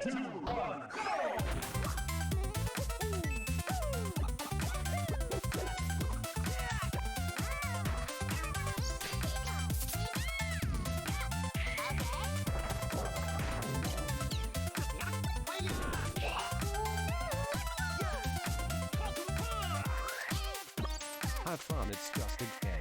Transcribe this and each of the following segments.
2, 1, go! Have fun, it's just a game.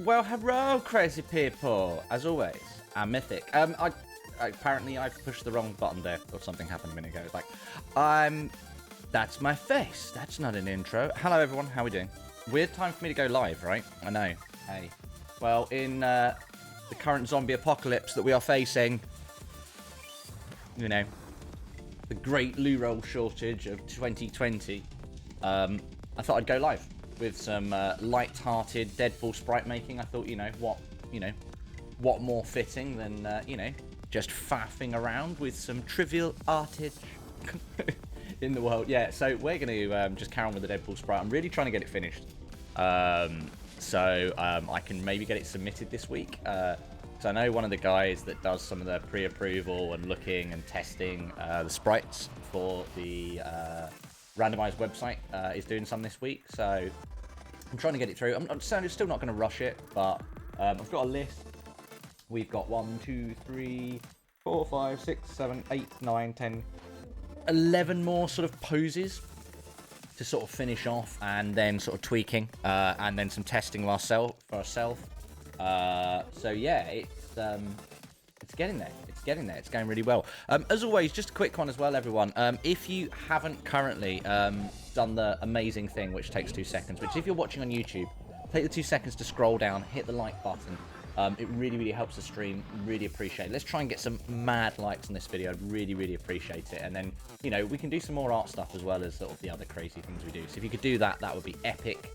Well, hello, crazy people. As always, I'm Mythic. Apparently I've pushed the wrong button there, or something happened a minute ago. Like, that's my face. That's not an intro. Hello, everyone. How are we doing? Weird time for me to go live, right? I know. Hey. Well, in the current zombie apocalypse that we are facing, you know, the great loo roll shortage of 2020, I thought I'd go live with some light-hearted Deadpool sprite making. I thought, what more fitting than, just faffing around with some trivial artage in the world. Yeah, so we're going to just carry on with the Deadpool sprite. I'm really trying to get it finished, so I can maybe get it submitted this week. Because I know one of the guys that does some of the pre-approval and looking and testing the sprites for the randomized website is doing some this week. So I'm trying to get it through. I'm still not going to rush it, but I've got a list. We've got 1, 2, 3, 4, 5, 6, 7, 8, 9, 10, 11 more sort of poses to sort of finish off, and then sort of tweaking, and then some testing for ourselves. So yeah, it's getting there. It's getting there. It's going really well. As always, just a quick one as well, everyone. If you haven't currently done the amazing thing, which takes 2 seconds, which if you're watching on YouTube, take the 2 seconds to scroll down, hit the like button. It really, really helps the stream. Really appreciate it. Let's try and get some mad likes on this video. I'd really, really appreciate it. And then, you know, we can do some more art stuff as well as sort of the other crazy things we do. So if you could do that, that would be epic.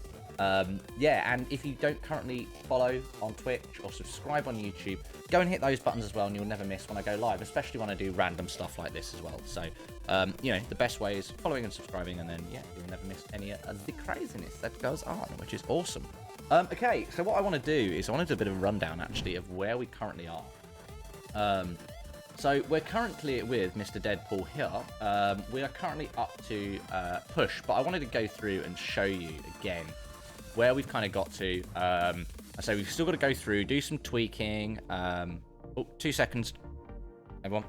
Yeah, and if you don't currently follow on Twitch or subscribe on YouTube, go and hit those buttons as well, and you'll never miss when I go live, especially when I do random stuff like this as well. So, you know, the best way is following and subscribing, and then, yeah, you'll never miss any of the craziness that goes on, which is awesome. Okay, so what I want to do is I want to do a bit of a rundown, actually, of where we currently are. So we're currently with Mr. Deadpool here. We are currently up to push, but I wanted to go through and show you again where we've kind of got to. So we've still got to go through, do some tweaking. Oh, 2 seconds, everyone.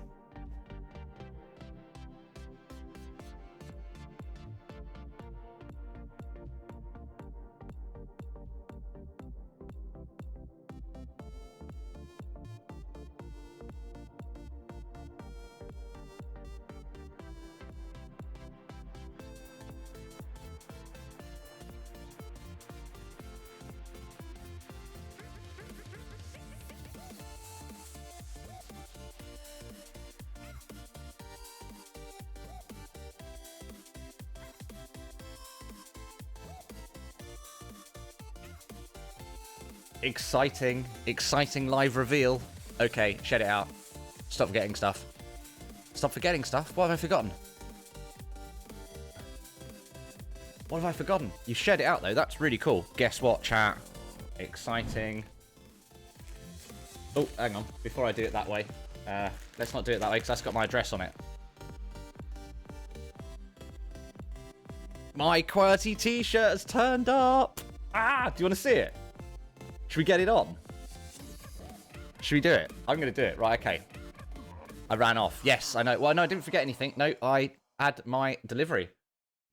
Exciting live reveal. Okay, shed it out. Stop forgetting stuff. Stop forgetting stuff? What have I forgotten? What have I forgotten? You shed it out, though. That's really cool. Guess what, chat? Exciting. Oh, hang on. Before I do it that way. Let's not do it that way, because that's got my address on it. My QWERTY t-shirt has turned up. Ah, do you want to see it? Should we get it on? Should we do it? I'm going to do it. Right, okay. I ran off. Yes, I know. Well, no, I didn't forget anything. No, I had my delivery.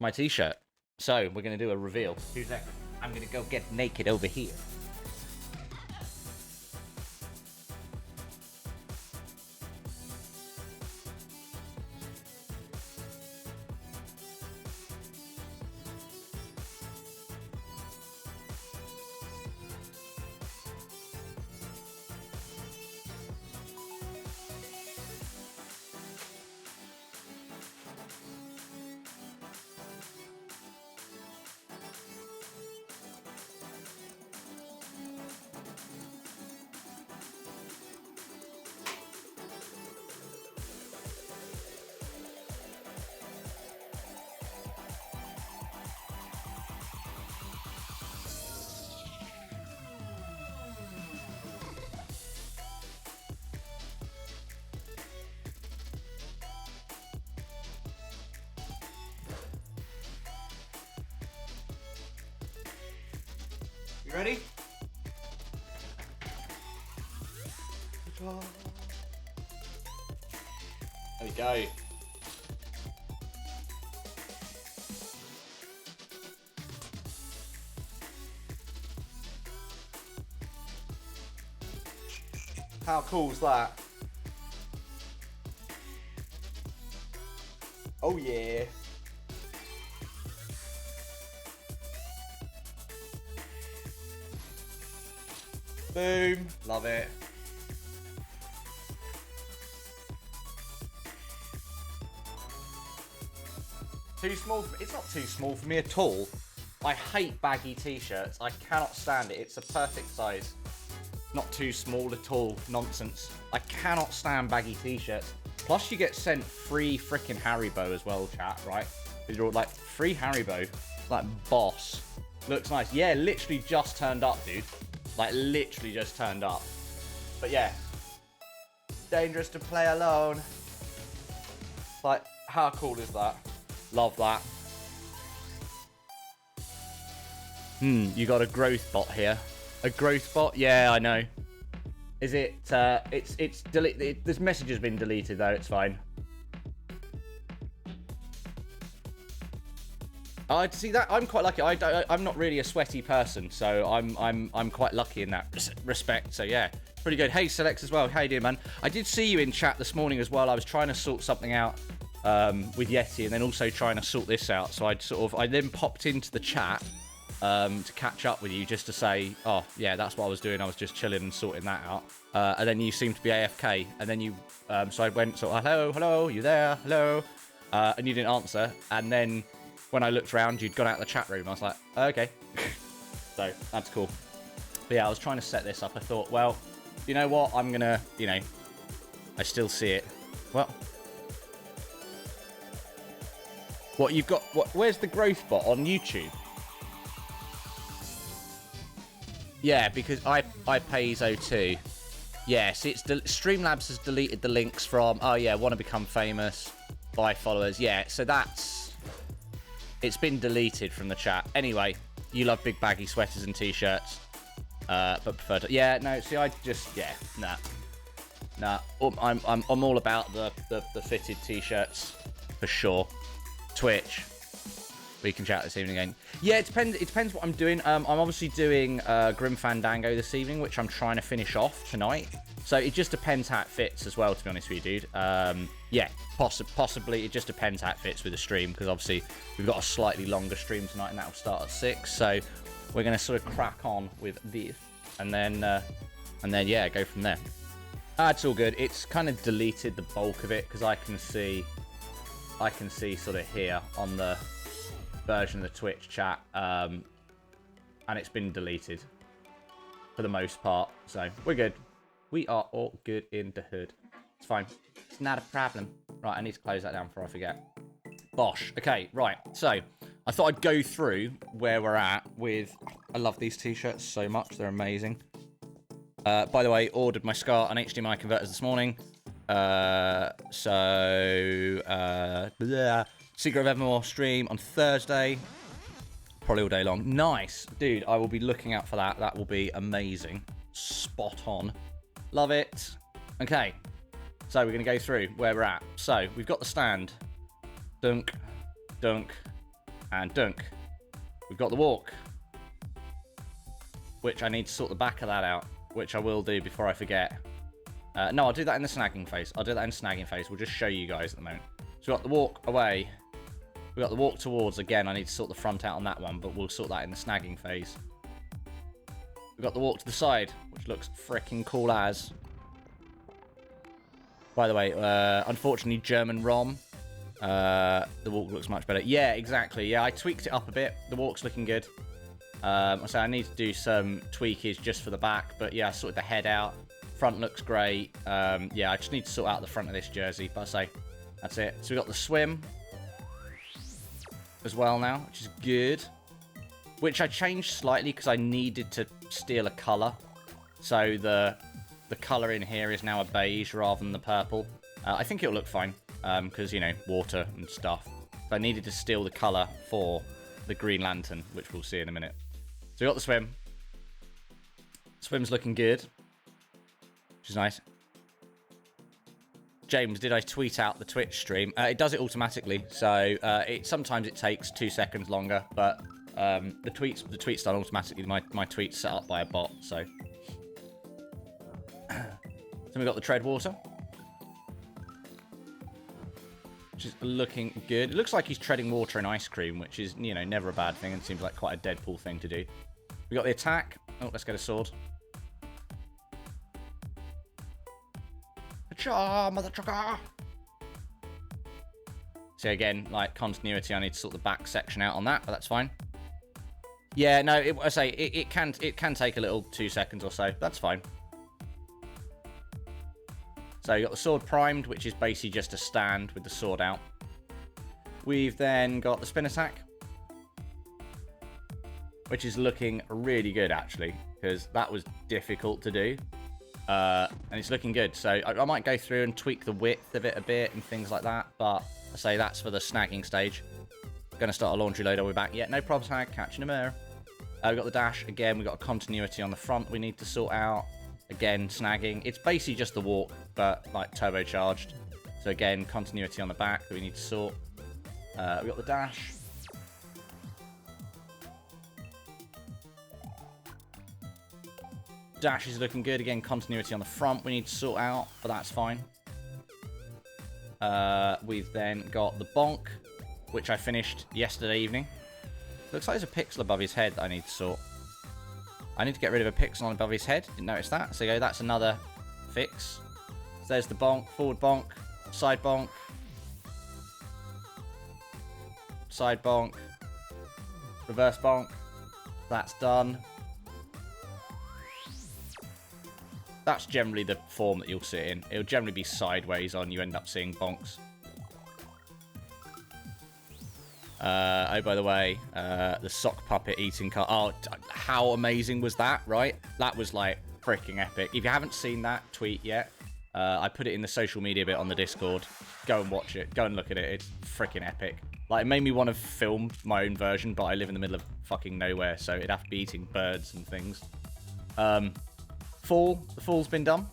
My t-shirt. So, we're going to do a reveal. 2 seconds. I'm going to go get naked over here. You ready? There we go. How cool is that? Oh yeah. Boom. Love it. Too small for me. It's not too small for me at all. I hate baggy t-shirts. I cannot stand it. It's a perfect size. Not too small at all. Nonsense. I cannot stand baggy t-shirts. Plus you get sent free freaking Haribo as well, chat, right? You're all like, free Haribo. Like, boss. Looks nice. Yeah, literally just turned up, dude. Like, literally just turned up. But yeah. Dangerous to play alone. Like, how cool is that? Love that. You got a growth bot here. A growth bot? Yeah, I know. Is it, it's deleted. This message has been deleted though, it's fine. I'd see that. I'm quite lucky. I'm not really a sweaty person, so I'm quite lucky in that respect. So yeah, pretty good. Hey, Select as well. How you doing, man? I did see you in chat this morning as well. I was trying to sort something out with Yeti, and then also trying to sort this out. So I then popped into the chat to catch up with you, just to say, oh yeah, that's what I was doing. I was just chilling and sorting that out. And then you seemed to be AFK, and then you, so I went sort of, hello, you there? Hello, and you didn't answer, and then. When I looked around, you'd gone out of the chat room. I was like, oh, okay. So, that's cool. But yeah, I was trying to set this up. I thought, well, you know what? I'm going to, you know, I still see it. Well, what you've got, where's the growth bot on YouTube? Yeah, because I pay Zo2. Yes, it's Streamlabs has deleted the links from, oh yeah, want to become famous, buy followers. Yeah, so that's... It's been deleted from the chat. Anyway, you love big baggy sweaters and t-shirts, but prefer to... Yeah, no, see, I just... Yeah, nah. I'm all about the fitted t-shirts, for sure. Twitch. We can chat this evening again. Yeah, it depends what I'm doing. I'm obviously doing Grim Fandango this evening, which I'm trying to finish off tonight. So it just depends how it fits as well, to be honest with you, dude. Yeah, possibly. It just depends how it fits with the stream, because obviously we've got a slightly longer stream tonight, and that will start at 6. So we're going to sort of crack on with this, and then yeah, go from there. It's all good. It's kind of deleted the bulk of it, because I can see sort of here on the version of the Twitch chat, and it's been deleted for the most part. So we're good. We are all good in the hood. It's fine. It's not a problem. Right, I need to close that down before I forget. Bosh. Okay, right. So, I thought I'd go through where we're at with... I love these t-shirts so much. They're amazing. By the way, ordered my SCART and HDMI converters this morning. Secret of Evermore stream on Thursday. Probably all day long. Nice. Dude, I will be looking out for that. That will be amazing. Spot on. Love it. Okay, so we're going to go through where we're at. So, we've got the stand. Dunk, dunk, and dunk. We've got the walk, which I need to sort the back of that out, which I will do before I forget. No, I'll do that in the snagging phase. We'll just show you guys at the moment. So, we've got the walk away. We've got the walk towards. Again, I need to sort the front out on that one, but we'll sort that in the snagging phase. We've got the walk to the side, which looks freaking cool as. By the way, unfortunately, German ROM. The walk looks much better. Yeah, exactly. Yeah, I tweaked it up a bit. The walk's looking good. So I need to do some tweakage just for the back. But yeah, I sorted the head out. Front looks great. Yeah, I just need to sort out the front of this jersey. But I say, that's it. So we've got the swim as well now, which is good. Which I changed slightly because I needed to steal a colour. So the colour in here is now a beige rather than the purple. I think it'll look fine because, you know, water and stuff. So I needed to steal the colour for the Green Lantern, which we'll see in a minute. So we got the swim. Swim's looking good, which is nice. James, did I tweet out the Twitch stream? It does it automatically, so sometimes it takes 2 seconds longer, but the tweet's done automatically. My tweet's set up by a bot, so. So we've got the tread water, which is looking good. It looks like he's treading water in ice cream, which is, you know, never a bad thing, and seems like quite a Deadpool thing to do. We got the attack. Oh, let's get a sword. Mother trucker. So again, like continuity, I need to sort the back section out on that, but that's fine. Yeah, no, I say it can take a little 2 seconds or so. That's fine. So you got the sword primed, which is basically just a stand with the sword out. We've then got the spin attack, which is looking really good actually, because that was difficult to do. And it's looking good. So I might go through and tweak the width of it a bit and things like that. But I say that's for the snagging stage. Gonna start a laundry load. Are we back? Yeah, no problem, tag. Catching a mirror. We've got the dash. Again, we've got a continuity on the front we need to sort out. Again, snagging. It's basically just the walk, but like turbocharged. So again, continuity on the back that we need to sort. We've got the dash. Dash is looking good. Again, continuity on the front we need to sort out, but that's fine. We've then got the bonk, which I finished yesterday evening. Looks like there's a pixel above his head that I need to sort. I need to get rid of a pixel above his head. Didn't notice that. So that's another fix. So there's the bonk, forward bonk, side bonk, side bonk, reverse bonk. That's done. That's generally the form that you'll sit in. It'll generally be sideways on. You end up seeing bonks. Oh, by the way, the sock puppet eating car. Oh, how amazing was that, right? That was, like, freaking epic. If you haven't seen that tweet yet, I put it in the social media bit on the Discord. Go and watch it. Go and look at it. It's freaking epic. Like, it made me want to film my own version, but I live in the middle of fucking nowhere, so it'd have to be eating birds and things. Fall. The fall's been done.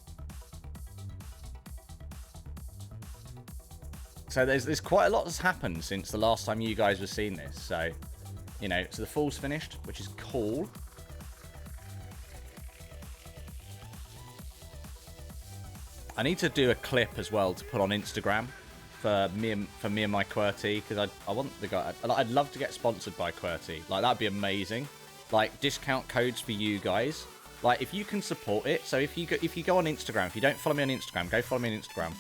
So there's quite a lot that's happened since the last time you guys were seeing this. So, you know, so the fall's finished, which is cool. I need to do a clip as well to put on Instagram for me and my QWERTY, because I want the guy. I'd love to get sponsored by QWERTY. Like, that'd be amazing. Like, discount codes for you guys. Like, if you can support it. So if you go on Instagram, if you don't follow me on Instagram, go follow me on Instagram.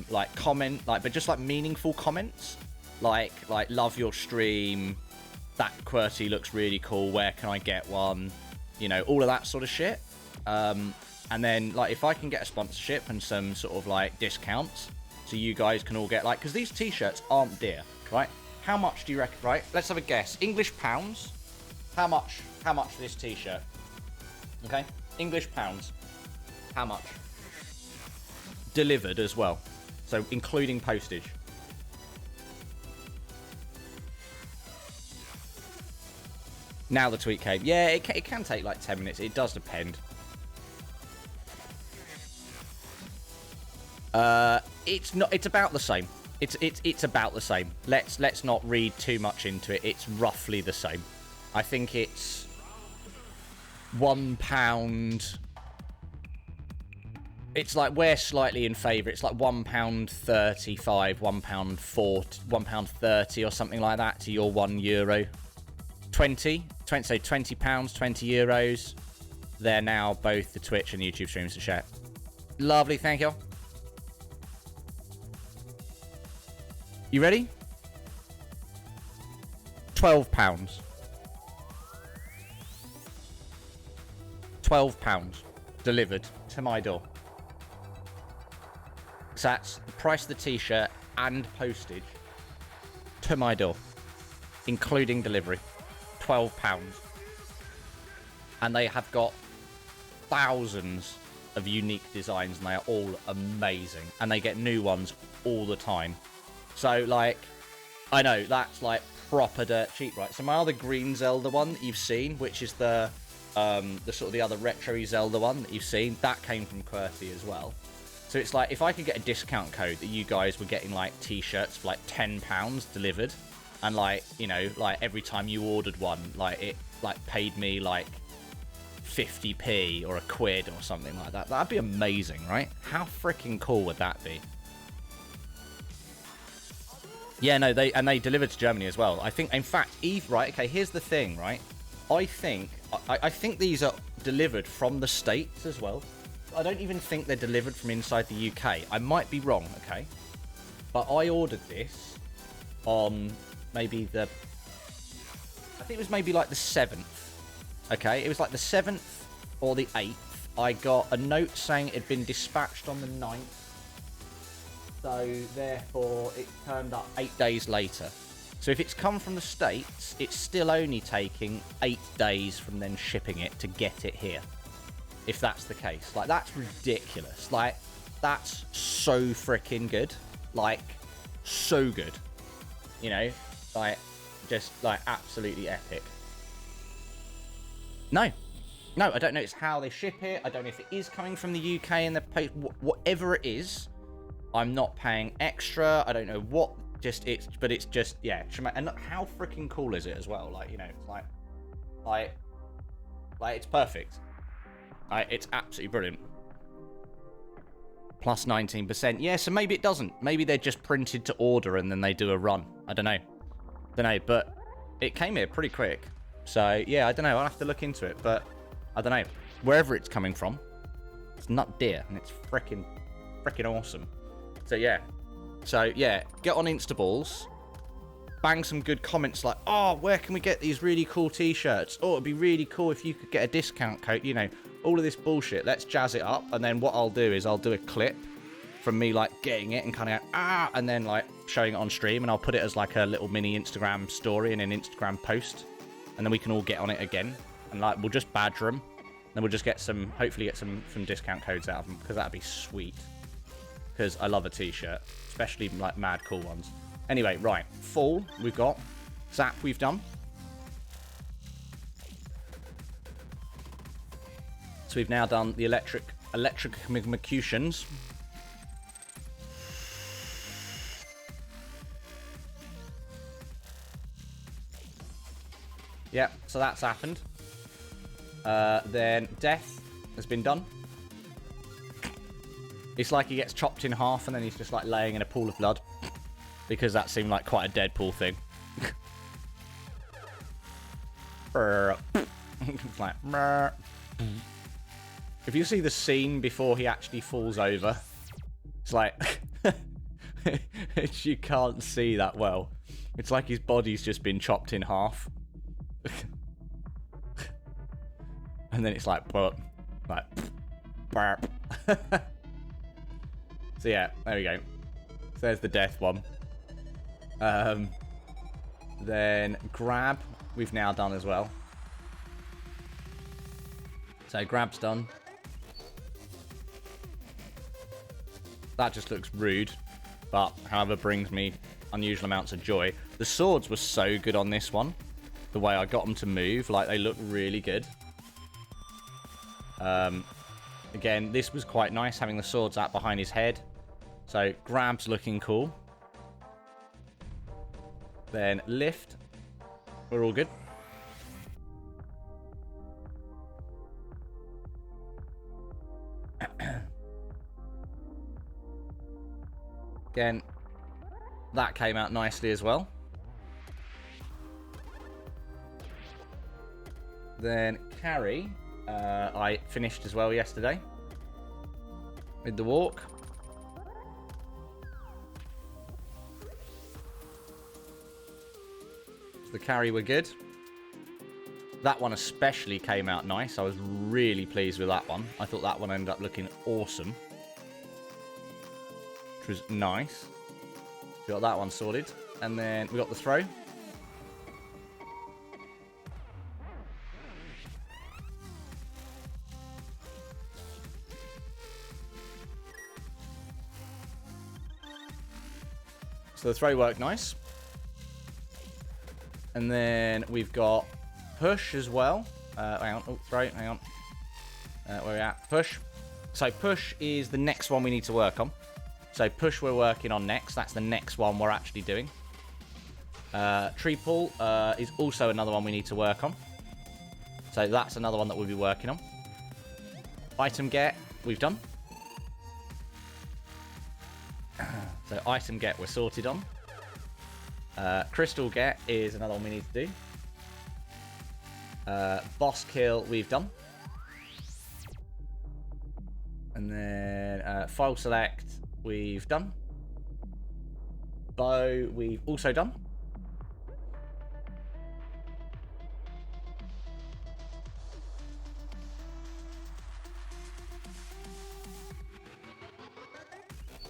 Like, comment, like, but just like meaningful comments, like love your stream, that QWERTY looks really cool, where can I get one, you know, all of that sort of shit. And then, like, if I can get a sponsorship and some sort of like discounts, so you guys can all get, like, because these t-shirts aren't dear, right? How much do you reckon? Right, let's have a guess. English pounds. How much for this t-shirt? Okay, English pounds. How much? Delivered as well, so including postage. Now the tweet came. Yeah, it can take like 10 minutes. It does depend. It's not. It's about the same. It's about the same. Let's not read too much into it. It's roughly the same. I think it's £1. It's like, we're slightly in favour. It's like £1.35, £1.30 or something like that to your €1. 20, so £20, €20. They're now both the Twitch and YouTube streams to share. Lovely, thank you. You ready? £12. £12 delivered to my door. So that's the price of the t-shirt and postage to my door, including delivery. £12. And they have got thousands of unique designs, and they are all amazing. And they get new ones all the time. So, like, I know that's like proper dirt cheap, right? So my other green Zelda one that you've seen, which is the sort of the other retro Zelda one that you've seen, that came from QWERTY as well. So it's like, if I could get a discount code that you guys were getting, like, t-shirts for, like, £10 delivered, and, like, you know, like, every time you ordered one, like, it, like, paid me, like, 50p or £1 or something like that. That'd be amazing, right? How freaking cool would that be? Yeah, no, they delivered to Germany as well. I think, in fact, right, okay, here's the thing, right? I think these are delivered from the States as well. I don't even think they're delivered from inside the UK. I might be wrong, okay? But I ordered this on maybe I think it was maybe like the 7th, okay? It was like the 7th or the 8th. I got a note saying it had been dispatched on the 9th. So, therefore, it turned up 8 days later. So if it's come from the States, it's still only taking 8 days from then shipping it to get it here. If that's the case. Like, that's ridiculous. Like, that's so freaking good. Like, so good. You know? Like, just, like, absolutely epic. No. No, I don't know. It's how they ship it. I don't know if it is coming from the UK and the whatever it is. I'm not paying extra. I don't know what. But it's just, yeah. And look, how freaking cool is it as well? Like, you know, it's like it's perfect. It's absolutely brilliant. Plus 19%. Yeah, so maybe it doesn't. Maybe they're just printed to order and then they do a run. I don't know. But it came here pretty quick. So, yeah, I don't know. I'll have to look into it. But, I don't know. Wherever it's coming from, it's nut deer. And it's freaking awesome. So, yeah. Get on Instaballs. Bang some good comments like, oh, where can we get these really cool t-shirts? Oh, it'd be really cool if you could get a discount code. You know, all of this bullshit. Let's jazz it up. And then what I'll do is I'll do a clip from me, like, getting it and kind of, and then, like, showing it on stream. And I'll put it as, like, a little mini Instagram story and an Instagram post. And then we can all get on it again. And, like, we'll just badger them. Then we'll just hopefully get some discount codes out of them. Because that'd be sweet. Because I love a t-shirt. Especially, like, mad cool ones. Anyway, right. Fall, we've got. Zap, we've done. So we've now done the electrocutions. Yep, so that's happened. Then death has been done. It's like he gets chopped in half and then he's just like laying in a pool of blood. Because that seemed like quite a Deadpool thing. It's like... If you see the scene before he actually falls over, it's like... you can't see that well. It's like his body's just been chopped in half. And then it's like... So yeah, there we go. So there's the death one. Then grab, we've now done as well. So grab's done. That just looks rude, but however brings me unusual amounts of joy. The swords were so good on this one. The way I got them to move, like they look really good. Again, this was quite nice, having the swords out behind his head. So grab's looking cool. Then lift. We're all good. Again, that came out nicely as well. Then carry. I finished as well yesterday. With the walk. The carry were good. That one especially came out nice. I was really pleased with that one. I thought that one ended up looking awesome. Which was nice. We got that one sorted. And then we got the throw. So the throw worked nice. And then we've got push as well. Hang on. Oh, throw. Hang on. Where are we at? Push. So push is the next one we need to work on. So push we're working on next. That's the next one we're actually doing. Tree pull is also another one we need to work on. So that's another one that we'll be working on. Item get, we've done. So item get we're sorted on. Crystal get is another one we need to do. Boss kill we've done. And then file select we've done. Bow we've also done.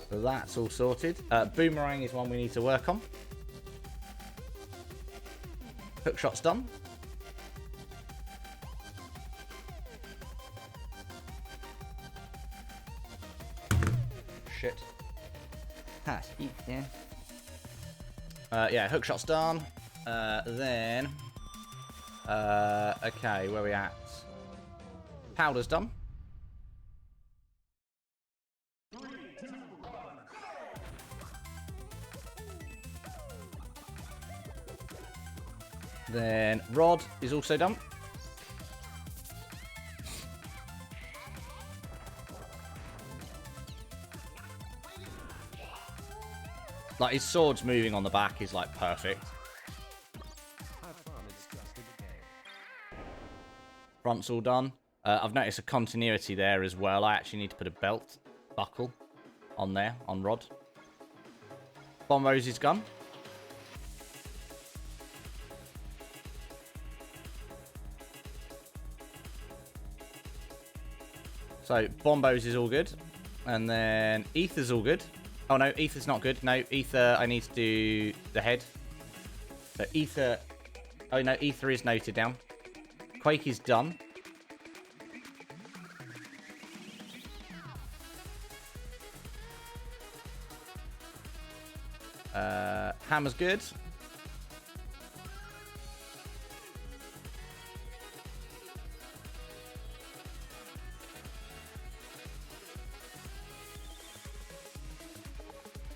So that's all sorted. Boomerang is one we need to work on. Hookshot's done. Shit. Yeah. Yeah, hookshot's done. Then... okay, where are we at? Powder's done. Then Rod is also done. Like, his sword's moving on the back is, like, perfect. Have fun, it's just a game. Front's all done. I've noticed a continuity there as well. I actually need to put a belt buckle on there, on Rod. Bombo's is gone. So, Bombos is all good. And then Ether's all good. Oh, no, Ether's not good. No, Ether, I need to do the head. So, Ether... Oh, no, Ether is noted down. Quake is done. Hammer's good.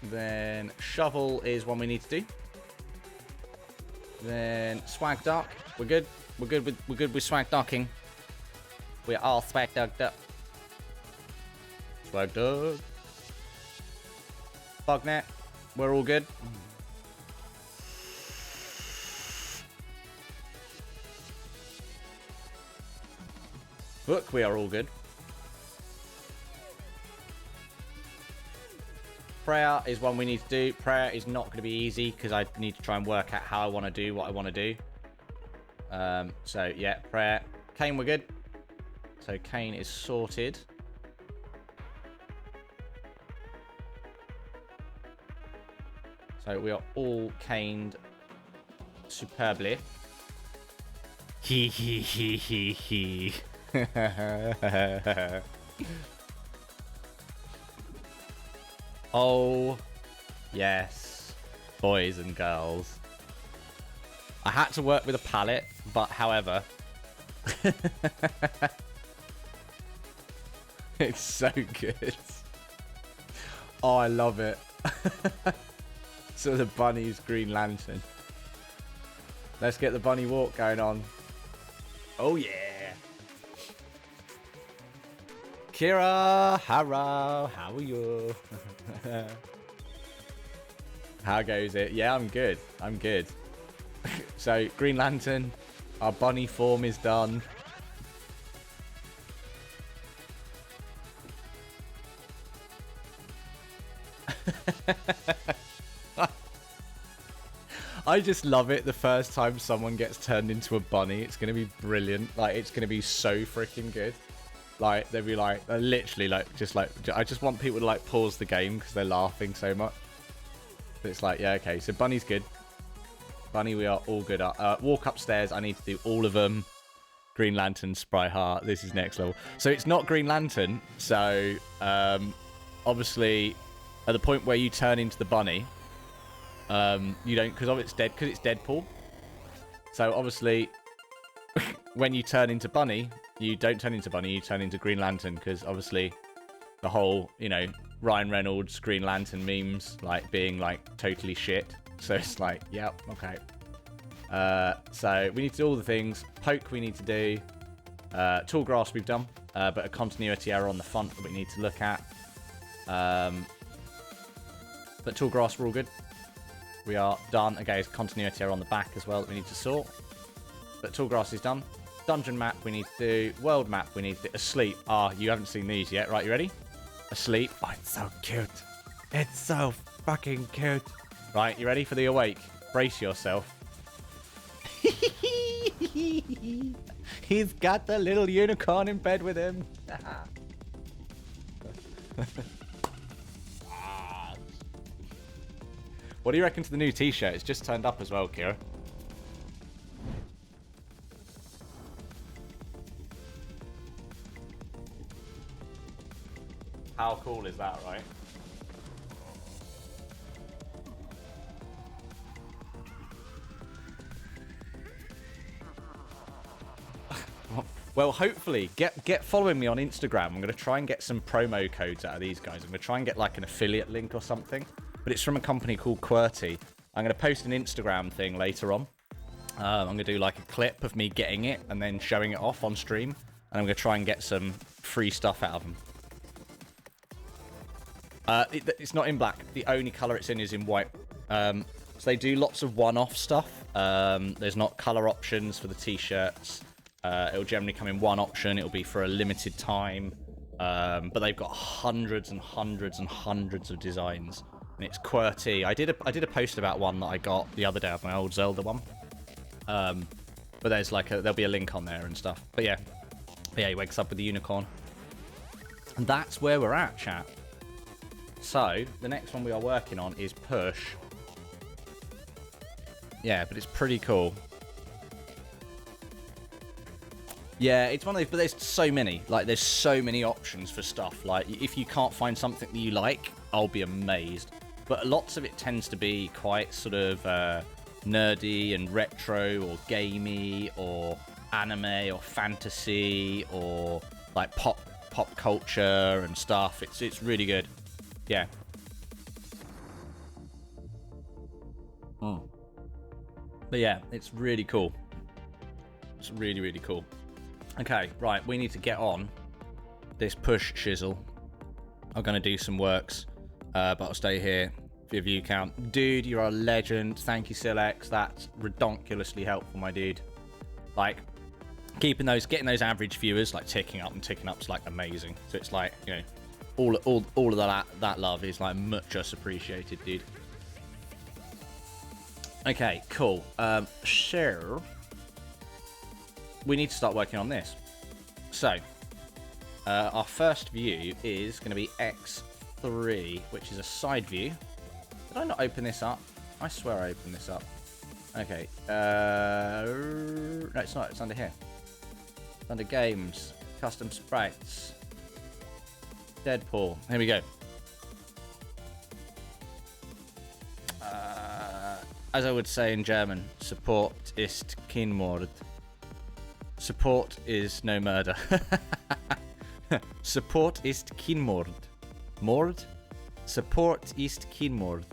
Then Shovel is one we need to do. Then Swag Dark. We're good. We're good with Swag Darking. We are all Swag Darked up. Swag Dark. Bugnet. We're all good. Book, we are all good. Prayer is one we need to do. Prayer is not going to be easy because I need to try and work out how I want to do what I want to do. So, yeah, prayer. Kane, we're good. So, Kane is sorted. So, we are all caned superbly. He, he. Oh, yes, boys and girls. I had to work with a palette, but however, it's so good. Oh, I love it. So the bunny's Green Lantern. Let's get the bunny walk going on. Oh, yeah. Kira, hello, how are you? How goes it? Yeah, I'm good. I'm good. So, Green Lantern, our bunny form is done. I just love it the first time someone gets turned into a bunny. It's going to be brilliant. Like, it's going to be so freaking good. Like, they'll be like, literally, like, I just want people to, like, pause the game because they're laughing so much. But it's like, yeah, okay, so Bunny's good. Bunny, we are all good. Walk upstairs, I need to do all of them. Green Lantern, Sprite Heart, this is next level. So it's not Green Lantern, so, obviously, at the point where you turn into the bunny, you don't, because it's Deadpool. So, obviously, when you turn into Bunny, you don't turn into Bunny, you turn into Green Lantern, because obviously the whole, you know, Ryan Reynolds Green Lantern memes, like, being, like, totally shit. So it's like, yep, okay. So we need to do all the things. Poke we need to do. Tall grass we've done, but a continuity error on the front that we need to look at. But tall grass, we're all good. We are done. Okay, there's continuity error on the back as well that we need to sort. But tall grass is done. Dungeon map we need to do. World map we need to do. Asleep. Ah, you haven't seen these yet. Right, you ready? Asleep. Oh, it's so cute. It's so fucking cute. Right, you ready for the awake? Brace yourself. He's got the little unicorn in bed with him. What do you reckon to the new t-shirt? It's just turned up as well, Kira. How cool is that, right? Well, hopefully, get following me on Instagram. I'm going to try and get some promo codes out of these guys. I'm going to try and get like an affiliate link or something. But it's from a company called QWERTY. I'm going to post an Instagram thing later on. I'm going to do like a clip of me getting it and then showing it off on stream. And I'm going to try and get some free stuff out of them. It's not in black. The only color it's in is in white. So they do lots of one-off stuff. There's not color options for the t-shirts. It'll generally come in one option. It'll be for a limited time. But they've got hundreds and hundreds and hundreds of designs. And it's QWERTY. I did a post about one that I got the other day of my old Zelda one. But there's like there'll be a link on there and stuff. But yeah, he wakes up with the unicorn. And that's where we're at, chat. So the next one we are working on is Push. Yeah, but it's pretty cool. Yeah, it's one of those, but there's so many. Like, there's so many options for stuff. Like, if you can't find something that you like, I'll be amazed. But lots of it tends to be quite sort of nerdy and retro or gamey or anime or fantasy or like pop culture and stuff. It's really good. Yeah. But yeah, it's really cool. It's really, really cool. Okay, right, we need to get on this push shizzle. I'm going to do some works, but I'll stay here for your view count. Dude, you're a legend. Thank you, Silex. That's redonkulously helpful, my dude. Like, getting those average viewers, like, ticking up is, like, amazing. So it's like, you know, all of that love is, like, much appreciated, dude. Okay, cool. So we need to start working on this. So, our first view is going to be X3, which is a side view. Did I not open this up? I swear I opened this up. Okay. No, it's not. It's under here. It's under Games, Custom Sprites, Deadpool. Here we go. As I would say in German, Support ist kein Mord. Support is no murder. Support ist kein Mord. Mord? Support ist kein Mord.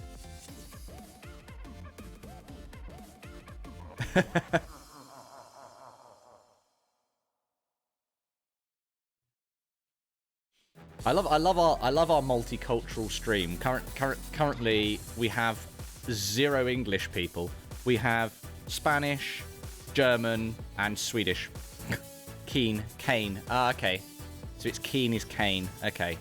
I love our multicultural stream. Currently we have 0 English people. We have Spanish, German, and Swedish. Kane. Ah, okay. So it's Keen is Kane. Okay.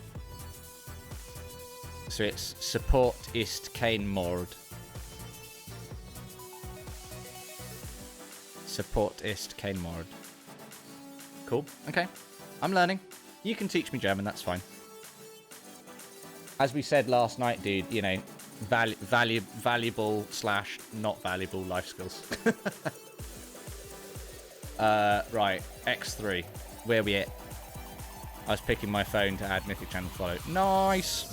So it's Support ist kein Mord. Support ist kein Mord. Cool. Okay. I'm learning. You can teach me German, that's fine. As we said last night, dude, you know, valuable / not valuable life skills. Right, X3. Where we at? I was picking my phone to add Mythic Channel follow. Nice!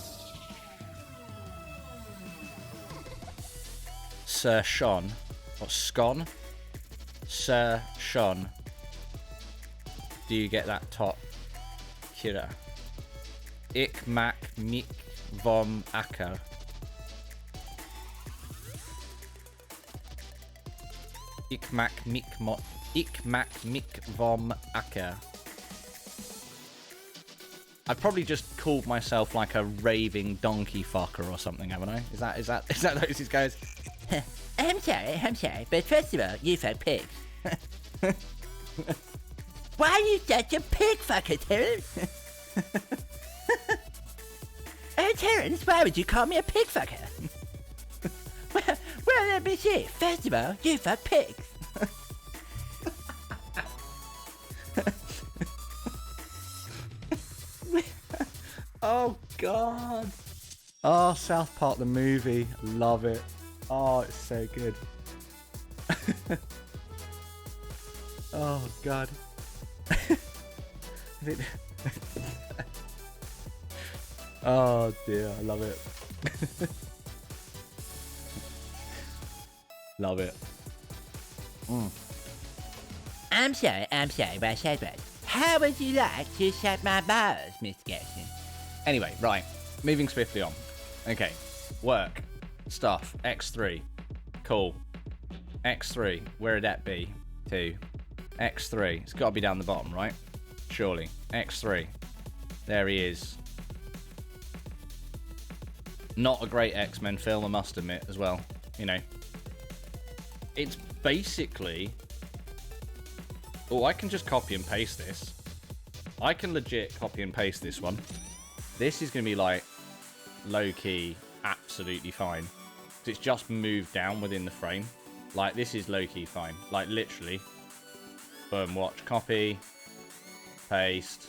Sir Sean. Or Scon? Sir Sean. Do you get that top? Kira. Ik maak mik vom akker. Ik maak mik vom akker. I've probably just called myself like a raving donkey fucker or something, haven't I? Is that those guys? I'm sorry, but first of all, you've had pigs. Why are you such a pig fucker, Terrence? Oh, Terrence, why would you call me a pig fucker? well, let me see. First of all, you fuck pigs. Oh, God. Oh, South Park the movie. Love it. Oh, it's so good. Oh, God. Oh, dear. I love it. Love it. I'm sorry, but I said what? How would you like to shut my balls, Miss Gaston? Anyway, right. Moving swiftly on. Okay. Work. Stuff. X3. Cool. X3. Where would that be? 2. X3. It's got to be down the bottom, right? Surely. X3. There he is. Not a great X-Men film, I must admit, as well. You know. It's basically... Oh, I can just copy and paste this. I can legit copy and paste this one. This is going to be, like, low-key, absolutely fine. It's just moved down within the frame. Like, this is low-key fine. Like, literally. Boom, watch. Copy. Paste.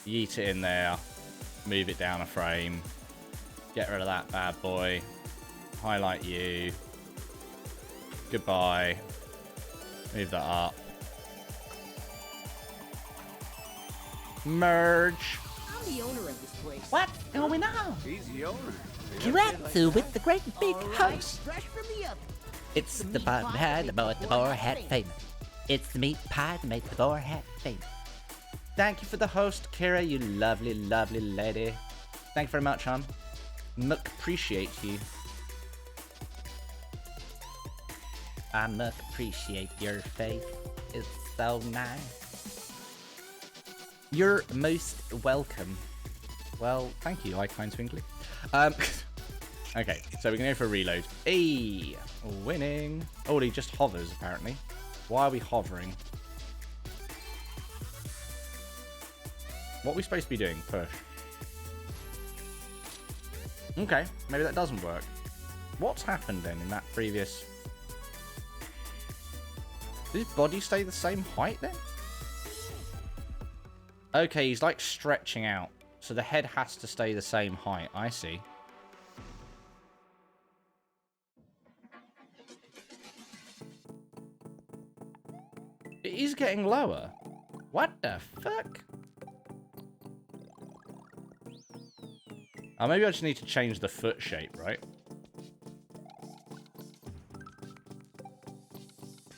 Yeet it in there. Move it down a frame. Get rid of that bad boy. Highlight you. Goodbye. Move that up. Merge. I'm the owner of this place. What's going on? He's the owner. Kiratsu with the great big All right, house. fresh from the oven. It's the bun hat about the boar hat famous. It's the meat pie that made the boar hat famous. Thank you for the host, Kira, you lovely, lovely lady. Thank you very much, hon. Much appreciate you. I much appreciate your face. It's so nice. You're most welcome. Well, thank you, I kind twinkly. Okay, so we're gonna go for a reload. Hey, winning. Oh, he just hovers apparently. Why are we hovering? What are we supposed to be doing? Push. Okay, maybe that doesn't work. What's happened then in that previous... Did his body stay the same height then? Okay, he's like stretching out. So the head has to stay the same height. I see. It is getting lower. What the fuck? Oh, maybe I just need to change the foot shape, right?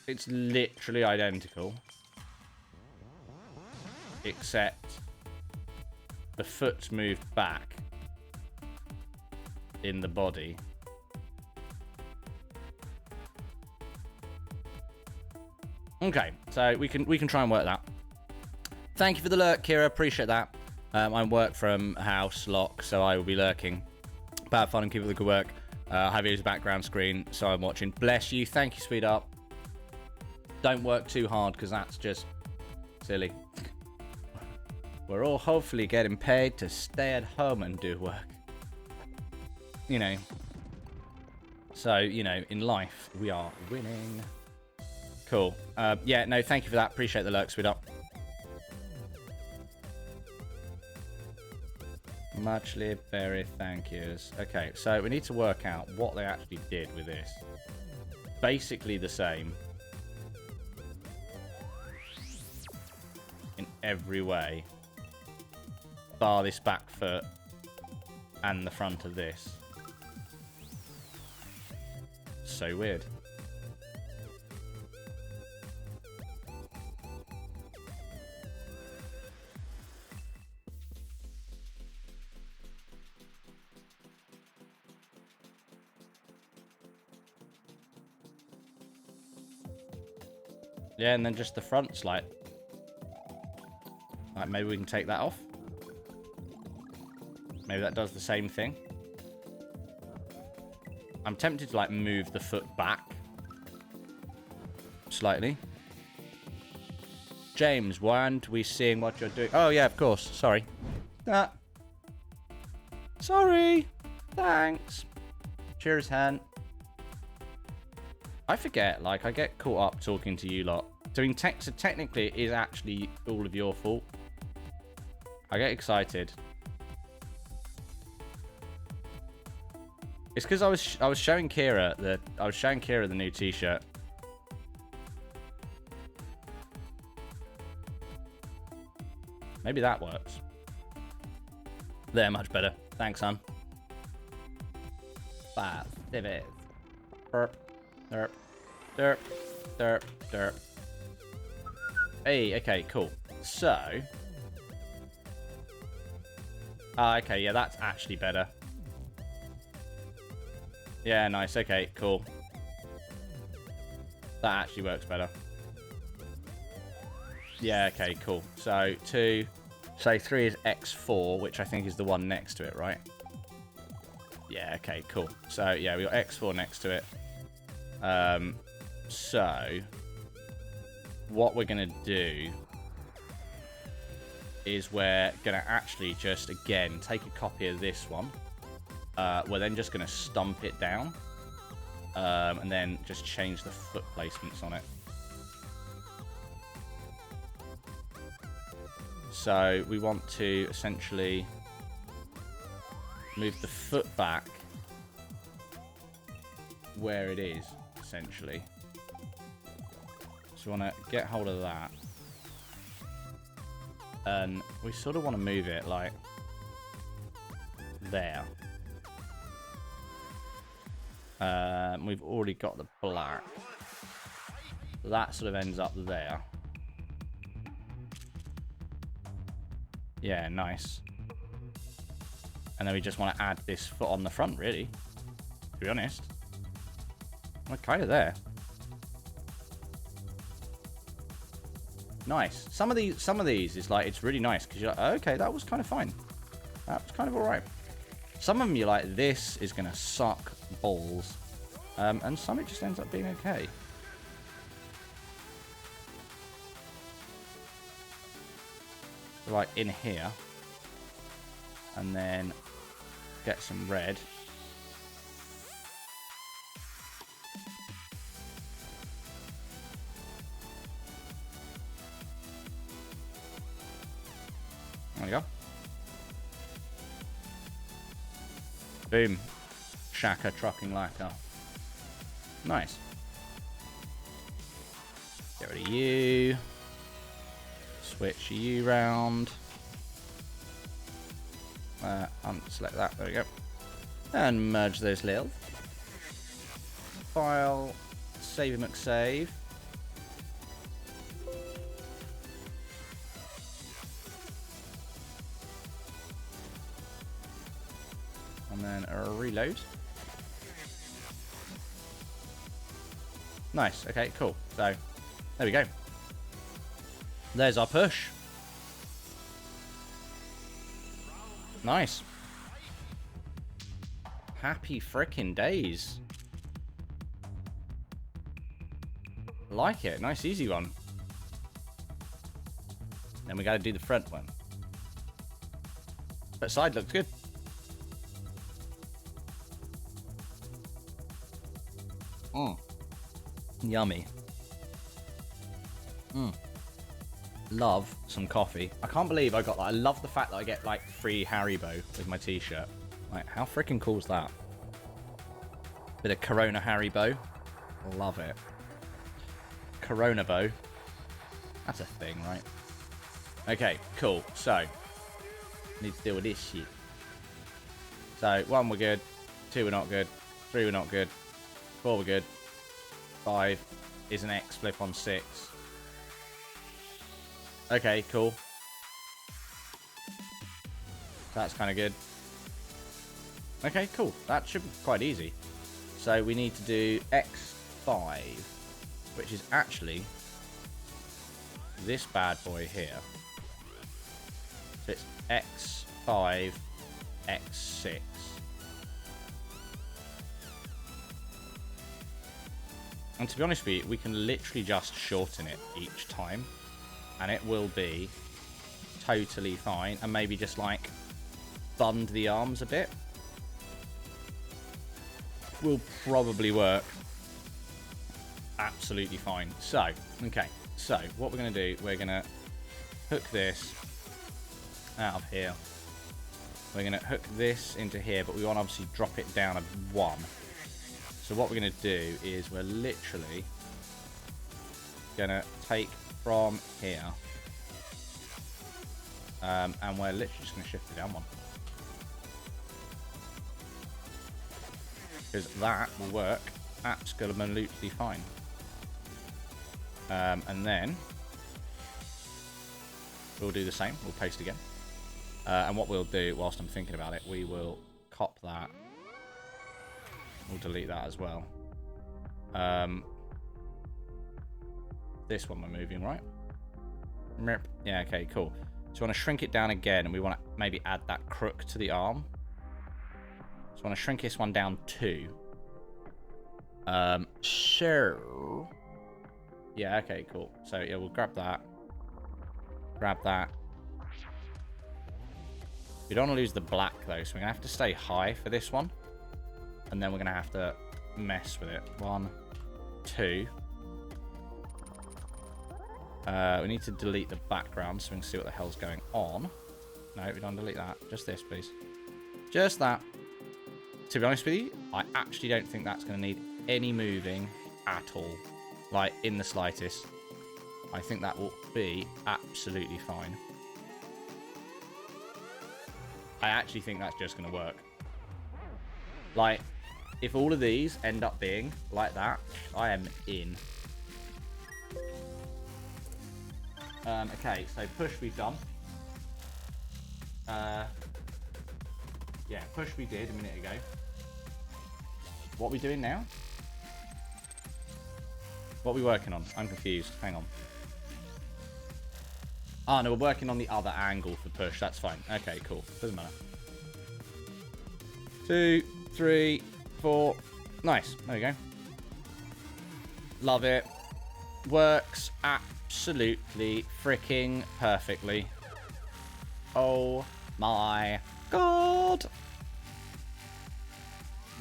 It's literally identical. Except the foot's moved back in the body. Okay, so we can try and work that. Thank you for the lurk, Kira. Appreciate that. I work from house lock, so I will be lurking. Bad fun and keep up the good work. I have you as a background screen, so I'm watching. Bless you. Thank you, sweetheart. Don't work too hard, because that's just silly. We're all hopefully getting paid to stay at home and do work. You know. So, you know, in life, we are winning. Cool. Yeah, no, thank you for that. Appreciate the lurk, sweetheart. Muchly very thank yous. Okay, so we need to work out what they actually did with this. Basically the same. In every way. Bar this back foot and the front of this. So weird. Yeah, and then just the front's like maybe we can take that off. Maybe that does the same thing. I'm tempted to like move the foot back slightly. James, why aren't we seeing what you're doing? Oh yeah, of course. Sorry. Sorry. Thanks. Cheers, Han. I forget, like, I get caught up talking to you lot. So, so technically, it is actually all of your fault. I get excited. It's because I was showing Kira the new T-shirt. Maybe that works. There, much better. Thanks, son. Fast, divots. Burp. Derp, derp, derp, derp. Hey, okay, cool. So... okay, yeah, that's actually better. Yeah, nice. Okay, cool. That actually works better. Yeah, okay, cool. So 2... So 3 is X4, which I think is the one next to it, right? Yeah, okay, cool. So, yeah, we got X4 next to it. So... What we're going to do... is we're going to actually just, again, take a copy of this one. We're then just going to stomp it down. And then just change the foot placements on it. So we want to essentially move the foot back where it is, essentially. So we want to get hold of that. And we sort of want to move it like there. We've already got the black. That sort of ends up there. Yeah, nice. And then we just want to add this foot on the front, really. To be honest. We're kind of there. Nice. Some of these is like, it's really nice because you're like, okay, that was kind of fine. That was kind of alright. Some of them you're like, this is going to suck balls. And some it just ends up being okay. So like in here. And then get some red. There we go. Boom. Shaka trucking like a... Nice. Get rid of you. Switch you round. Unselect that. There we go. And merge those little. File. Save and McSave. And then a reload. Nice. Okay, cool. So, there we go. There's our push. Nice. Happy frickin' days. Like it. Nice, easy one. Then we gotta do the front one. But side looks good. Yummy. Love some coffee. I can't believe I got that. I love the fact that I get like free Haribo with my t-shirt. Like, how freaking cool is that? Bit of Corona Haribo. Love it. Corona bow. That's a thing, right? Okay, cool. So, need to deal with this shit. So, 1 we're good. 2 we're not good. 3 we're not good. 4 we're good. 5 is an X flip on 6. Okay, cool. That's kind of good. Okay, cool. That should be quite easy. So we need to do X5, which is actually this bad boy here. So it's X5, X6. And to be honest with you, we can literally just shorten it each time. And it will be totally fine. And maybe just like bund the arms a bit. Will probably work absolutely fine. So, okay. So, what we're going to do, we're going to hook this out of here. We're going to hook this into here, but we want to obviously drop it down a 1. So what we're going to do is we're literally going to take from here. And we're literally just going to shift it down 1. Because that will work absolutely fine. And then we'll do the same. We'll paste again. And what we'll do, whilst I'm thinking about it, we will cop that. We'll delete that as well. This one we're moving, right? Yeah, okay, cool. So we want to shrink it down again, and we want to maybe add that crook to the arm. So I want to shrink this one down too. So... yeah, okay, cool. So, yeah, we'll grab that. Grab that. We don't want to lose the black, though, so we're going to have to stay high for this one. And then we're going to have to mess with it. 1, 2. We need to delete the background so we can see what the hell's going on. No, we don't delete that. Just this, please. Just that. To be honest with you, I actually don't think that's going to need any moving at all. Like, in the slightest. I think that will be absolutely fine. I actually think that's just going to work. Like, if all of these end up being like that, I am in. Okay, so push we've done. Yeah, push we did a minute ago. What are we doing now? What are we working on? I'm confused. Hang on. Oh, no, we're working on the other angle for push. That's fine. Okay, cool. Doesn't matter. 2, 3, 4. Nice. There we go. Love it. Works absolutely freaking perfectly. Oh my god.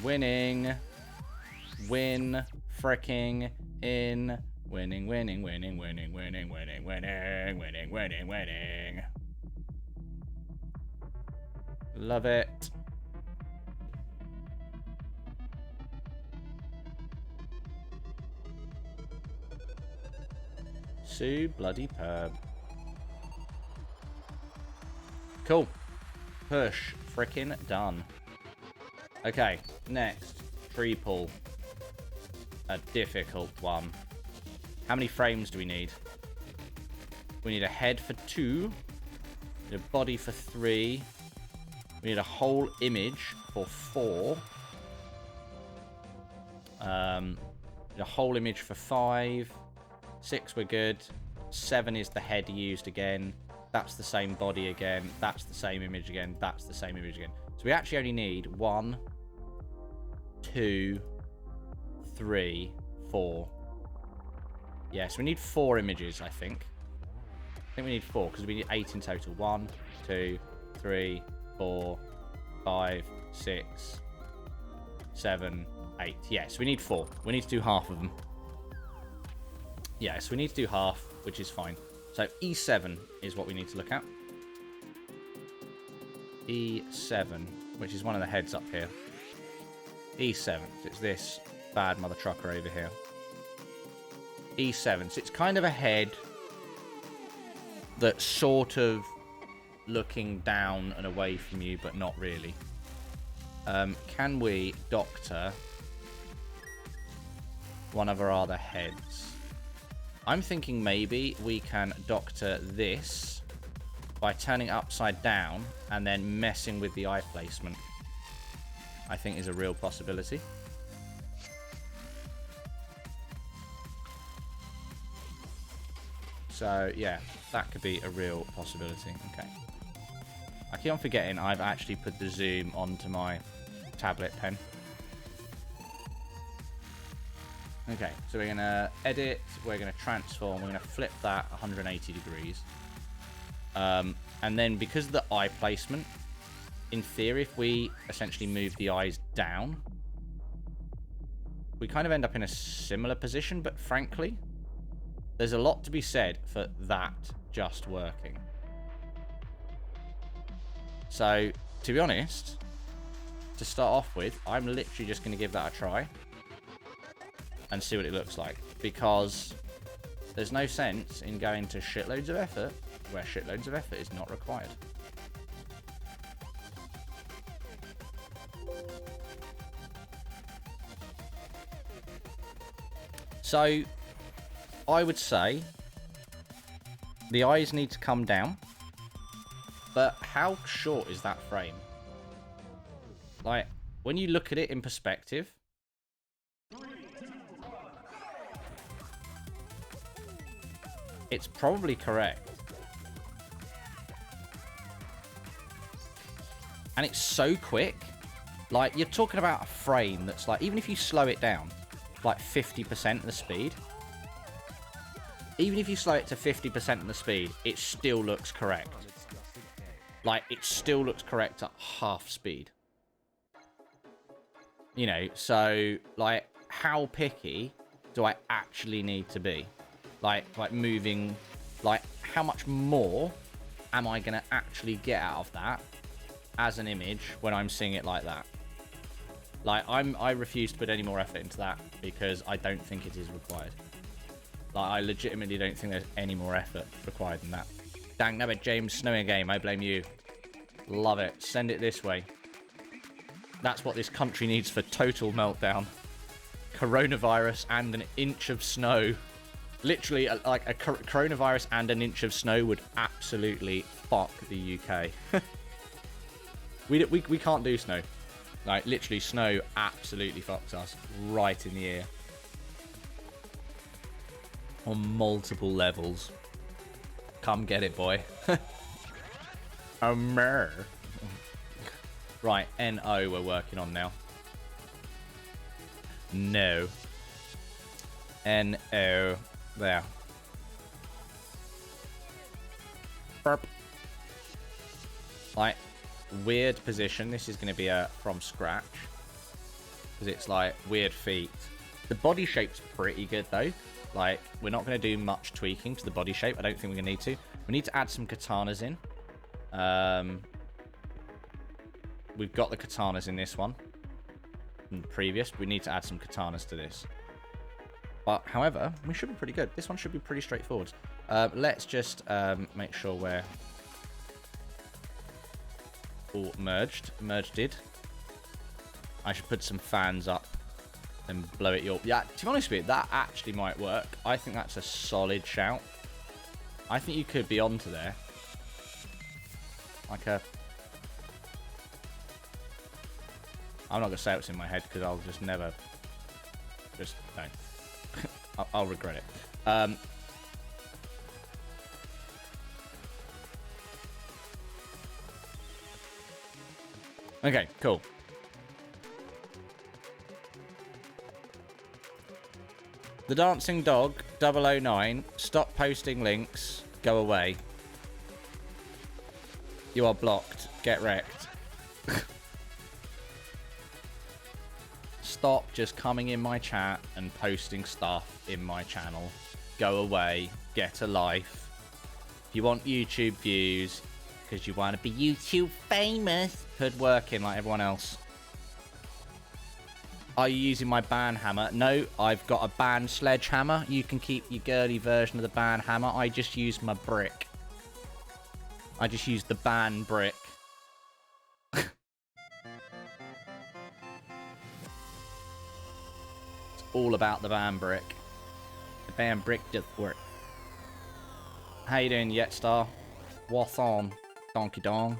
Winning. Win freaking in. Winning, winning, winning, winning, winning, winning, winning, winning, winning, winning. Love it. So bloody perb. Cool. Push. Frickin' done. Okay, next. Tree pull. A difficult one. How many frames do we need? We need a head for 2. We need a body for 3. We need a whole image for 4. Need a whole image for 5. 6 we're good. 7 is the head used again. That's the same body again. That's the same image again. That's the same image again. So we actually only need 1, 2, 3, 4. Yeah, so we need 4 images, I think. I think we need 4 because we need 8 in total. 1, 2, 3, 4, 5, 6, 7, 8. Yeah, so we need 4. We need to do half of them. Yeah, so we need to do half, which is fine. So E7 is what we need to look at. E7, which is one of the heads up here. E7, so it's this bad mother trucker over here. E7, so it's kind of a head that's sort of looking down and away from you, but not really. Can we doctor one of our other heads? I'm thinking maybe we can doctor this by turning it upside down and then messing with the eye placement. I think is a real possibility. So, yeah, that could be a real possibility. Okay. I keep on forgetting I've actually put the zoom onto my tablet pen. Okay, so we're going to edit, we're going to transform, we're going to flip that 180 degrees. And then because of the eye placement, in theory, if we essentially move the eyes down, we kind of end up in a similar position, but frankly, there's a lot to be said for that just working. So, to be honest, to start off with, I'm literally just going to give that a try and see what it looks like, because there's no sense in going to shitloads of effort where shitloads of effort is not required. So, I would say the eyes need to come down But how short is that frame? Like, when you look at it in perspective... It's probably correct. And it's so quick. Like, you're talking about a frame that's like, even if you slow it down, like 50% of the speed. Even if you slow it to 50% of the speed, it still looks correct. Like, it still looks correct at half speed. You know, so, like, how picky do I actually need to be? Like moving, like, how much more am I going to actually get out of that as an image when I'm seeing it like that? Like, I refuse to put any more effort into that because I don't think it is required. Like, I legitimately don't think there's any more effort required than that. Dang nabbit, James, snowing a game. I blame you. Love it. Send it this way. That's what this country needs for total meltdown. Coronavirus and an inch of snow. Literally, like, a coronavirus and an inch of snow would absolutely fuck the UK. we can't do snow. Like, literally, snow absolutely fucks us right in the ear. On multiple levels. Come get it, boy. Right, NO we're working on now. No. NO. There. Burp. Like, weird position. This is going to be a from scratch. Because it's like weird feet. The body shape's pretty good though. Like, we're not going to do much tweaking to the body shape. I don't think we're going to need to. We need to add some katanas in. We've got the katanas in this one. In the previous, we need to add some katanas to this. But, however, we should be pretty good. This one should be pretty straightforward. Let's just make sure we're all merged. Merged it. I should put some fans up and blow it your... Yeah, to be honest with you, that actually might work. I think that's a solid shout. I think you could be onto there. Like a... I'm not going to say what's in my head because I'll just never... Just... No. I'll regret it. Okay, cool. The Dancing Dog 009. Stop posting links. Go away. You are blocked. Get wrecked. Stop just coming in my chat and posting stuff in my channel. Go away. Get a life. If you want YouTube views, because you want to be YouTube famous, put work in like everyone else. Are you using my ban hammer? No, I've got a ban sledgehammer. You can keep your girly version of the ban hammer. I just use my brick. I just use the ban brick. It's all about the ban brick. The ban brick does work. How you doing, Yetstar? What's on, Donkey Dong?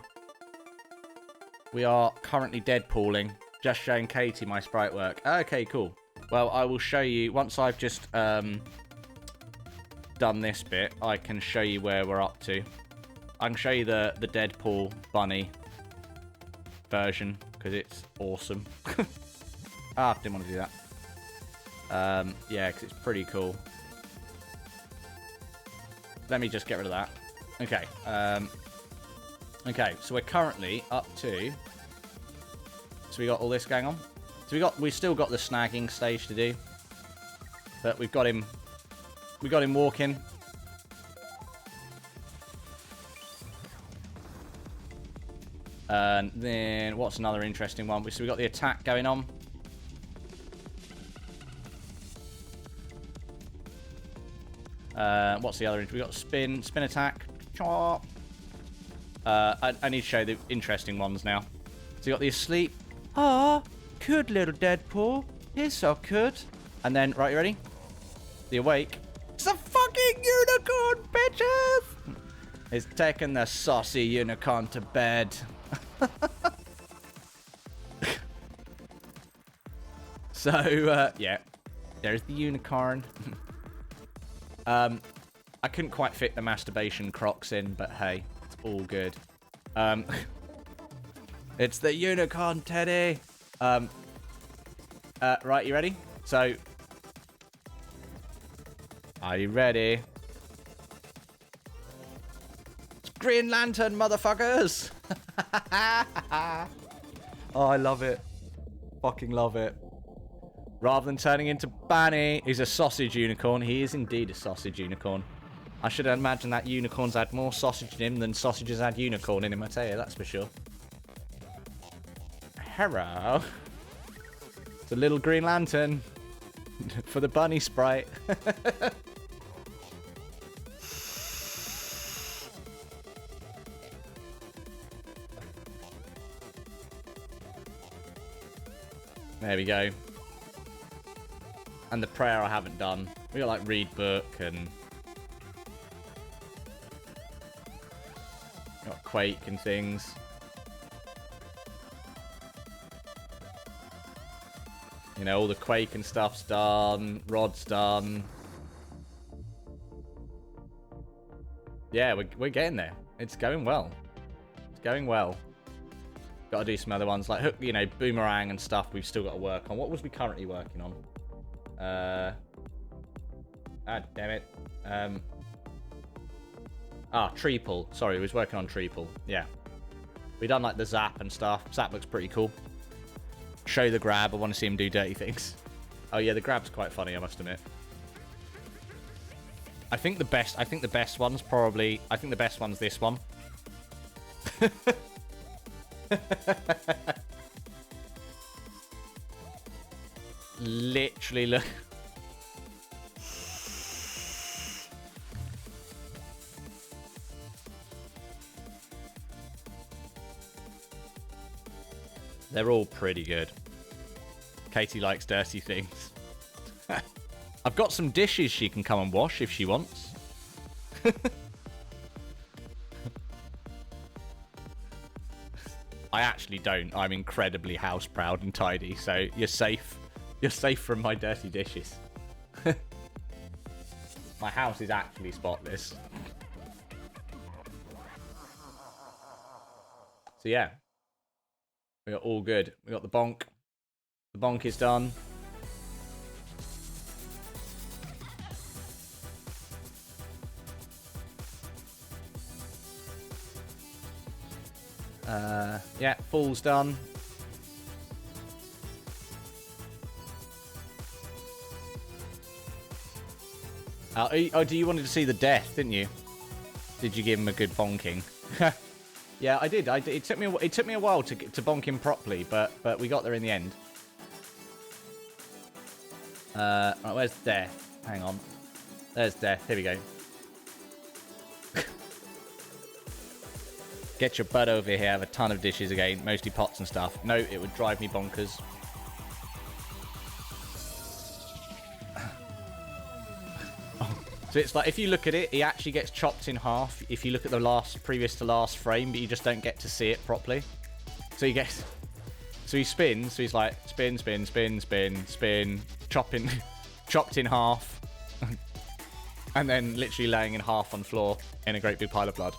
We are currently Deadpooling. Just showing Katie my sprite work. Okay, cool. Well, I will show you, once I've just done this bit, I can show you where we're up to. I can show you the Deadpool bunny version, because it's awesome. Didn't want to do that. Yeah, because it's pretty cool. Let me just get rid of that. Okay. Okay, so we're currently up to... So we got all this going on. So we still got the snagging stage to do. But we got him walking. And then what's another interesting one? So we got the attack going on. What's the other? We got spin attack. Chop. I need to show the interesting ones now. So you got the asleep. Ah, good little Deadpool. He's so good. And then, right, you ready? The awake. It's a fucking unicorn, bitches! is taking the saucy unicorn to bed. So, yeah. There's the unicorn. I couldn't quite fit the masturbation crocs in, but hey, it's all good. It's the unicorn, Teddy. Right, you ready? So, are you ready? It's Green Lantern, motherfuckers! Oh, I love it. Fucking love it. Rather than turning into Banny, he's a sausage unicorn. He is indeed a sausage unicorn. I should imagine that unicorns had more sausage in him than sausages had unicorn in him, I tell you, that's for sure. Hello. It's a little Green Lantern for the bunny sprite. There we go. And the prayer I haven't done. We got like read book and got Quake and things. You know, all the Quake and stuff's done. Rod's done. Yeah, we're getting there. It's going well. It's going well. Got to do some other ones like hook, you know, boomerang and stuff. We've still got to work on. What was we currently working on? Damn it. Tree pull. Sorry, we was working on tree pull. Yeah. We done like the zap and stuff. Zap looks pretty cool. Show the grab. I want to see him do dirty things. Oh yeah, the grab's quite funny, I must admit. I think the best one's probably, I think the best one's this one. Literally look. They're all pretty good. Katie likes dirty things. I've got some dishes she can come and wash if she wants. I actually don't. I'm incredibly house proud and tidy, so you're safe. You're safe from my dirty dishes. My house is actually spotless. So yeah. We got all good. We got the bonk. The bonk is done. Yeah, full's done. Oh, do you wanted to see the death, didn't you? Did you give him a good bonking? Yeah, I did. It took me a while to bonk him properly, but we got there in the end. Right, where's death? Hang on. There's death. Here we go. Get your butt over here. I have a ton of dishes again, mostly pots and stuff. No, it would drive me bonkers. So it's like, if you look at it, he actually gets chopped in half if you look at the previous to last frame, but you just don't get to see it properly. So he spins, so he's like, spin, spin, spin, spin, spin, chopped in half, and then literally laying in half on floor in a great big pile of blood.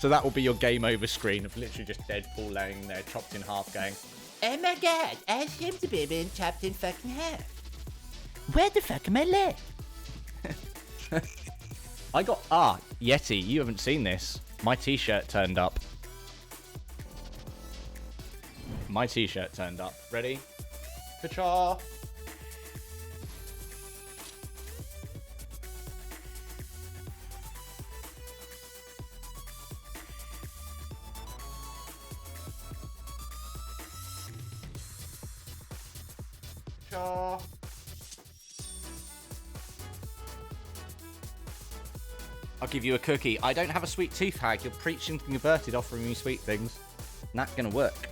So that will be your game over screen of literally just Deadpool laying there, chopped in half, going, Oh my god, I seem to be being chopped in fucking half. Where the fuck am I left? I got... Yeti, you haven't seen this. My t-shirt turned up. My t-shirt turned up. Ready? Ka-cha! Ka-cha! I'll give you a cookie. I don't have a sweet tooth, hag. You're preaching to the converted, offering me sweet things. Not gonna work.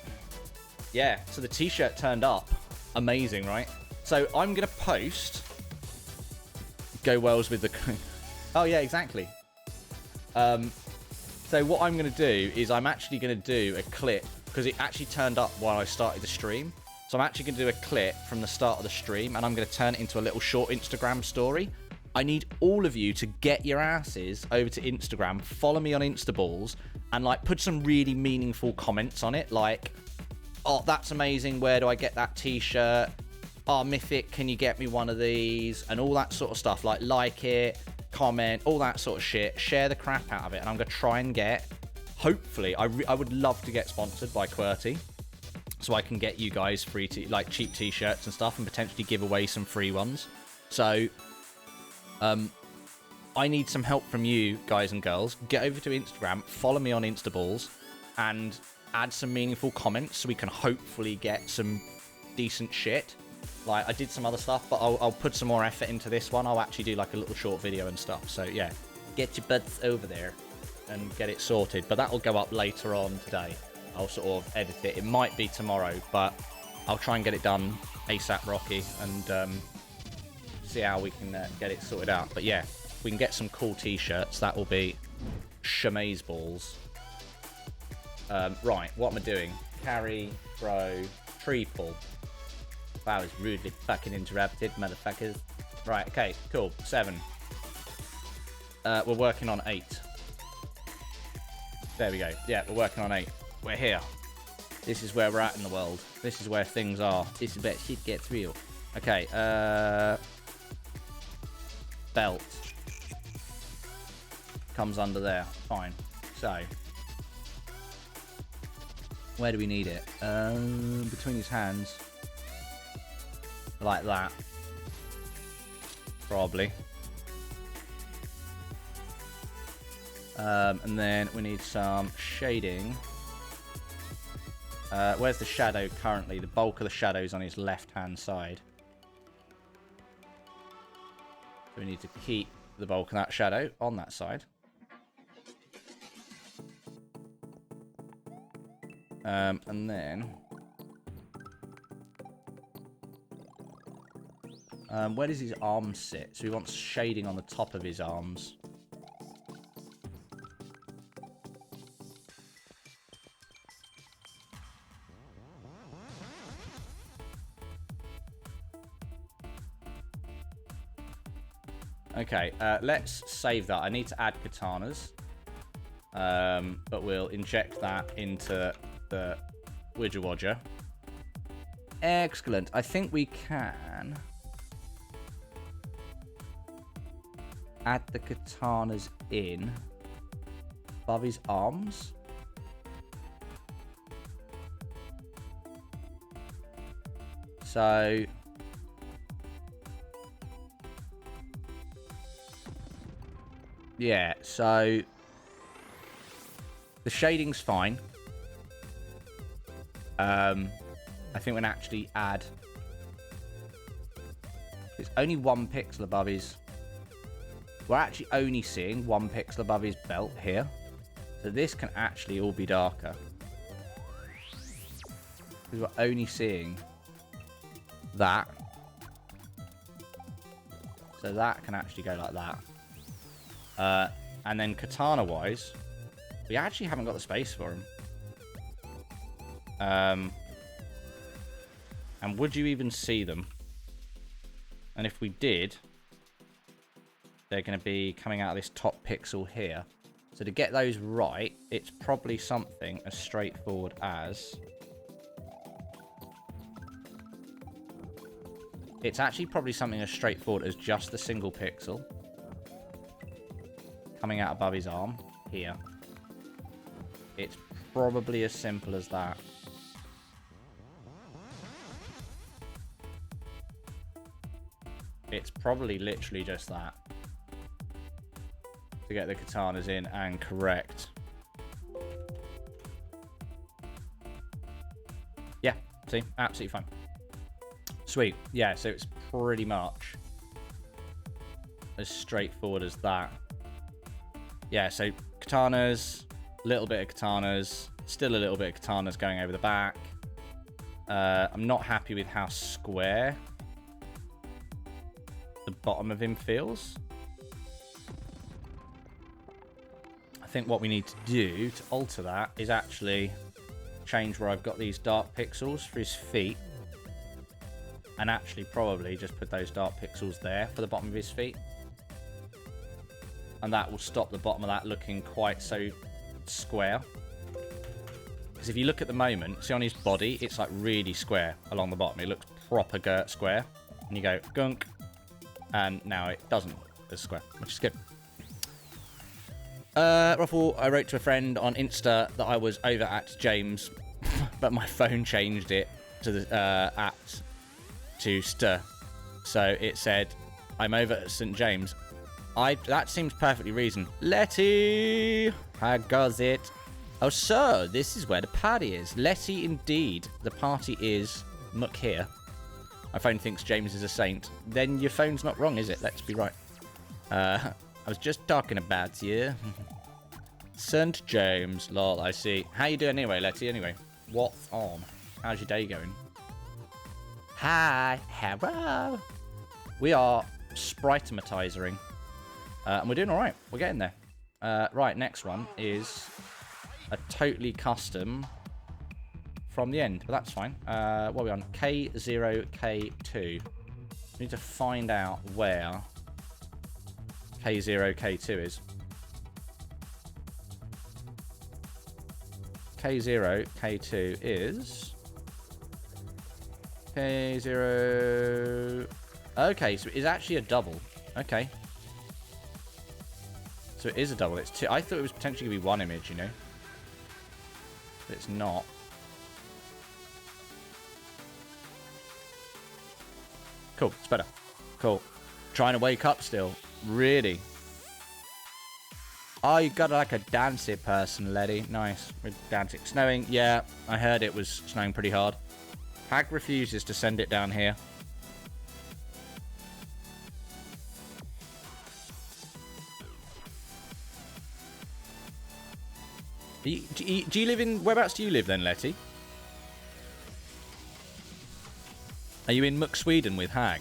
Yeah, so the t-shirt turned up. Amazing, right? So I'm gonna post. Go Wells with the... Oh yeah, exactly. So what I'm going to do is I'm actually going to do a clip, because it actually turned up while I started the stream. So I'm actually going to do a clip from the start of the stream, and I'm going to turn it into a little short Instagram story. I need all of you to get your asses over to Instagram, follow me on Instaballs, and like put some really meaningful comments on it, like, oh, that's amazing, where do I get that t-shirt? Oh, Mythic, can you get me one of these? And all that sort of stuff, like it, comment, all that sort of shit. Share the crap out of it, and I'm going to try and get, hopefully, I would love to get sponsored by QWERTY, so I can get you guys free, like, cheap t-shirts and stuff, and potentially give away some free ones. So, I need some help from you, guys and girls. Get over to Instagram, follow me on Instaballs, and add some meaningful comments so we can hopefully get some decent shit. Like, I did some other stuff, but I'll put some more effort into this one. I'll actually do like a little short video and stuff. So yeah, get your butts over there and get it sorted. But that'll go up later on today. I'll sort of edit it. It might be tomorrow, but I'll try and get it done ASAP, Rocky, and see how we can get it sorted out. But yeah, if we can get some cool t-shirts, that will be shamaze balls. Right, what am I doing? Carry, throw, tree pull. Wow, I was rudely fucking interrupted, motherfuckers. Right, okay, cool. 7. We're working on 8. There we go. Yeah, we're working on 8. We're here. This is where we're at in the world. This is where things are. This is where shit gets real. Okay, belt. Comes under there. Fine. So, where do we need it? Between his hands. Like that. Probably. And then we need some shading. Where's the shadow currently? The bulk of the shadow's on his left-hand side. So we need to keep the bulk of that shadow on that side. And then... where does his arms sit? So he wants shading on the top of his arms. Okay, let's save that. I need to add katanas. But we'll inject that into the Widger Wodger. Excellent. I think we can add the katanas in above his arms. So yeah, so the shading's fine. I think we'll actually add, it's only 1 pixel above his, we're actually only seeing 1 pixel above his belt here. So this can actually all be darker. Because we're only seeing that. So that can actually go like that. And then katana-wise, we actually haven't got the space for him. And would you even see them? And if we did, they're going to be coming out of this top pixel here. So to get those right, it's probably something as straightforward as... It's actually probably something as straightforward as just the single pixel coming out above his arm here. It's probably as simple as that. It's probably literally just that. To get the katanas in and correct. Yeah, see? Absolutely fine. Sweet. Yeah, so it's pretty much as straightforward as that. Yeah, so katanas, a little bit of katanas, still a little bit of katanas going over the back. I'm not happy with how square the bottom of him feels. I think what we need to do to alter that is actually change where I've got these dark pixels for his feet. And actually probably just put those dark pixels there for the bottom of his feet. And that will stop the bottom of that looking quite so square. Because if you look at the moment, see on his body, it's like really square along the bottom. It looks proper girt square. And you go, gunk. And now it doesn't as square, which is good. Ruffle, I wrote to a friend on Insta that I was over at James, but my phone changed it to the to St. So it said, I'm over at St. James. That seems perfectly reasoned. Letty! How goes it? Oh, so this is where the party is. Letty, indeed. The party is muck here. My phone thinks James is a saint. Then your phone's not wrong, is it? Let's be right. I was just talking about you. St. James. Lol, I see. How you doing anyway, Letty? Anyway, what's on? How's your day going? Hi. Hello. We are spritematizing. And we're doing all right. We're getting there. Right, next one is a totally custom from the end. But that's fine. What are we on? K0, K2. We need to find out where K0, K2 is. K0, K2 is... K0... Okay, so it is actually a double. Okay. So it is a double. It's two. I thought it was potentially going to be one image, you know. But it's not. Cool. It's better. Cool. Trying to wake up still. Really? Oh, you got like a dancey person, Letty. Nice. With dancing. Snowing. Yeah, I heard it was snowing pretty hard. Hag refuses to send it down here. Do you live in... Whereabouts do you live then, Letty? Are you in Muck, Sweden with Hag?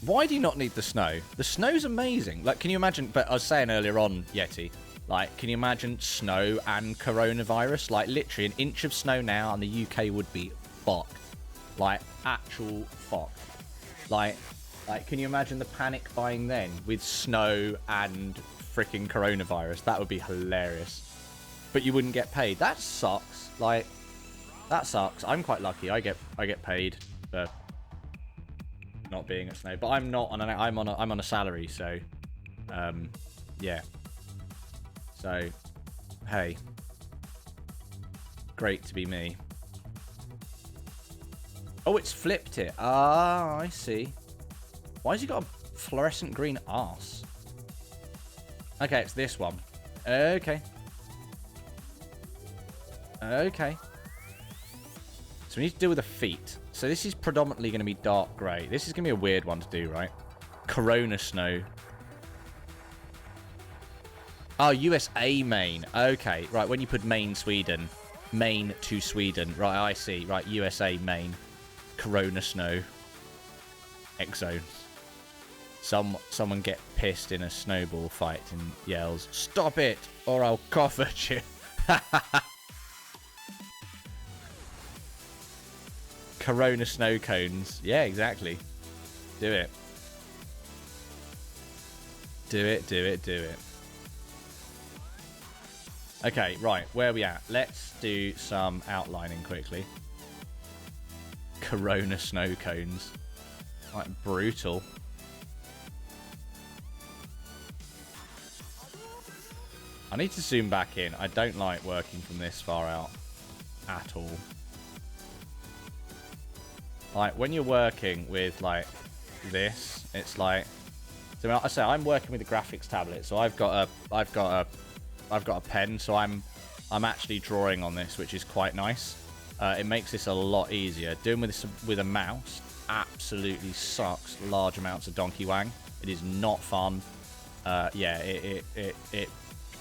Why do you not need the snow? The snow's amazing. Like, can you imagine... But I was saying earlier on, Yeti, like, can you imagine snow and coronavirus? Like, literally an inch of snow now and the UK would be fucked. Like, actual fucked. Like, can you imagine the panic buying then with snow and freaking coronavirus? That would be hilarious. But you wouldn't get paid. That sucks. Like, that sucks. I'm quite lucky. I get paid for not being at snow. But I'm not on I'm on a salary, so yeah. So, hey. Great to be me. Oh, it's flipped it. Ah, I see. Why has he got a fluorescent green arse? Okay, it's this one. Okay. Okay. So we need to deal with the feet. So this is predominantly going to be dark grey. This is going to be a weird one to do, right? Corona snow. Oh, USA main. Okay, right. When you put main Sweden. Main to Sweden. Right, I see. Right, USA main. Corona snow. X-zone. Someone get pissed in a snowball fight and yells, "Stop it, or I'll cough at you." Corona snow cones. Yeah, exactly. Do it. Do it, do it, do it. Okay, right, where are we at? Let's do some outlining quickly. Corona snow cones. Like, brutal. I need to zoom back in. I don't like working from this far out at all. Like, when you're working with, like, this, it's like... So I say I'm working with a graphics tablet, so I've got a pen, so I'm actually drawing on this, which is quite nice. It makes this a lot easier. Doing this with a mouse absolutely sucks large amounts of donkey wang. It is not fun. Yeah, it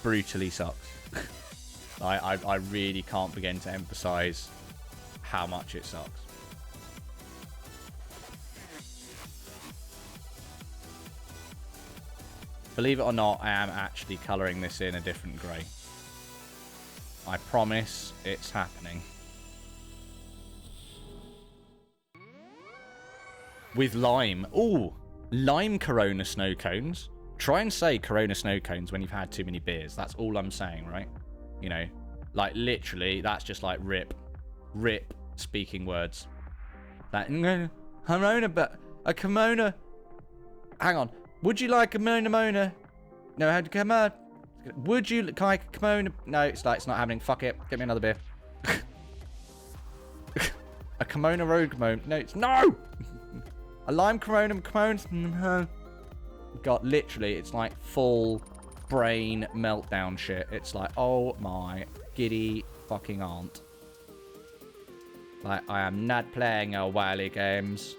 brutally sucks. I really can't begin to emphasize how much it sucks. Believe it or not, I am actually colouring this in a different grey. I promise it's happening. With lime. Ooh, lime Corona snow cones. Try and say Corona snow cones when you've had too many beers. That's all I'm saying, right? You know, like literally, that's just like rip speaking words. Like, Corona, but a kimono. Hang on. Would you like a Mona? No, how to come on? Would you like a kimono? No, it's like, it's not happening. Fuck it. Get me another beer. A kimono road kimono. No, it's no! A lime kimono. God, literally, it's like full brain meltdown shit. It's like, oh my giddy fucking aunt. Like, I am not playing a Wily games.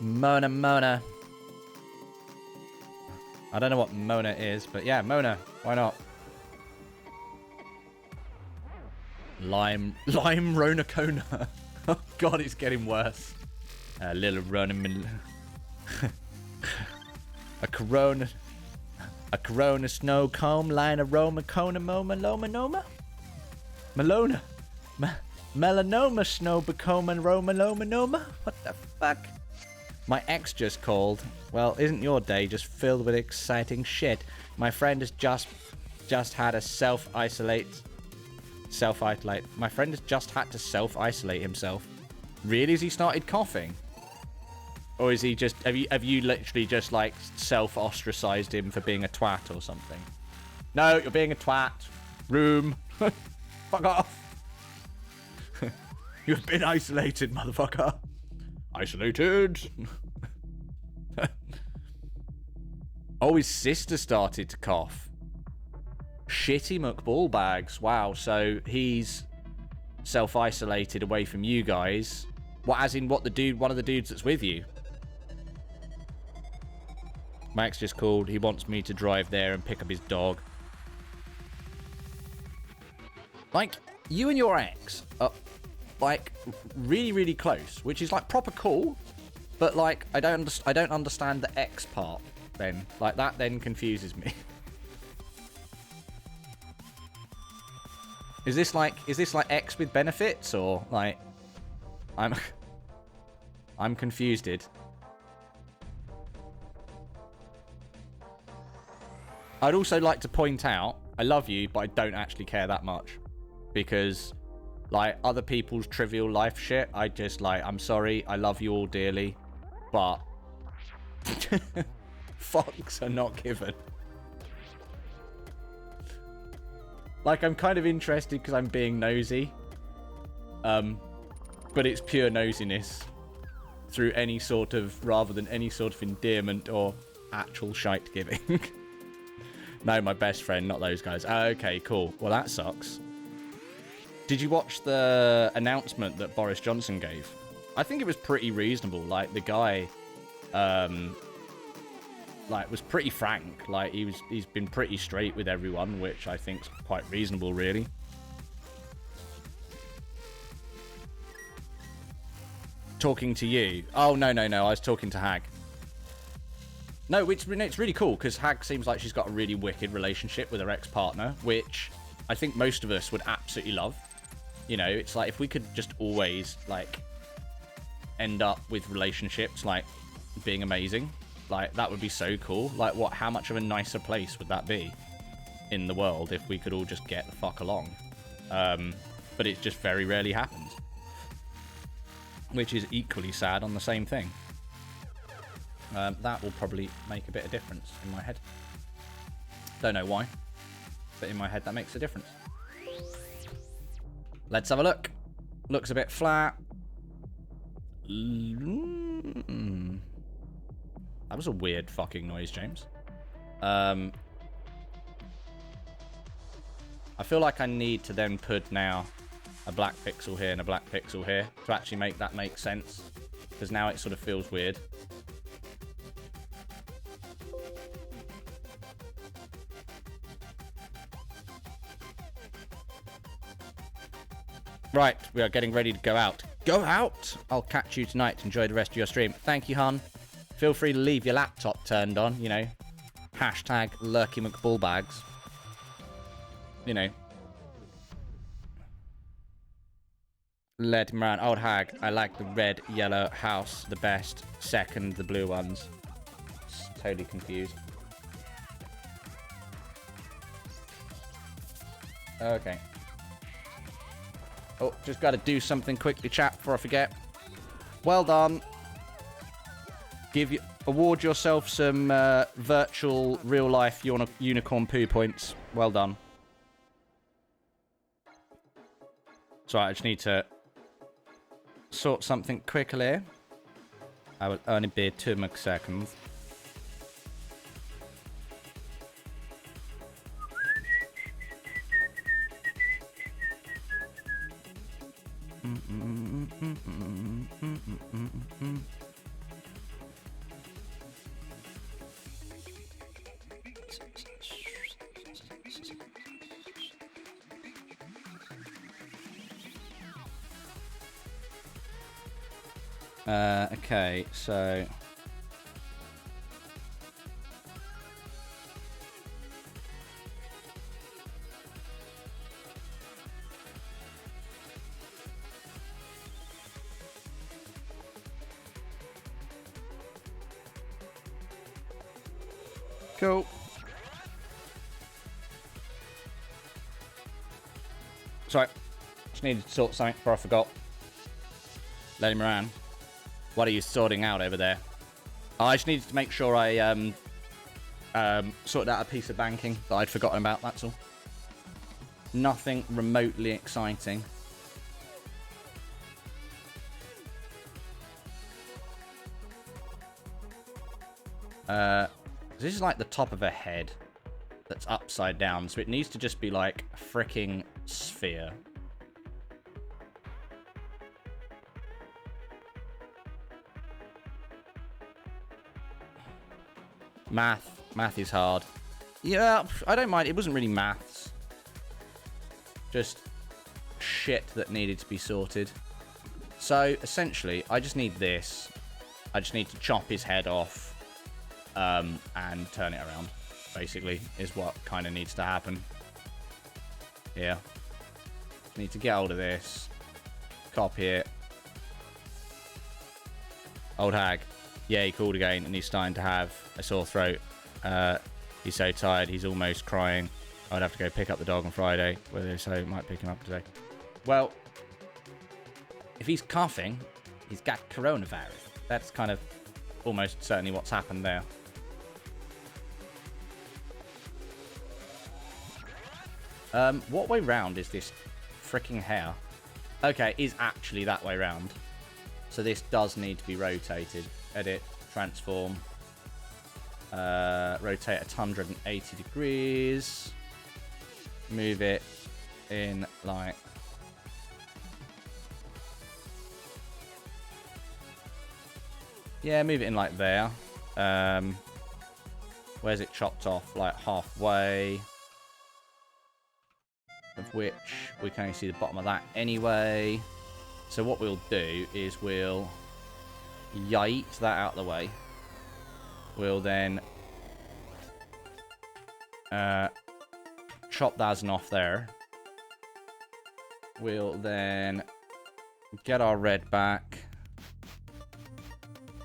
Mona. I don't know what Mona is, but yeah, Mona. Why not? Lime Ronacona. Oh god, it's getting worse. A little Rona. A Corona snow comb, line aroma, Kona, Noma. Malona. Melanoma, snow, become, and Roma, Loma, Noma. What the fuck? My ex just called. Well, isn't your day just filled with exciting shit? My friend has just had a self-isolate. My friend has just had to self-isolate himself. Really? Has he started coughing? Or is he just... Have you literally just, like, self-ostracized him for being a twat or something? No, you're being a twat. Room. Fuck off. You've been isolated, motherfucker. Isolated. Oh, his sister started to cough. Shitty McBall bags. Wow, so he's self-isolated away from you guys. What, as in what the dude, one of the dudes that's with you? Max just called. He wants me to drive there and pick up his dog. Like, you and your ex are, like, really, really close, which is, like, proper cool. But, like, I don't understand the ex part, then. Like, that then confuses me. Is this like ex with benefits, or, like... I'm confused. I'd also like to point out, I love you, but I don't actually care that much. Because, like, other people's trivial life shit, I just, like, I'm sorry, I love you all dearly, but fucks are not given. Like, I'm kind of interested because I'm being nosy. But it's pure nosiness. Through any sort of, rather than any sort of endearment or actual shite giving. No, my best friend, not those guys. Okay, cool. Well, that sucks. Did you watch the announcement that Boris Johnson gave? I think it was pretty reasonable. Like, the guy, like, was pretty frank. Like, he's been pretty straight with everyone, which I think's quite reasonable, really. Talking to you. Oh, no. I was talking to Hag. No, it's really cool, because Hag seems like she's got a really wicked relationship with her ex-partner, which I think most of us would absolutely love. You know, it's like, if we could just always, like, end up with relationships, like, being amazing, like, that would be so cool. Like, how much of a nicer place would that be in the world if we could all just get the fuck along? But it just very rarely happens. Which is equally sad on the same thing. That will probably make a bit of difference in my head. Don't know why, but in my head that makes a difference. Let's have a look. Looks a bit flat. That was a weird fucking noise, James. I feel like I need to then put now a black pixel here and a black pixel here to actually make that make sense, because now it sort of feels weird. Right, we are getting ready to go out. go out. I'll catch you tonight to enjoy the rest of your stream. Thank you, hon. Feel free to leave your laptop turned on, you know. Hashtag Lurky McBullbags. You know. Let him around. Old hag, I like the red, yellow house the best. Second, the blue ones. Totally confused. Okay. Oh, just got to do something quickly, chat, before I forget. Well done. Award yourself some virtual, real-life unicorn poo points. Well done. So I just need to sort something quickly. I will only be 2 seconds. Okay, so cool. Sorry, just needed to sort something before I forgot. Let him around. What are you sorting out over there? Oh, I just needed to make sure I sorted out a piece of banking that I'd forgotten about, that's all. Nothing remotely exciting. This is like the top of a head that's upside down, so it needs to just be like a freaking sphere. Math is hard. Yeah, I don't mind. It wasn't really maths. Just shit that needed to be sorted. So, essentially, I just need this. I just need to chop his head off and turn it around, basically, is what kind of needs to happen. Yeah. Need to get hold of this. Copy it. Old hag. Yeah, he called again, and he's starting to have a sore throat. He's so tired, he's almost crying. I'd have to go pick up the dog on Friday, so might pick him up today. Well, if he's coughing, he's got coronavirus. That's kind of almost certainly what's happened there. What way round is this freaking hair? Okay, it is actually that way round. So this does need to be rotated. Edit, transform. Rotate 180 degrees. Move it in like... Yeah, move it in like there. Where's it chopped off? Like halfway. Of which we can only see the bottom of that anyway. So what we'll do is we'll yeet that out of the way. We'll then chop that off there. We'll then get our red back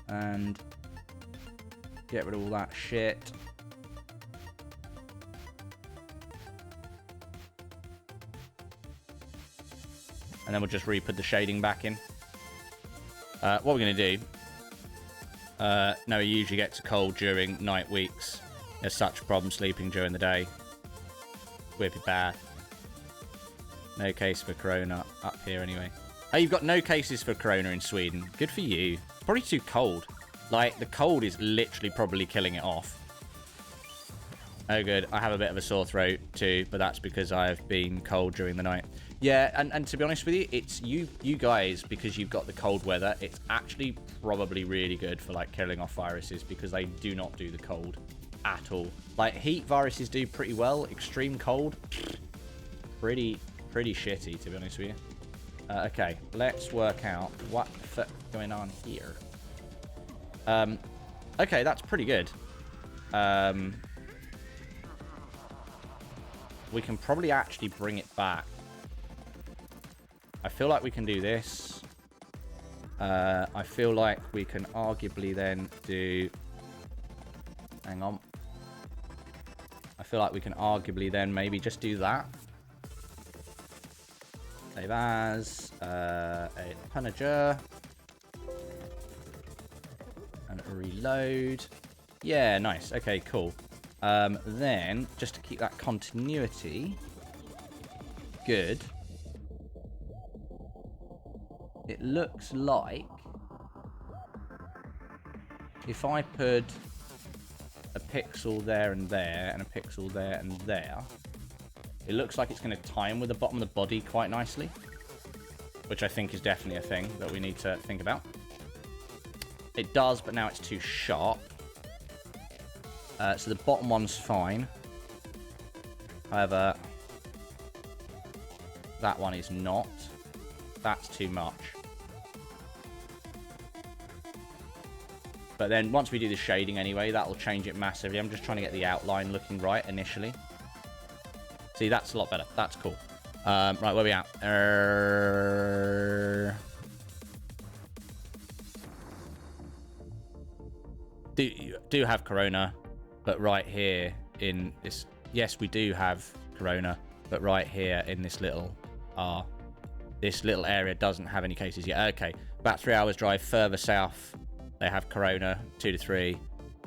and get rid of all that shit. And then we'll just re-put the shading back in. What we're going to do... no, he usually gets a cold during night weeks. There's such a problem sleeping during the day. Whippy bath. No case for corona up here anyway. Oh, you've got no cases for corona in Sweden. Good for you. Probably too cold. Like, the cold is literally probably killing it off. Oh, good. I have a bit of a sore throat too, but that's because I've been cold during the night. Yeah, and to be honest with you, it's you guys, because you've got the cold weather, it's actually probably really good for, like, killing off viruses, because they do not do the cold at all. Like, heat viruses do pretty well. Extreme cold, pretty shitty, to be honest with you. Okay, let's work out what the fuck going on here. Okay, that's pretty good. We can probably actually bring it back. I feel like we can do this. I feel like we can arguably then do... Hang on. I feel like we can arguably then maybe just do that. Save as a punisher. And reload. Yeah, nice. Okay, cool. Then, just to keep that continuity. Good. It looks like if I put a pixel there and there, and a pixel there and there, it looks like it's going to time with the bottom of the body quite nicely, which I think is definitely a thing that we need to think about. It does, but now it's too sharp. So the bottom one's fine. However, that one is not. That's too much. But then once we do the shading anyway, that will change it massively. I'm just trying to get the outline looking right initially. See, that's a lot better. That's cool. Right, where are we at? Do have Corona, but right here in this... Yes, we do have Corona, but right here in this little area doesn't have any cases yet. Okay, about 3 hours drive further south, they have Corona, 2 to 3.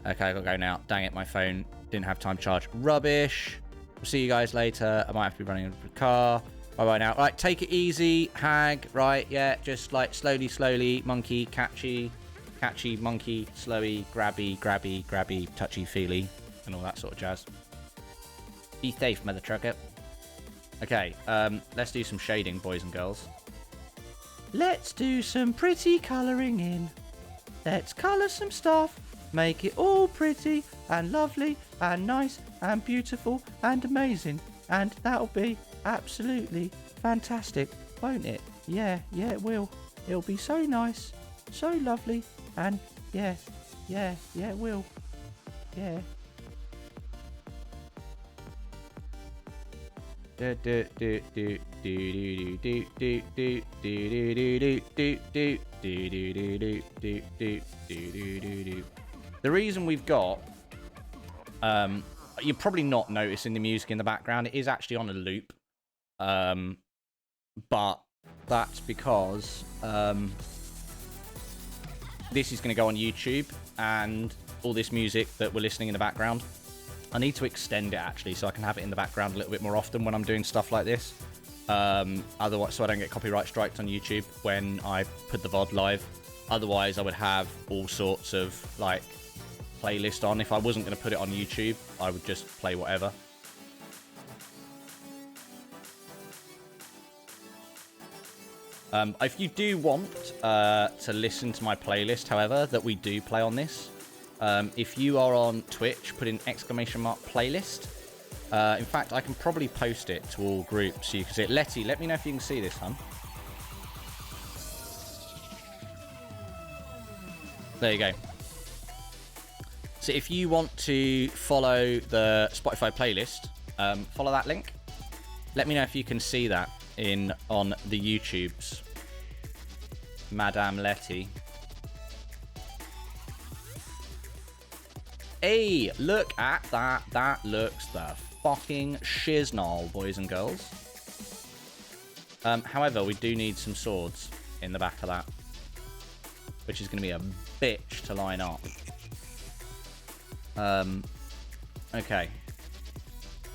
Okay, I gotta go now. Dang it, my phone didn't have time to charge. Rubbish. We'll see you guys later. I might have to be running into the car. Bye-bye now. Right, take it easy, hag. Right, yeah, just like slowly, monkey, catchy, monkey, slowy, grabby, touchy-feely, and all that sort of jazz. Be safe, mother trucker. Okay, let's do some shading, boys and girls. Let's do some pretty colouring in. Let's colour some stuff. Make it all pretty and lovely and nice and beautiful and amazing. And that'll be absolutely fantastic, won't it? Yeah, it will. It'll be so nice, so lovely, and yeah, it will. Yeah. The reason we've got you're probably not noticing the music in the background. It is actually on a loop, but that's because this is going to go on YouTube, and all this music that we're listening in the background, I need to extend it actually so I can have it in the background a little bit more often when I'm doing stuff like this. Otherwise, so I don't get copyright strikes on YouTube when I put the VOD live. Otherwise, I would have all sorts of like playlist on. If I wasn't going to put it on YouTube, I would just play whatever. If you do want to listen to my playlist, however, that we do play on this, if you are on Twitch, put in !playlist. In fact, I can probably post it to all groups so you can see it. Letty, let me know if you can see this, hun. There you go. So if you want to follow the Spotify playlist, follow that link. Let me know if you can see that on the YouTubes. Madame Letty. Hey, look at that. That looks the fucking shiznall, boys and girls. However, we do need some swords in the back of that, which is going to be a bitch to line up. Okay.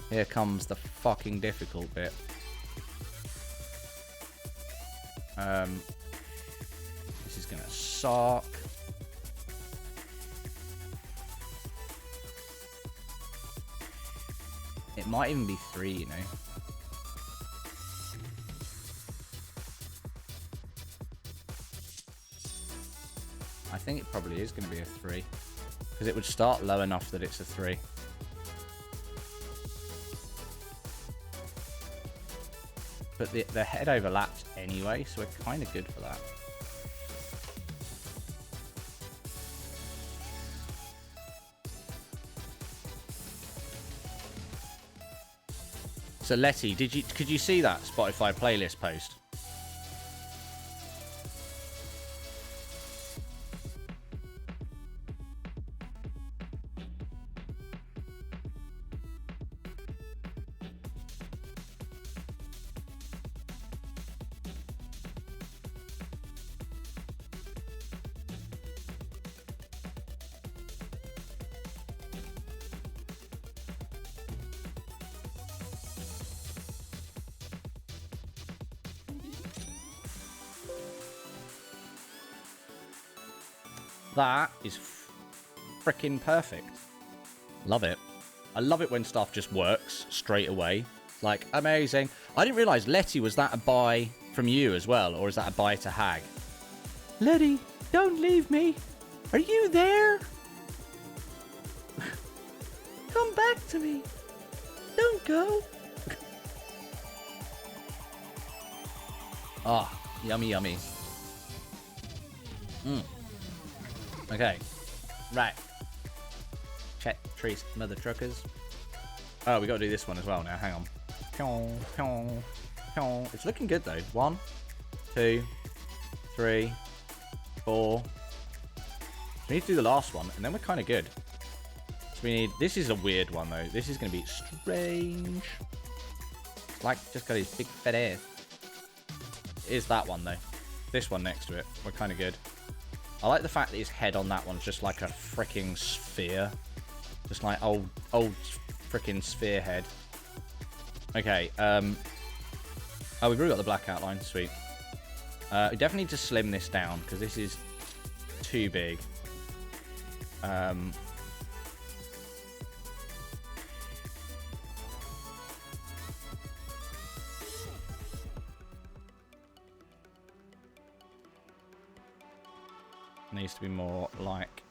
Here comes the fucking difficult bit. This is gonna suck. It might even be 3, you know. I think it probably is going to be a 3. Because it would start low enough that it's a 3. but the head overlaps anyway, so we're kind of good for that. So Letty, could you see that Spotify playlist post? That is freaking perfect. Love it. I love it when stuff just works straight away. Like, amazing. I didn't realise, Letty, was that a buy from you as well? Or is that a buy to Hag? Letty, don't leave me. Are you there? Come back to me. Don't go. Ah, yummy, yummy. Okay. Right. Check trees, mother truckers. Oh, we got to do this one as well now. Hang on. It's looking good though. 1, 2, 3, 4. We need to do the last one, and then we're kind of good. So we need. This is a weird one though. This is going to be strange. Like, just got his big fat ass. It is that one though. This one next to it. We're kind of good. I like the fact that his head on that one's just like a freaking sphere. Just like old freaking sphere head. Okay, oh, we've already got the black outline. Sweet. We definitely need to slim this down, because this is too big. Needs to be more like...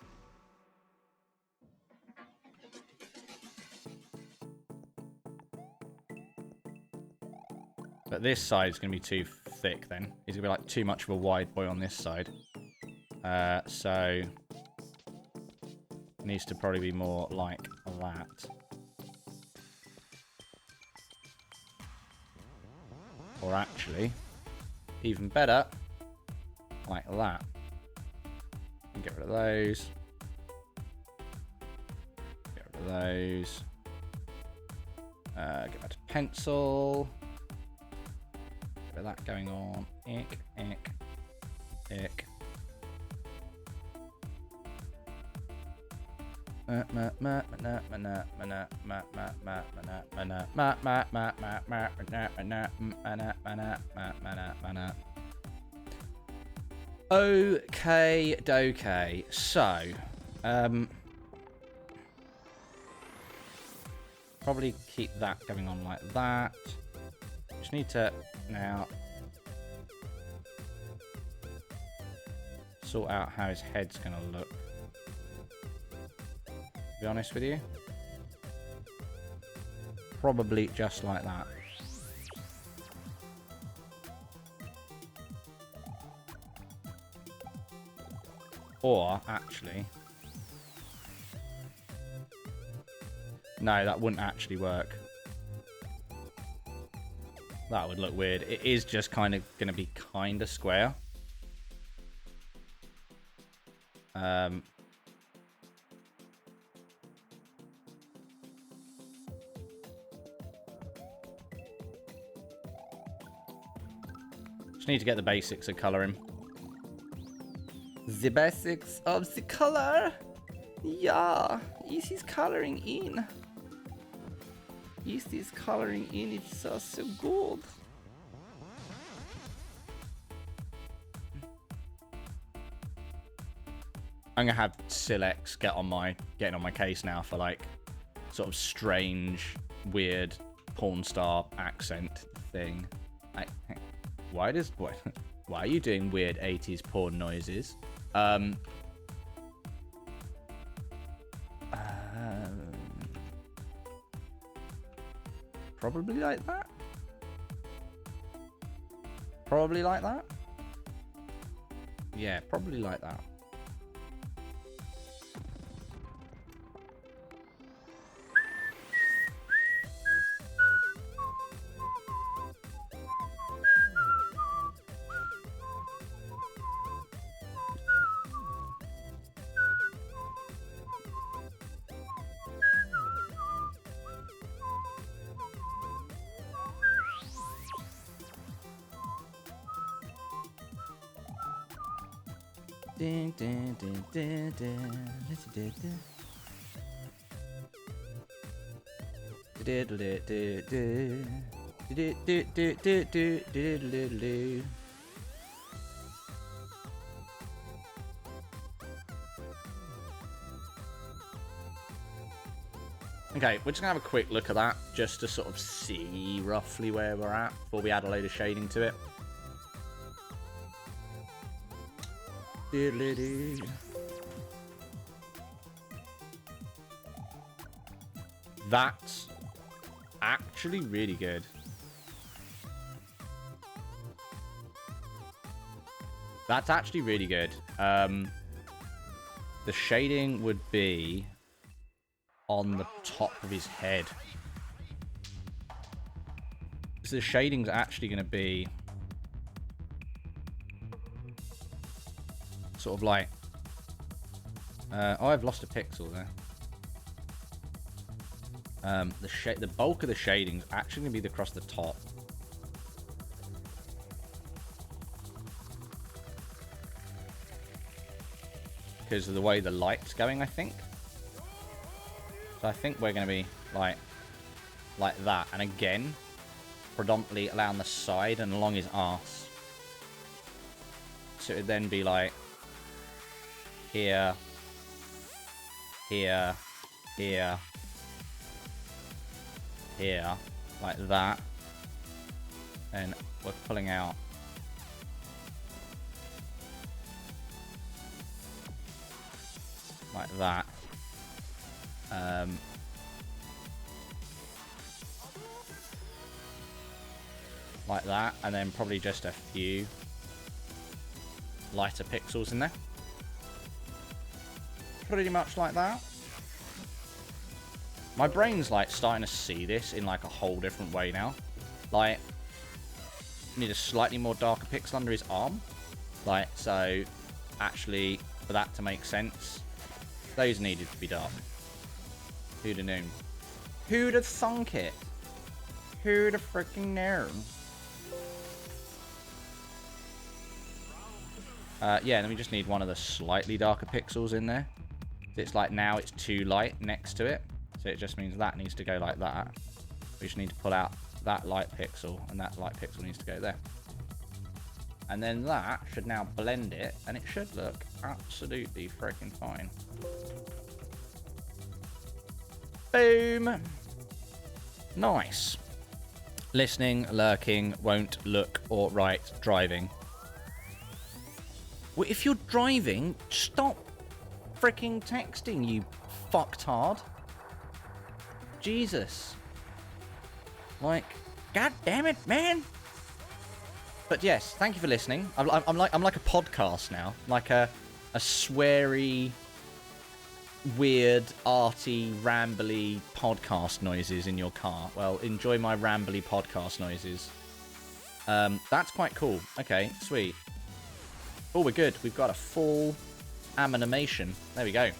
But this side is going to be too thick then. He's going to be like too much of a wide boy on this side. So... Needs to probably be more like that. Or actually, even better, like that. Get rid of those. Get rid of those. Get back to pencil. Get rid of that going on. Ick, ick, ick. Okay, dokay. So, probably keep that going on like that. Just need to now sort out how his head's going to look. To be honest with you, probably just like that. Or, actually... No, that wouldn't actually work. That would look weird. It is just kind of going to be kind of square. Just need to get the basics of colouring. The basics of the color. Yeah, this is coloring in. This is coloring in. It's so good. I'm gonna have Silex getting on my case now for like sort of strange, weird porn star accent thing. Why are you doing weird 80s porn noises? Probably like that. Probably like that. Yeah, probably like that. Ding, ding, ding, ding, ding. Okay, we're just gonna have a quick look at that just to sort of see roughly where we're at before we add a load of shading to it. That's actually really good. That's actually really good. The shading would be on the top of his head. So the shading's actually going to be sort of like... oh, I've lost a pixel there. The bulk of the shading's actually going to be across the top. Because of the way the light's going, I think. So I think we're going to be like that. And again, predominantly along the side and along his arse. So it would then be like here, here, here, here, like that. And we're pulling out like that. Like that, and then probably just a few lighter pixels in there. Pretty much like that. My brain's like starting to see this in like a whole different way now. Like, need a slightly more darker pixel under his arm. Like, so actually for that to make sense, those needed to be dark. Who'd have known? Who'd have thunk it? Who'd have freaking known? Yeah, then we just need one of the slightly darker pixels in there. It's like now it's too light next to it. So it just means that needs to go like that. We just need to pull out that light pixel, and that light pixel needs to go there. And then that should now blend it, and it should look absolutely freaking fine. Boom. Nice. Listening, lurking, won't look or right, driving. Well, if you're driving, stop freaking texting, you fucktard. Jesus. Like, god damn it, man. But yes, thank you for listening. I'm like a podcast now, like a sweary, weird, arty, rambly podcast noises in your car. Well, enjoy my rambly podcast noises. That's quite cool. Okay, sweet. Oh, we're good. We've got a full animation. There we go.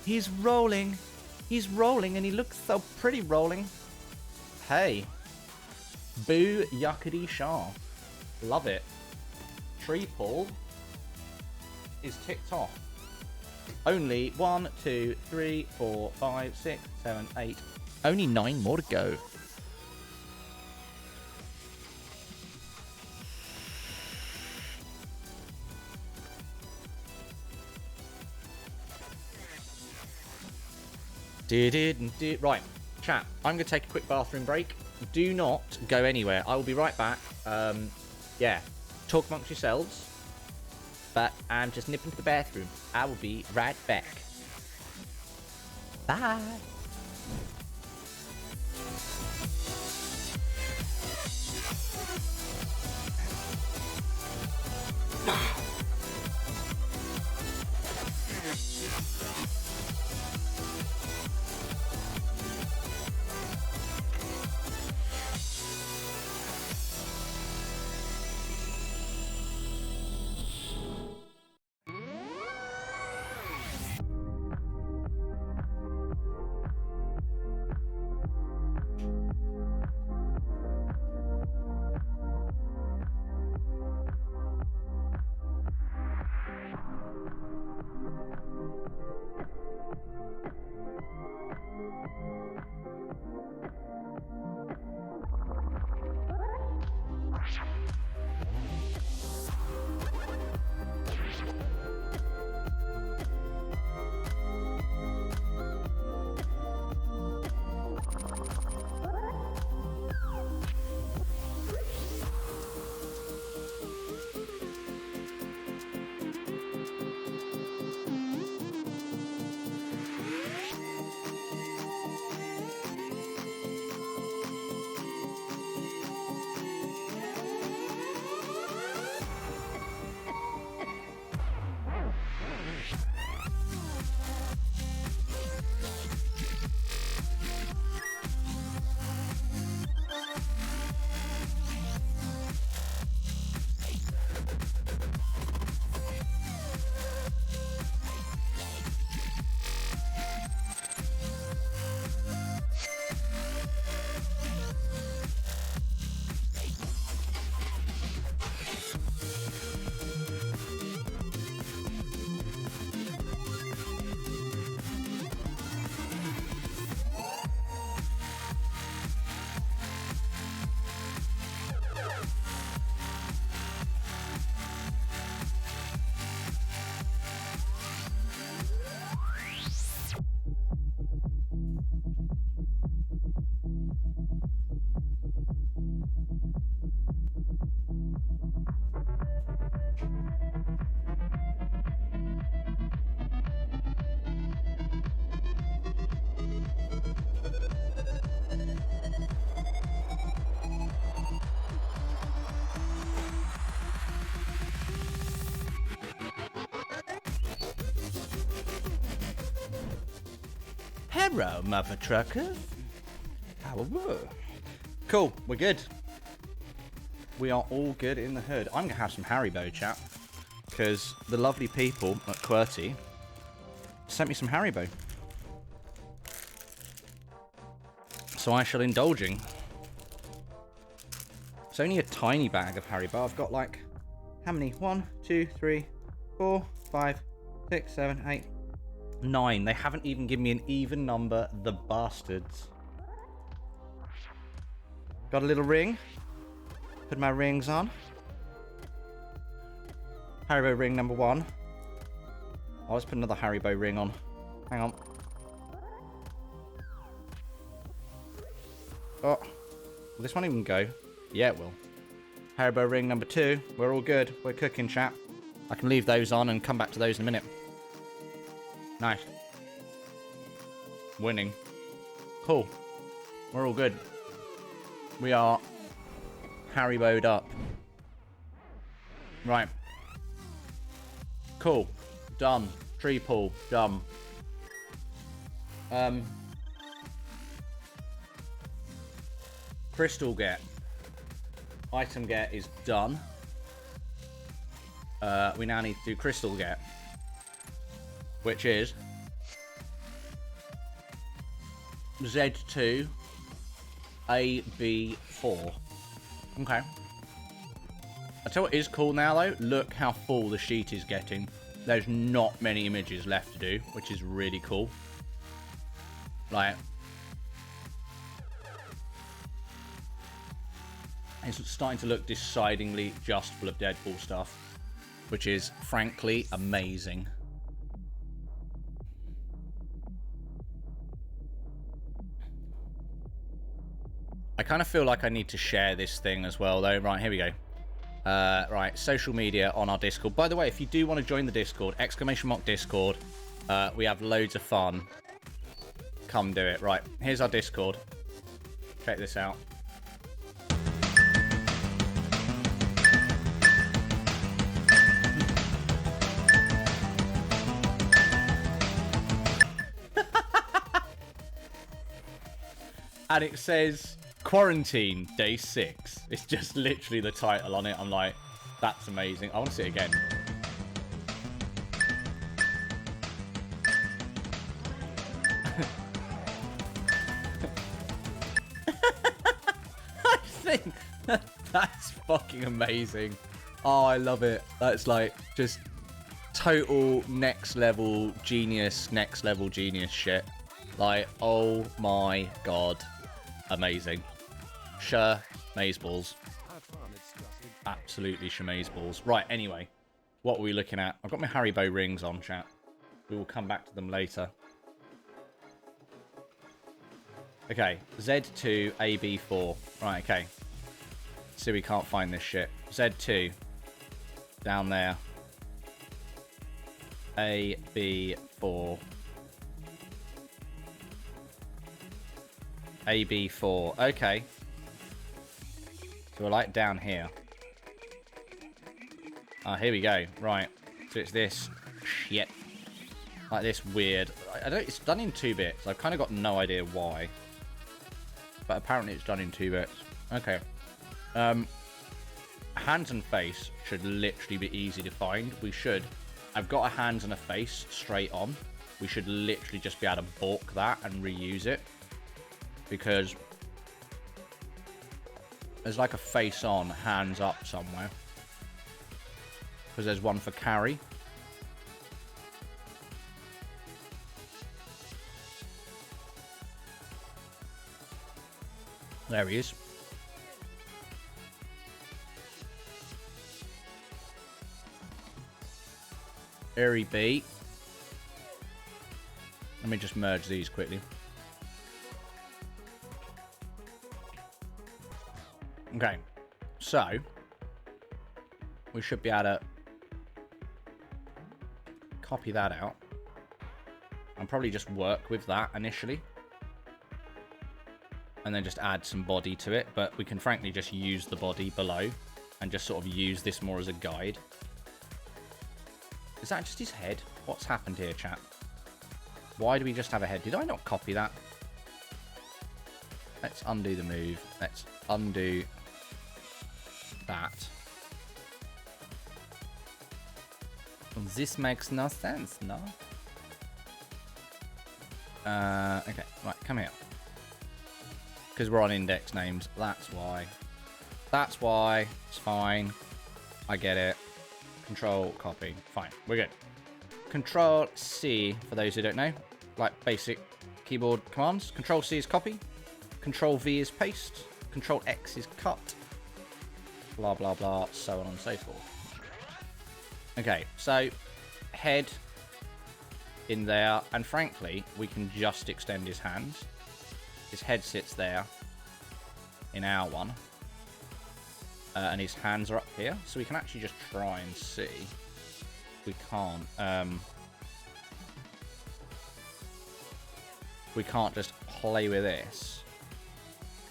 He's rolling. He's rolling, and he looks so pretty rolling. Hey. Boo yuckety shaw. Love it. Tree pull is ticked off. Only 1, 2, 3, 4, 5, 6, 7, 8. Only 9 more to go. Right, chat. I'm going to take a quick bathroom break. Do not go anywhere. I will be right back. Yeah, talk amongst yourselves. But I'm just nipping to the bathroom. I will be right back. Bye. Hello, mother trucker. How are you? Cool, we're good. We are all good in the hood. I'm going to have some Haribo, chat. Because the lovely people at QWERTY sent me some Haribo. So I shall indulging. It's only a tiny bag of Haribo. I've got like, how many? 1, 2, 3, 4, 5, 6, 7, 8, 9. They haven't even given me an even number, the bastards. Got a little ring. Put my rings on. Haribo ring number 1. I'll just put another Haribo ring on. Hang on. Oh. Will this one even go? Yeah, it will. Haribo ring number 2. We're all good. We're cooking, chat. I can leave those on and come back to those in a minute. Nice. Winning. Cool. We're all good. We are Haribo'd up. Right. Cool. Done. Tree pull. Done. Crystal get. Item get is done. We now need to do crystal get. Which is Z2 AB4. Okay. I tell you what is cool now though. Look how full the sheet is getting. There's not many images left to do, which is really cool. Like, it's starting to look decidedly just full of Deadpool stuff, which is frankly amazing. I kind of feel like I need to share this thing as well though. Right, here we go. Right, social media on our Discord. By the way, if you do want to join the Discord, !Discord. We have loads of fun. Come do it. Right, here's our Discord. Check this out. And it says Quarantine Day 6. It's just literally the title on it. I'm like, that's amazing. I want to see it again. I think that's fucking amazing. Oh, I love it. That's like just total next level genius shit. Like, oh my god. Amazing. Sure, mazeballs. Absolutely shemazeballs. Right, anyway. What are we looking at? I've got my Haribo rings on, chat. We will come back to them later. Okay, Z2, AB4. Right, okay. See, we can't find this shit. Z2. Down there. AB4. AB4. Okay. So we're like down here. Ah, here we go. Right. So it's this shit. Like this weird. I don't. It's done in 2 bits. I've kind of got no idea why. But apparently it's done in 2 bits. Okay. Hands and face should literally be easy to find. We should. I've got a hands and a face straight on. We should literally just be able to balk that and reuse it. Because there's like a face on, hands up somewhere. Because there's one for carry. There he is. Airy B. Let me just merge these quickly. Okay, so we should be able to copy that out and probably just work with that initially and then just add some body to it, but we can frankly just use the body below and just sort of use this more as a guide. Is that just his head? What's happened here, chat? Why do we just have a head? Did I not copy that? Let's undo the move. Let's undo that. This makes no sense, no? Okay, right, come here. Because we're on index names, that's why. That's why. It's fine. I get it. Control, copy. Fine, we're good. Control C, for those who don't know, like basic keyboard commands. Control C is copy. Control V is paste. Control X is cut. Blah, blah, blah, so on and so forth. Okay, so head in there, and frankly, we can just extend his hands. His head sits there in our one, and his hands are up here, so we can actually just try and see. We can't. We can't just play with this.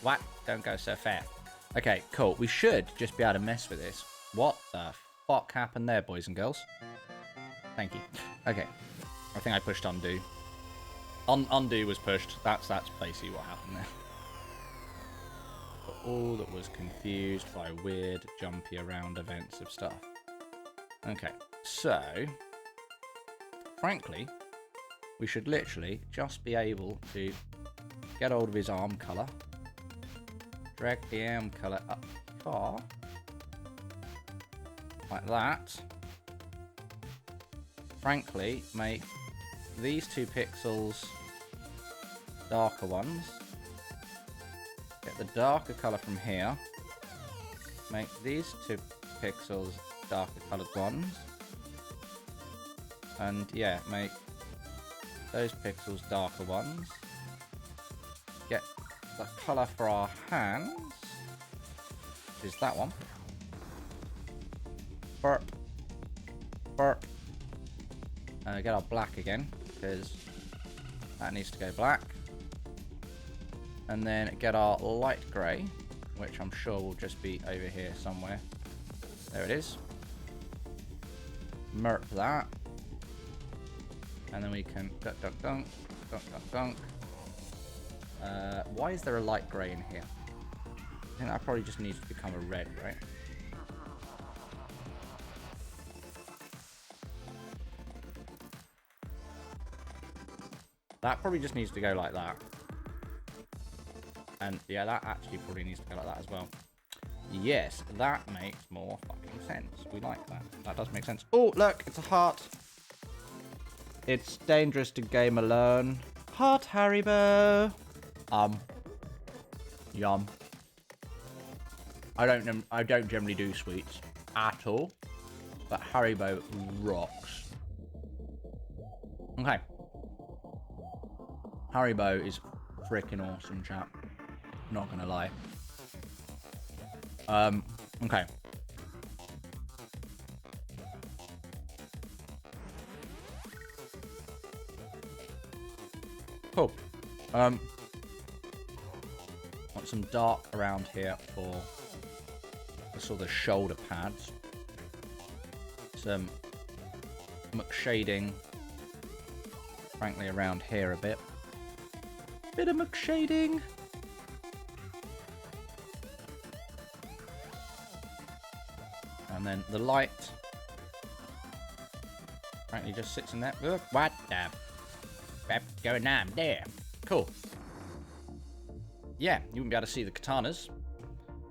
What? Don't go so fast. Okay, cool. We should just be able to mess with this. What the fuck happened there, boys and girls? Thank you. Okay. I think I pushed undo. Undo was pushed. That's basically what happened there. But all that was confused by weird jumpy around events of stuff. Okay, so frankly, we should literally just be able to get hold of his arm colour, drag the arm colour up far, like that. Frankly, make these 2 pixels darker ones. Get the darker colour from here. Make these 2 pixels darker coloured ones. And yeah, make those pixels darker ones. Get the colour for our hands, which is that one. Burp. Burp. Get our black again, because that needs to go black. And then get our light grey, which I'm sure will just be over here somewhere. There it is. Merp that. And then we can dunk, dunk, dunk, dunk, dunk, dunk. Why is there a light grey in here? I think that probably just needs to become a red, right? That probably just needs to go like that. And yeah, that actually probably needs to go like that as well. Yes, that makes more fucking sense. We like that. That does make sense. Oh, look, it's a heart. It's dangerous to game alone. Heart Haribo. Yum. I don't generally do sweets at all, but Haribo rocks. Okay. Haribo is freaking awesome, chap. Not gonna lie. Okay. Cool. Want some dark around here for the sort of shoulder pads. Some muck shading, frankly, around here a bit. Bit of muck shading. And then the light, frankly, just sits in there. Look, what the crap's going on there? Cool. Yeah, you wouldn't be able to see the katanas.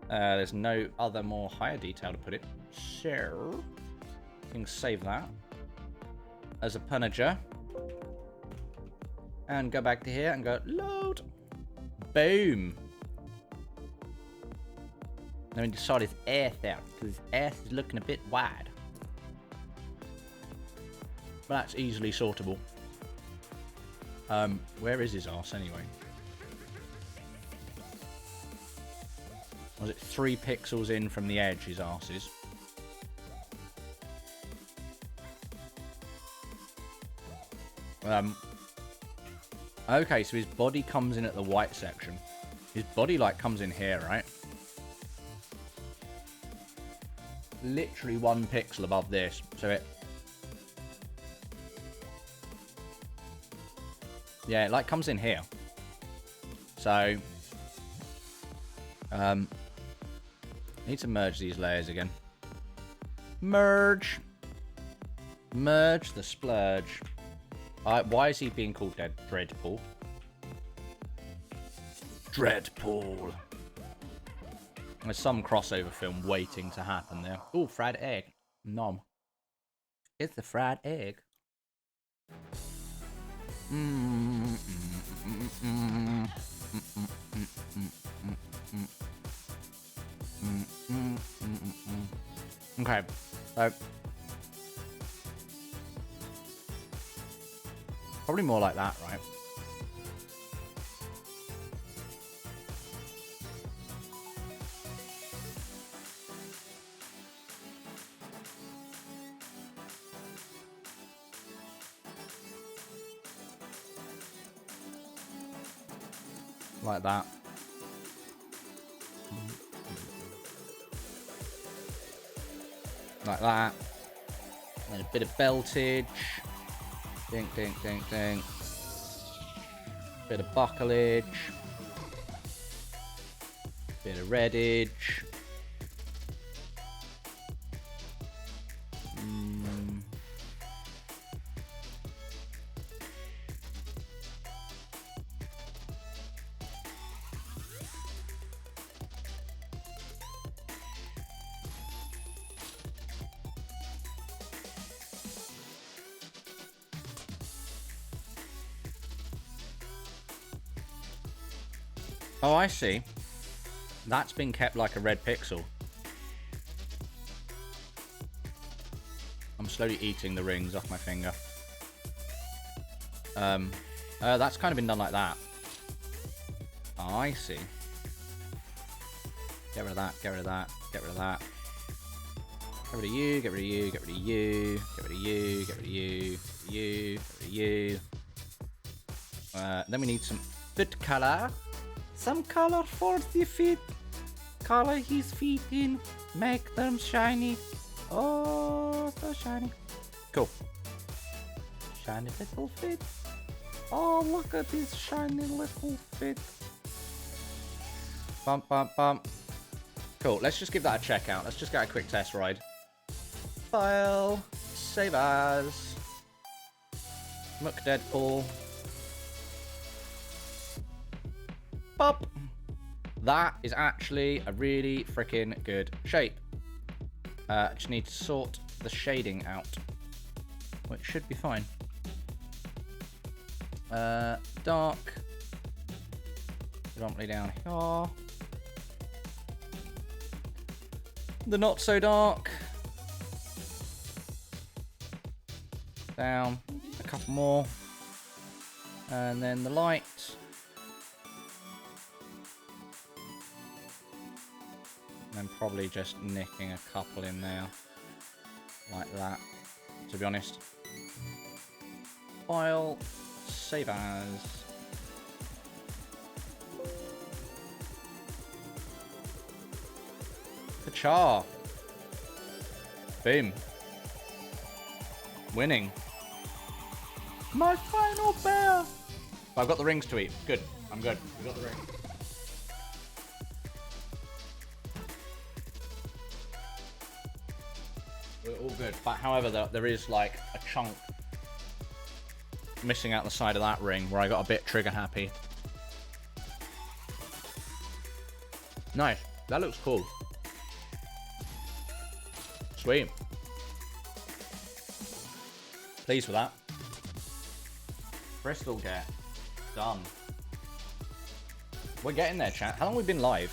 There's no other more higher detail to put it. So, you can save that as a punisher. And go back to here and go, load. Boom. Let me sort his ass out, because his ass is looking a bit wide. But that's easily sortable. Where is his arse anyway? Was it 3 pixels in from the edge, his arse is? Okay, so his body comes in at the white section. His body, like, comes in here, right? Literally 1 pixel above this. So it... Yeah, it like comes in here. So, need to merge these layers again. Merge. Merge the splurge. Why is he being called Dreadpool? Dreadpool. There's some crossover film waiting to happen there. Ooh, fried egg. Nom. It's the fried egg. Okay, so probably more like that, right? Like that. Like that. And a bit of beltage. Dink, dink, dink, dink. Bit of bucklage. Bit of redage. Oh, I see. That's been kept like a red pixel. I'm slowly eating the rings off my finger. That's kind of been done like that. Oh, I see. Get rid of that, get rid of that, get rid of that. Get rid of you, get rid of you, get rid of you, get rid of you, get rid of you, get rid of you. Then we need some foot color. Some color for the feet. Color his feet in. Make them shiny. Oh, so shiny. Cool. Shiny little feet. Oh, look at this shiny little feet. Bump, bump, bump. Cool. Let's just give that a check out. Let's just get a quick test ride. File. Save as. Look, Deadpool. Pop. That is actually a really freaking good shape. Just need to sort the shading out, which should be fine. Dark. Predominantly down here. The not so dark. Down a couple more. And then the light. And then probably just nicking a couple in there. Like that, to be honest. File. Save as. Ka-cha. Boom. Winning. My final bear. I've got the rings to eat. Good. I'm good. We got the rings. We're all good. But however, there is like a chunk missing out the side of that ring where I got a bit trigger happy. Nice. That looks cool. Sweet. Pleased with that. Crystal get done. We're getting there, chat. How long have we been live?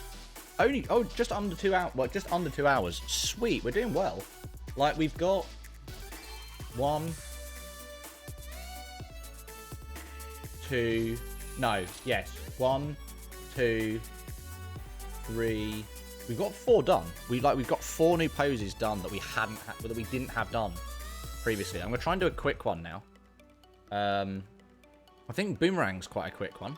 Just under 2 hours. Well, just under 2 hours. Sweet. We're doing well. Like, we've got 1, 2, no, yes, 1, 2, 3. We've got 4 done. We've got 4 new poses done that we didn't have done previously. I'm gonna try and do a quick one now. I think Boomerang's quite a quick one.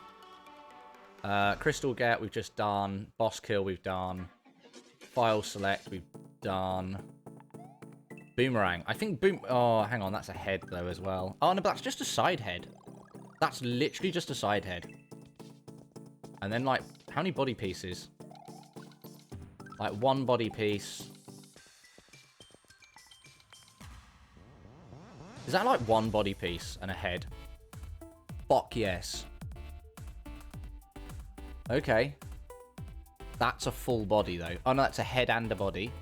Crystal Get we've just done. Boss Kill we've done. File Select we've done. Boomerang. I think Oh, hang on. That's a head, though, as well. Oh, no, but that's just a side head. That's literally just a side head. And then, like, how many body pieces? Like, one body piece. Is that, like, one body piece and a head? Fuck yes. Okay. That's a full body, though. Oh, no, that's a head and a body.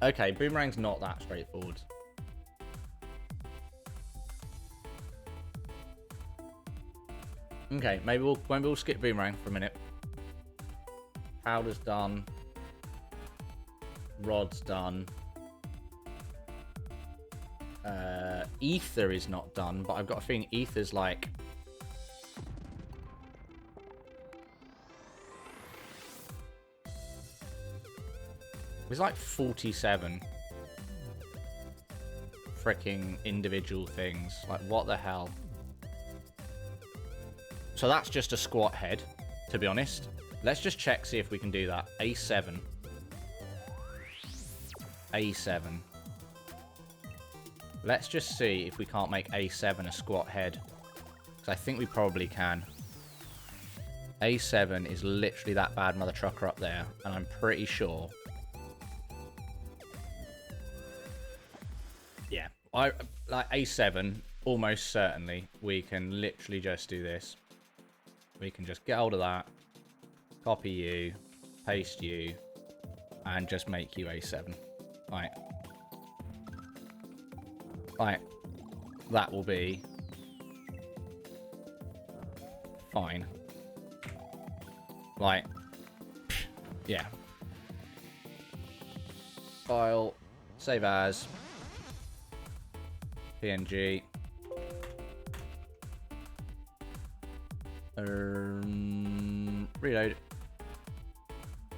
Okay, Boomerang's not that straightforward. Okay, maybe we'll skip Boomerang for a minute. Powder's done. Rod's done. Ether is not done, but I've got a feeling Ether's like... There's like 47 freaking individual things. Like, what the hell? So that's just a squat head, to be honest. Let's just check, see if we can do that. A7. A7. Let's just see if we can't make A7 a squat head. Because I think we probably can. A7 is literally that bad mother trucker up there. And I'm pretty sure... Yeah. Like A7, almost certainly, we can literally just do this. We can just get hold of that. Copy you. Paste you. And just make you A7. Right. Right, that will be fine. Like, yeah. File, save as, PNG. Reload.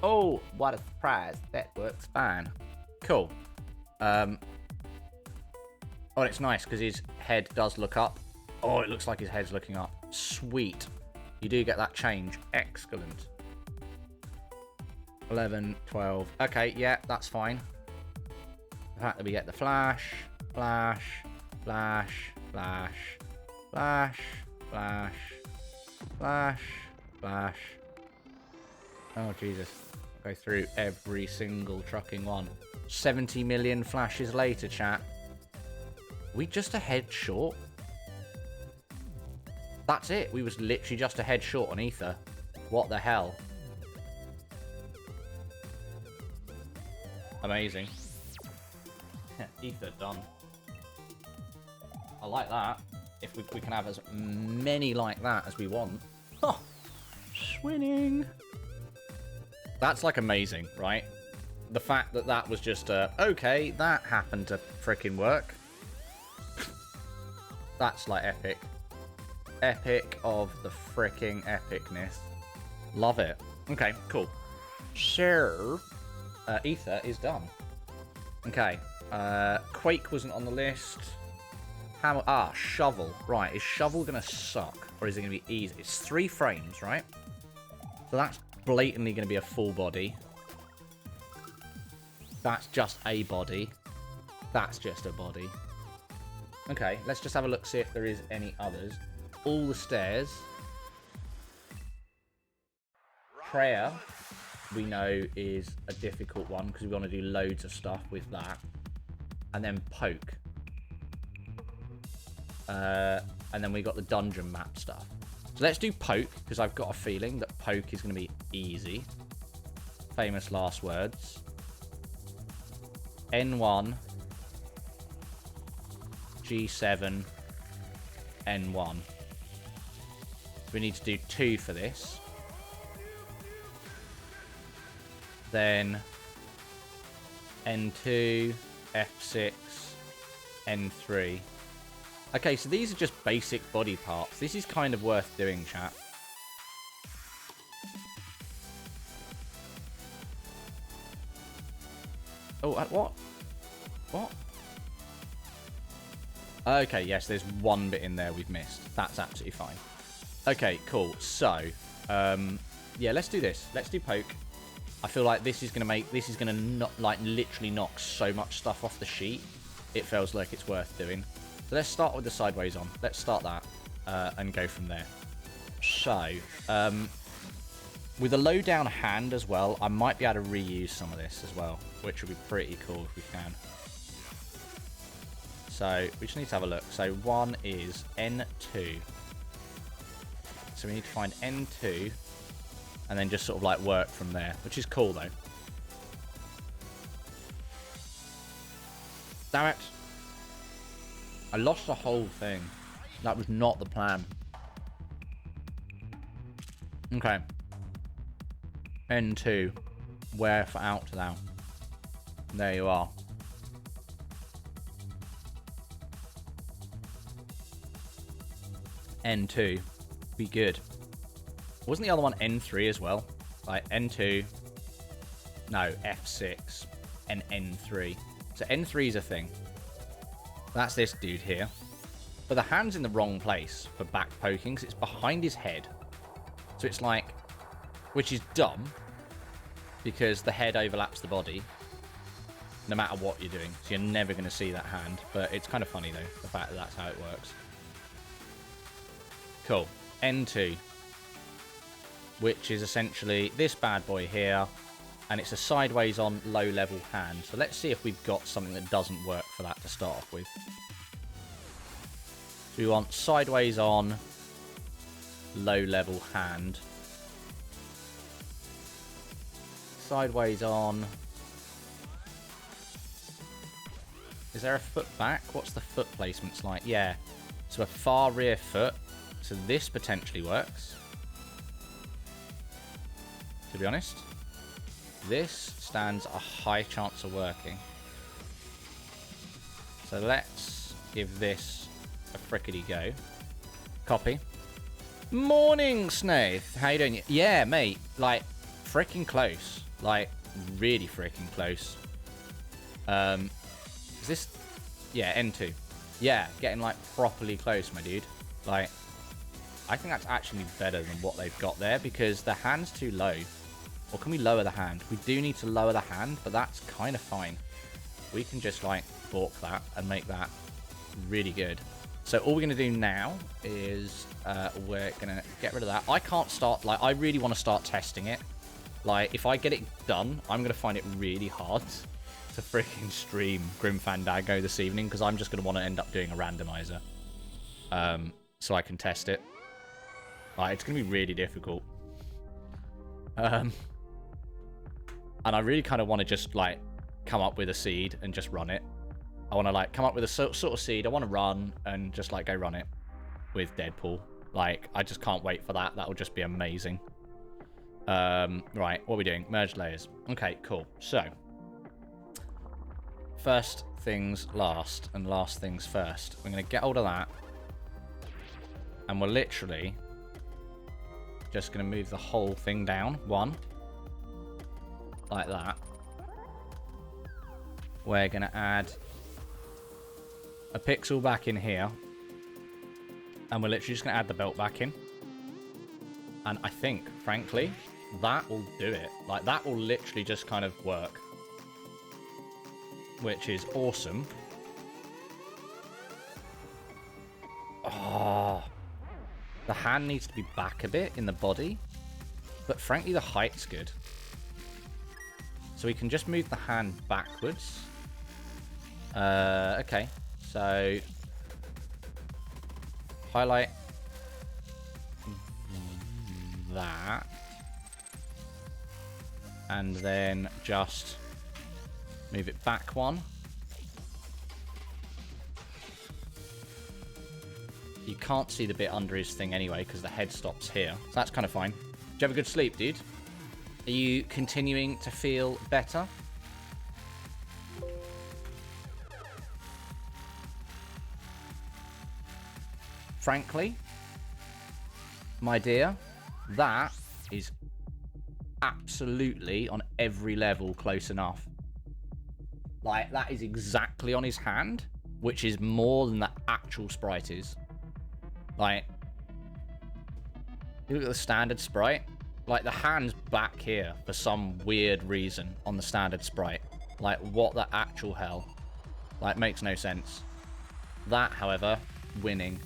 Oh, what a surprise! That works fine. Cool. Oh, it's nice because his head does look up. Oh, it looks like his head's looking up. Sweet. You do get that change. Excellent. 11, 12. Okay, yeah, that's fine. The fact that we get the flash, flash, flash, flash, flash, flash, flash, flash. Oh, Jesus. Go through every single trucking one. 70 million flashes later, chat. We just a head short? That's it. We was literally just a head short on Ether. What the hell? Amazing. Ether done. I like that. If we can have as many like that as we want. Huh. Swinning. That's like amazing, right? The fact that that was just okay, that happened to frickin' work. That's like epic. Epic of the fricking epicness. Love it. Okay, cool. So, Ether is done. Okay. Quake wasn't on the list. Hammer. Ah, Shovel. Right, is Shovel going to suck? Or is it going to be easy? It's 3 frames, right? So that's blatantly going to be a full body. That's just a body. That's just a body. Okay, let's just have a look, see if there is any others. All the stairs. Prayer, we know, is a difficult one because we want to do loads of stuff with that. And then Poke. And then we got the dungeon map stuff. So let's do Poke, because I've got a feeling that Poke is going to be easy. Famous last words. N1. G7. N1. We need to do 2 for this. Then N2, F6, N3. Okay, so these are just basic body parts. This is kind of worth doing, chat. Oh, what? What? Okay, yes, there's one bit in there we've missed. That's absolutely fine. Okay, cool. So, yeah, let's do this. Let's do Poke. I feel like this is going to not, like, literally knock so much stuff off the sheet. It feels like it's worth doing. So let's start with the sideways on. Let's start that and go from there. So, with a low down hand as well, I might be able to reuse some of this as well, which would be pretty cool if we can. So we just need to have a look. So one is N2. So we need to find N2 and then just sort of like work from there, which is cool though. Damn it. I lost the whole thing. That was not the plan. Okay. N2. Where for out now? There you are. N2. Be good. Wasn't the other one N3 as well? Like N2. No, F6 and N3. So N3 is a thing. That's this dude here. But the hand's in the wrong place for back poking, because it's behind his head. So it's like, which is dumb, because the head overlaps the body, no matter what you're doing. So you're never going to see that hand. But it's kind of funny, though, the fact that that's how it works. Cool. N2. Which is essentially this bad boy here. And it's a sideways on low level hand. So let's see if we've got something that doesn't work for that to start off with. So we want sideways on low level hand. Sideways on. Is there a foot back? What's the foot placements like? Yeah. So a far rear foot. So this potentially works. To be honest. This stands a high chance of working. So let's give this a frickety go. Copy. Morning, Snaith. How you doing? Yeah, mate. Like, freaking close. Like, really freaking close. Is this... Yeah, N2. Yeah, getting, like, properly close, my dude. Like, I think that's actually better than what they've got there, because the hand's too low. Or can we lower the hand? We do need to lower the hand, but that's kind of fine. We can just, like, balk that and make that really good. So all we're going to do now is we're going to get rid of that. I can't start, like, I really want to start testing it. Like, if I get it done, I'm going to find it really hard to freaking stream Grim Fandango this evening, because I'm just going to want to end up doing a randomizer. So I can test it. Like, it's going to be really difficult. And I really kind of want to just, like, come up with a seed and just run it. I want to, like, come up with a sort of seed. I want to run and just, like, go run it with Deadpool. Like, I just can't wait for that. That will just be amazing. Right, what are we doing? Merge layers. Okay, cool. So, first things last and last things first. We're going to get hold of that. And we're literally just going to move the whole thing down. One. Like that. We're going to add a pixel back in here. And we're literally just going to add the belt back in. And I think, frankly, that will do it. Like, that will literally just kind of work. Which is awesome. Oh. The hand needs to be back a bit in the body. But frankly, the height's good. So we can just move the hand backwards. Okay. So, highlight that. And then just move it back one. You can't see the bit under his thing anyway, because the head stops here. So that's kind of fine. Did you have a good sleep, dude? Are you continuing to feel better? Frankly, my dear, that is absolutely on every level close enough. Like, that is exactly on his hand, which is more than the actual sprite is. Like, you look at the standard sprite. Like, the hand's back here for some weird reason on the standard sprite. Like, what the actual hell? Like, makes no sense. That, however, winning.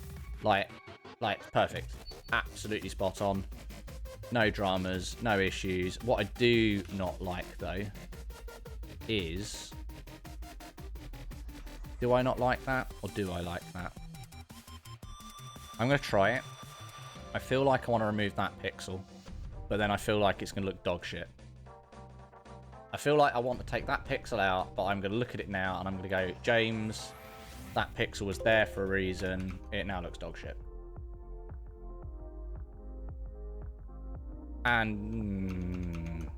Like, perfect. Absolutely spot on. No dramas, no issues. What I do not like, though, is... Do I not like that? Or do I like that? I'm going to try it. I feel like I want to remove that pixel. But then I feel like it's going to look dog shit. I feel like I want to take that pixel out, but I'm going to look at it now and I'm going to go, James, that pixel was there for a reason. It now looks dog shit. And...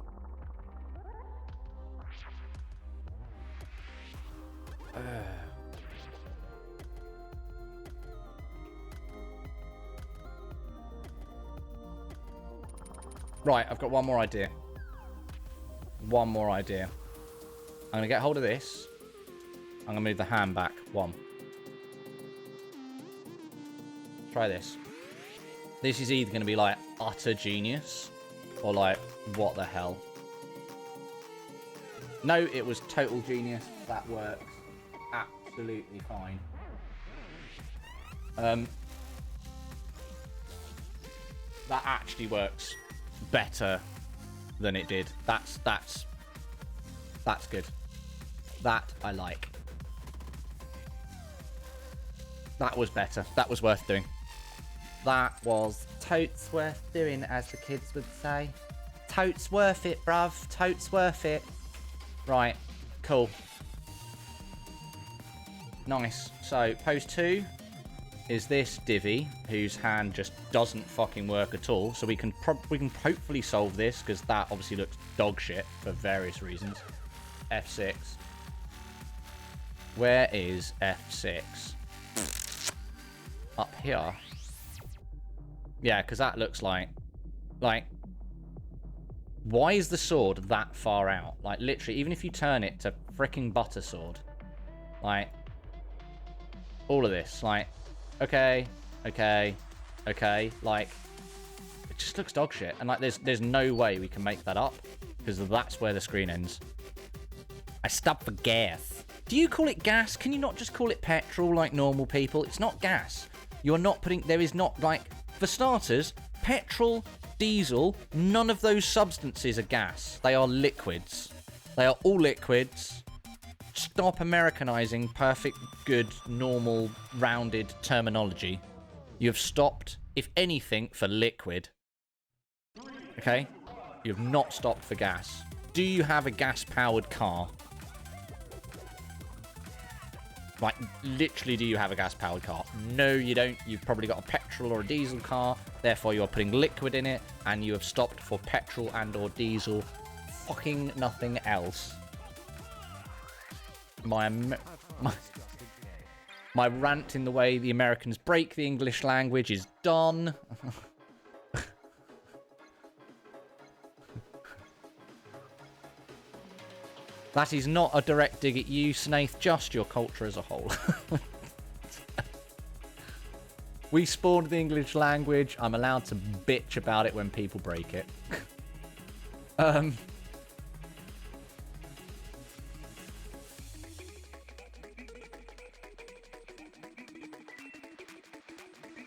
Right, I've got one more idea. One more idea. I'm going to get hold of this. I'm going to move the hand back. One. Try this. This is either going to be like utter genius or like what the hell. No, it was total genius. That works absolutely fine. That actually works better than it did. That's good. That I like. That was better. That was worth doing. That was totes worth doing, as the kids would say. Totes worth it, bruv. Totes worth it. Right. Cool. Nice. So, pose 2 is this divvy, whose hand just doesn't fucking work at all. So we can hopefully solve this, because that obviously looks dog shit for various reasons. F6. Where is F6? Up here. Yeah, because that looks like... Why is the sword that far out? Like, literally, even if you turn it to fricking butter sword. Like... All of this. Like... Okay. Like... It just looks dog shit. And, like, there's no way we can make that up. Because that's where the screen ends. I stopped for gas. Do you call it gas? Can you not just call it petrol like normal people? It's not gas. You're not putting... There is not, like... For starters, petrol, diesel, none of those substances are gas. They are liquids. They are all liquids. Stop Americanizing perfect, good, normal, rounded terminology. You have stopped, if anything, for liquid. Okay? You have not stopped for gas. Do you have a gas-powered car? Like, literally, do you have a gas-powered car? No, you don't. You've probably got a petrol or a diesel car. Therefore, you're putting liquid in it. And you have stopped for petrol and or diesel. Fucking nothing else. My rant in the way the Americans break the English language is done. That is not a direct dig at you, Snaith, just your culture as a whole. We spawned the English language. I'm allowed to bitch about it when people break it.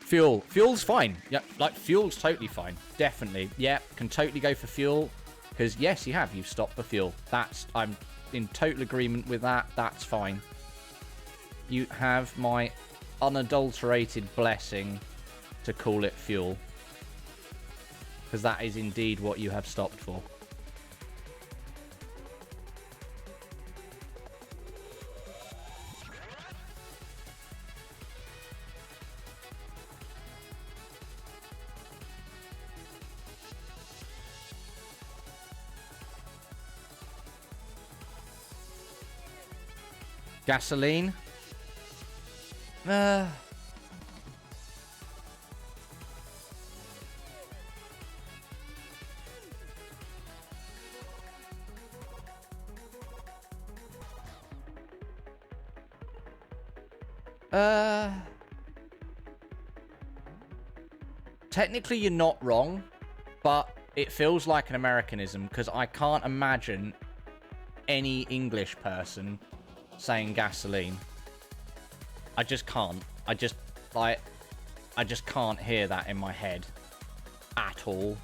Fuel. Fuel's fine. Yeah, like, fuel's totally fine. Definitely. Yeah, can totally go for fuel. Because, yes, you have. You've stopped for fuel. I'm in total agreement with that. That's fine. You have my unadulterated blessing to call it fuel. Because that is indeed what you have stopped for. Gasoline. Technically, you're not wrong, but it feels like an Americanism because I can't imagine any English person saying gasoline. I just can't. I just can't hear that in my head at all.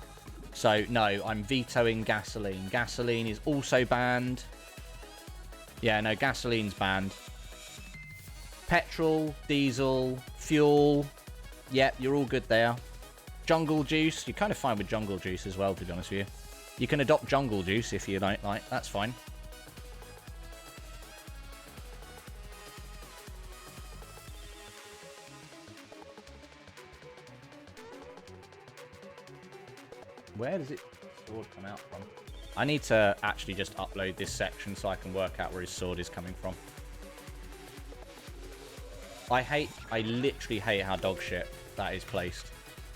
So, no, I'm vetoing gasoline. Gasoline is also banned. Yeah, no, gasoline's banned. Petrol, diesel, fuel. Yep, you're all good there. Jungle juice. You're kind of fine with jungle juice as well, to be honest with you. You can adopt jungle juice if you don't like. That's fine. Where does it sword come out from? I need to actually just upload this section so I can work out where his sword is coming from. I literally hate how dog shit that is placed.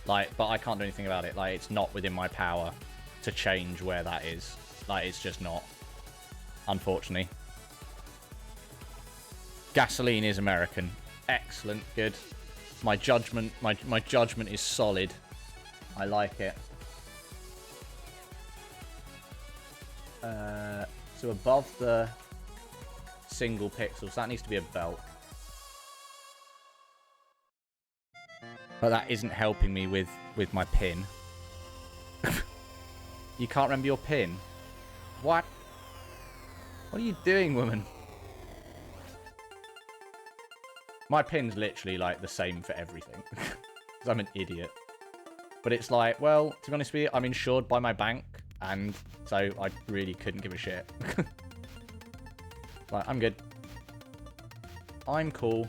Like, but I can't do anything about it. Like, it's not within my power to change where that is. Like, it's just not. Unfortunately. Gasoline is American. Excellent. Good. My judgment, my judgment is solid. I like it. So above the single pixels, that needs to be a belt. But that isn't helping me with my pin. You can't remember your pin? What? What are you doing, woman? My pin's literally, like, the same for everything. Because I'm an idiot. But it's like, well, to be honest with you, I'm insured by my bank. And so I really couldn't give a shit. Like, I'm good. I'm cool.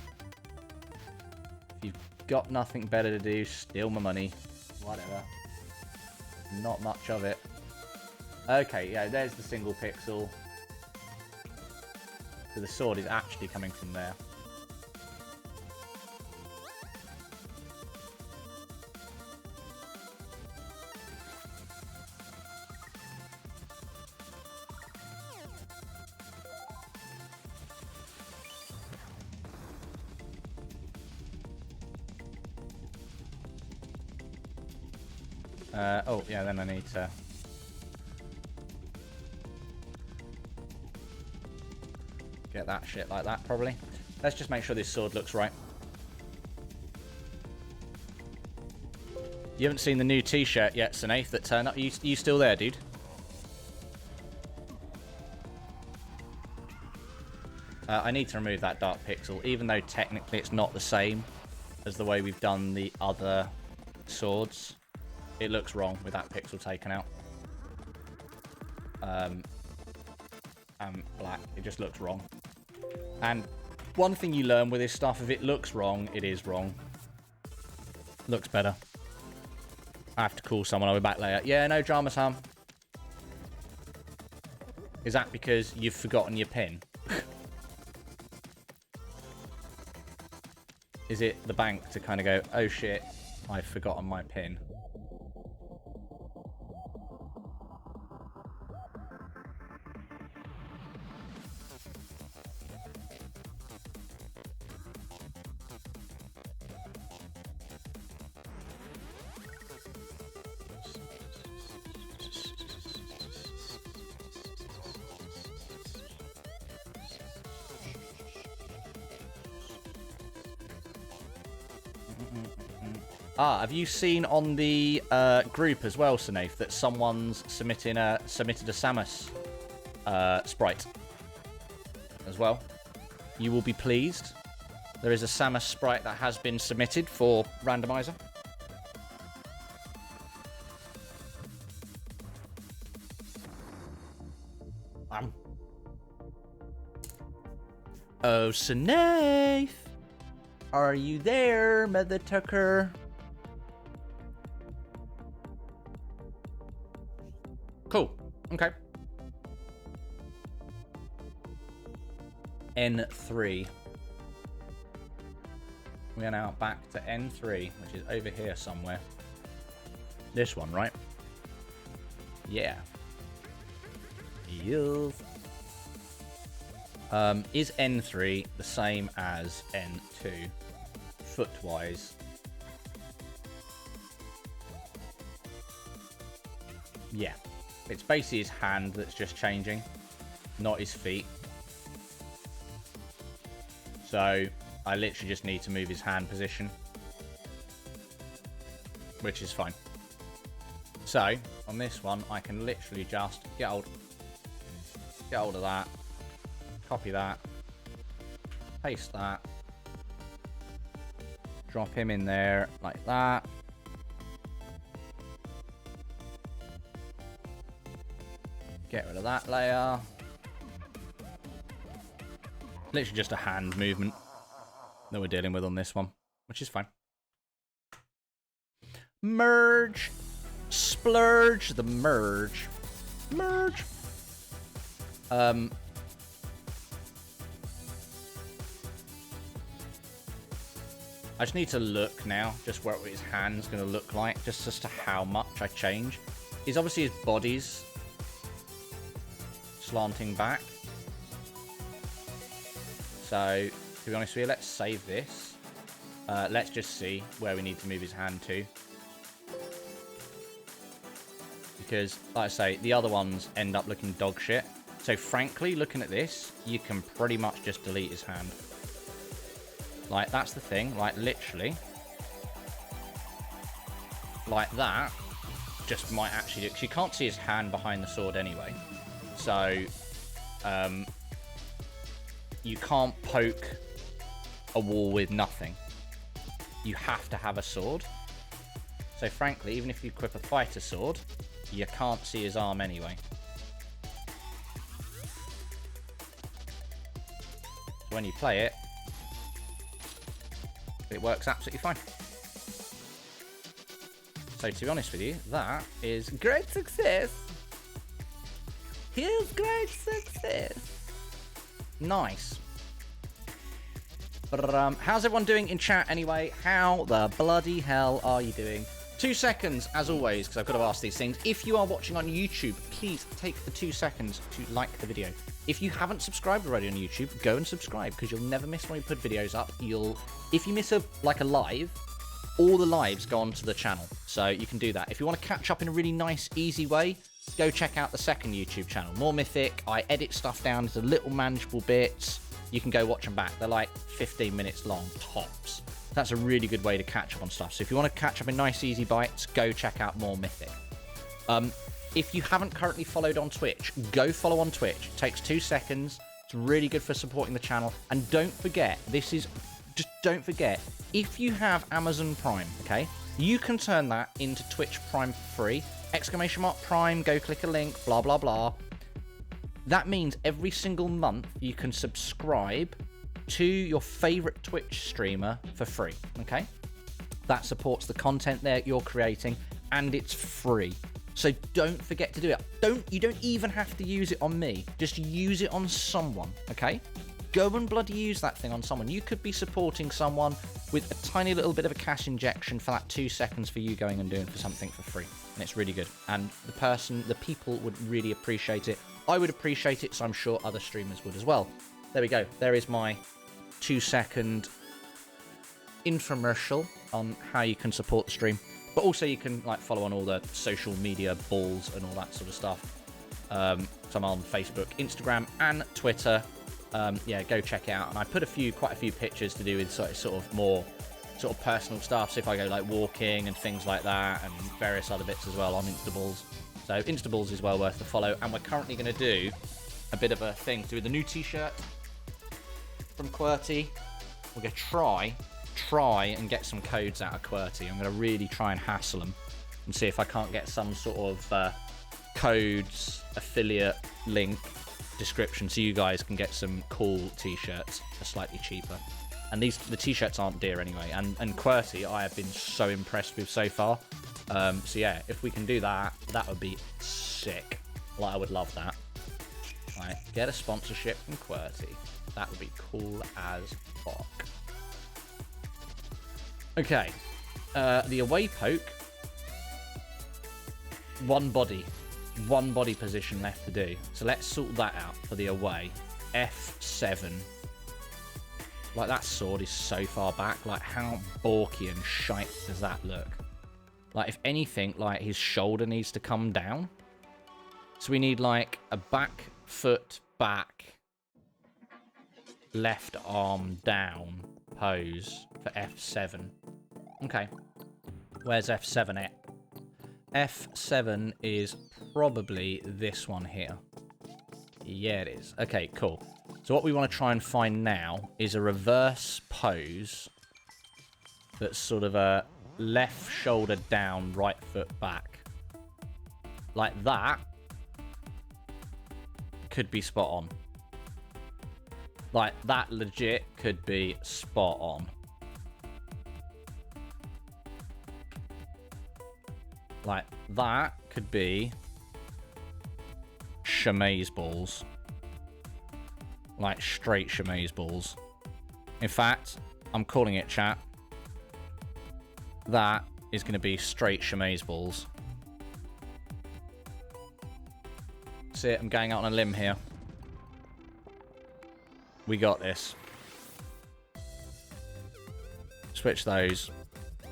If you've got nothing better to do, steal my money. Whatever. Not much of it. Okay, yeah, there's the single pixel. So the sword is actually coming from there. Oh, yeah, then I need to... get that shit like that, probably. Let's just make sure this sword looks right. You haven't seen the new t-shirt yet, Sanath, that turned up? You still there, dude? I need to remove that dark pixel, even though technically it's not the same as the way we've done the other swords. It looks wrong with that pixel taken out. And black. It just looks wrong. And one thing you learn with this stuff, if it looks wrong, it is wrong. Looks better. I have to call someone. I'll be back later. Yeah, no drama, Sam. Is that because you've forgotten your pin? Is it the bank to kind of go, oh shit, I've forgotten my pin? Ah, have you seen on the group as well, Sanath, that someone's submitted a Samus sprite as well? You will be pleased. There is a Samus sprite that has been submitted for randomizer. Oh, Sanath! Are you there, Mother Tucker? Cool. Okay. N3. We are now back to N3, which is over here somewhere. This one, right? Yeah. Yes. Is N3 the same as N2, foot-wise? Yeah. It's basically his hand that's just changing, not his feet. So, I literally just need to move his hand position, which is fine. So, on this one, I can literally just get hold of that, copy that, paste that, drop him in there like that. Get rid of that layer. Literally just a hand movement that we're dealing with on this one, which is fine. Merge. Splurge. The merge. Merge. I just need to look now, just what his hand's going to look like, just as to how much I change. He's obviously, his body's slanting back. So, to be honest with you, let's save this. Let's just see where we need to move his hand to. Because, like I say, the other ones end up looking dog shit. So, frankly, looking at this, you can pretty much just delete his hand. Like, that's the thing. Like, literally. Like that. Just might actually do... Because you can't see his hand behind the sword anyway. So, you can't poke a wall with nothing. You have to have a sword. So, frankly, even if you equip a fighter sword, you can't see his arm anyway. So when you play it, it works absolutely fine. So, to be honest with you, that is great success. Here's great success. Nice. But, how's everyone doing in chat anyway? How the bloody hell are you doing? 2 seconds, as always, because I've got to ask these things. If you are watching on YouTube, please take the 2 seconds to like the video. If you haven't subscribed already on YouTube, go and subscribe, because you'll never miss when we put videos up. If you miss a live, all the lives go onto the channel, so you can do that. If you want to catch up in a really nice, easy way, go check out the second YouTube channel, More Mythic. I edit stuff down into little manageable bits. You can go watch them back. They're like 15 minutes long, tops. That's a really good way to catch up on stuff. So if you want to catch up in nice, easy bites, go check out More Mythic. If you haven't currently followed on Twitch, go follow on Twitch. It takes 2 seconds. It's really good for supporting the channel. And don't forget, don't forget, if you have Amazon Prime, okay, you can turn that into Twitch Prime free. ! Prime, go click a link, blah, blah, blah. That means every single month you can subscribe to your favorite Twitch streamer for free, okay? That supports the content that you're creating, and it's free. So don't forget to do it. You don't even have to use it on me. Just use it on someone, okay? Go and bloody use that thing on someone. You could be supporting someone with a tiny little bit of a cash injection for that 2 seconds for you going and doing for something for free. And it's really good. And the people would really appreciate it. I would appreciate it, so I'm sure other streamers would as well. There we go. There is my 2 second infomercial on how you can support the stream. But also you can follow on all the social media balls and all that sort of stuff. So I'm on Facebook, Instagram, and Twitter. Yeah, go check it out. And I put quite a few pictures to do with sort of more sort of personal stuff. So if I go walking and things like that, and various other bits as well on Instaballs. So Instaballs is well worth the follow. And we're currently going to do a bit of a thing to do with the new t-shirt from QWERTY. We're going to try and get some codes out of QWERTY. I'm going to really try and hassle them and see if I can't get some sort of codes affiliate link description so you guys can get some cool t-shirts for slightly cheaper. And the t-shirts aren't dear anyway. And QWERTY I have been so impressed with so far. So yeah, if we can do that, that would be sick. I would love that. Right, get a sponsorship from QWERTY. That would be cool as fuck. Okay, the away poke. One body position left to do. So let's sort that out for the away. F7. That sword is so far back. How balky and shite does that look? If anything, his shoulder needs to come down. So we need a back foot back, left arm down pose for F7. Okay. Where's F7 at? F7 is probably this one here. Yeah, it is. Okay, cool. So what we want to try and find now is a reverse pose that's sort of a left shoulder down, right foot back. Like that could be spot on. Like, that legit could be spot on. Like, that could be chamaze balls. Like, straight chamaze balls. In fact, I'm calling it, chat. That is going to be straight chamaze balls. See it, I'm going out on a limb here. We got this. Switch those.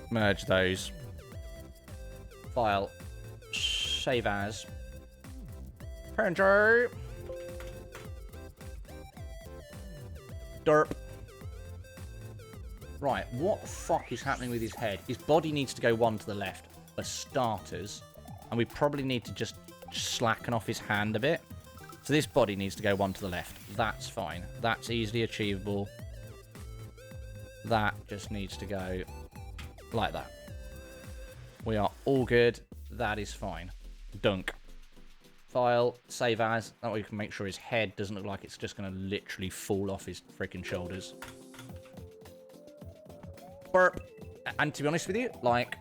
Merge those. File. Save as. Printer. Derp. Right, what the fuck is happening with his head? His body needs to go one to the left, for starters. And we probably need to just slacken off his hand a bit. So this body needs to go one to the left. That's fine. That's easily achievable. That just needs to go like that. We are all good. That is fine. Dunk. File. Save as. That way we can make sure his head doesn't look like it's just going to literally fall off his freaking shoulders. Burp. And to be honest with you, like,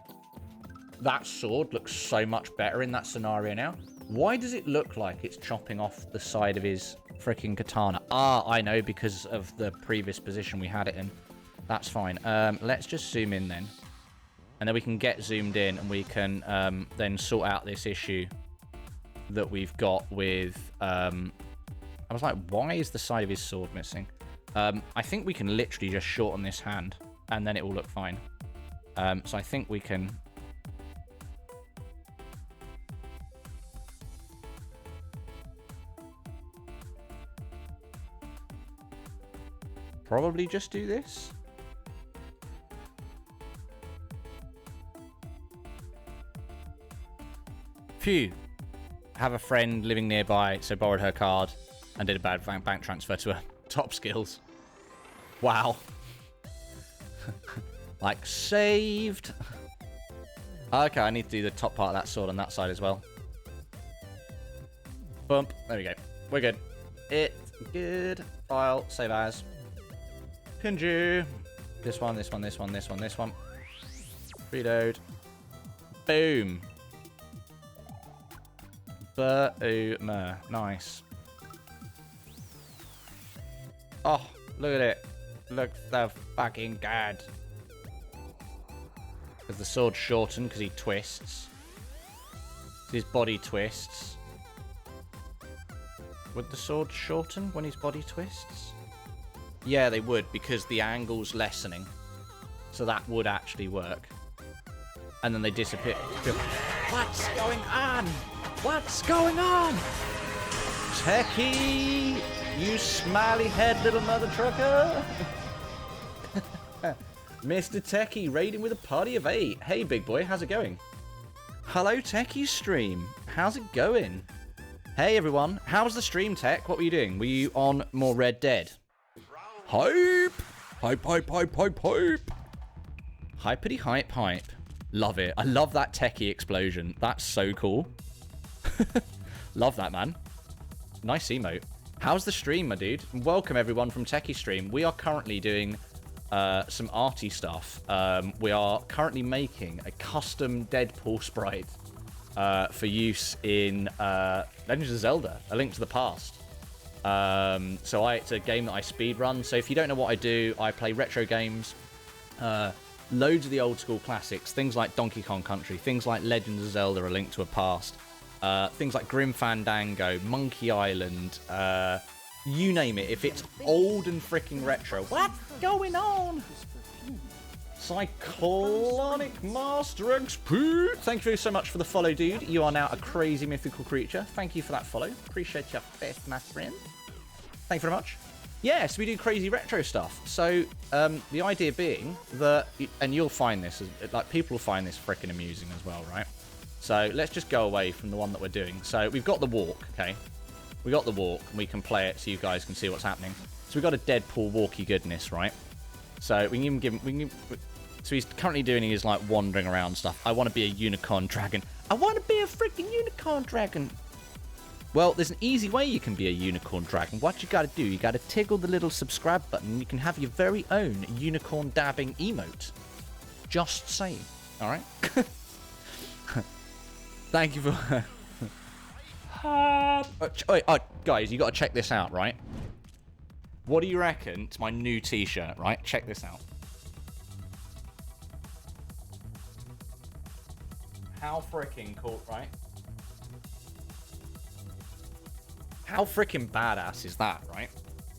that sword looks so much better in that scenario now. Why does it look like it's chopping off the side of his freaking katana? Ah, I know, because of the previous position we had it in. That's fine. Let's just zoom in then. And then we can get zoomed in and we can then sort out this issue that we've got with... I was like, why is the side of his sword missing? I think we can literally just shorten this hand and then it will look fine. So I think we can... probably just do this. Phew. Have a friend living nearby, so borrowed her card and did a bad bank transfer to her. Top skills. Wow. Like, saved. Okay, I need to do the top part of that sword on that side as well. Bump. There we go. We're good. It's good. File. Save as. Pinju. This one, this one, this one, this one, this one. Reload. Boom. Boom. Nice. Oh, look at it. Look so fucking good. Because the sword's shortened because he twists. His body twists. Would the sword shorten when his body twists? Yeah, they would, because the angle's lessening. So that would actually work. And then they disappear. What's going on? What's going on? Techie! You smiley head little mother trucker! Mr. Techie raiding with a party of 8. Hey, big boy, how's it going? Hello, Techie stream. How's it going? Hey, everyone. How's the stream, Tech? What were you doing? Were you on more Red Dead? Hype! Hype, hype, hype, hype, hype! Hypity hype, hype. Love it. I love that Techie explosion. That's so cool. Love that, man. Nice emote. How's the stream, my dude? Welcome, everyone, from Techie Stream. We are currently doing some arty stuff. We are currently making a custom Deadpool sprite for use in Legends of Zelda, A Link to the Past. So it's a game that I speedrun. So if you don't know what I do, I play retro games, loads of the old school classics, things like Donkey Kong Country, things like Legends of Zelda, A Link to a Past, things like Grim Fandango, Monkey Island, you name it. If it's old and freaking retro, what's going on? Cyclonic Master XP. Thank you so much for the follow, dude. You are now a crazy mythical creature. Thank you for that follow. Appreciate your best, my friend. Thank you very much. yeah, so we do crazy retro stuff. So the idea being that, and you'll find this, like people will find this freaking amusing as well, right? So let's just go away from the one that we're doing. So we've got the walk, okay? We got the walk, and we can play it so you guys can see what's happening. So we've got a Deadpool walky goodness, right? So we can even give him, so he's currently doing his like wandering around stuff. I want to be a unicorn dragon. I want to be a freaking unicorn dragon. Well, there's an easy way you can be a unicorn dragon. What you gotta do, you gotta tickle the little subscribe button, and you can have your very own unicorn dabbing emote. Just saying. Alright? Thank you for... guys, you gotta check this out, right? What do you reckon? It's my new t-shirt, right? Check this out. How freaking cool, right? How freaking badass is that, right?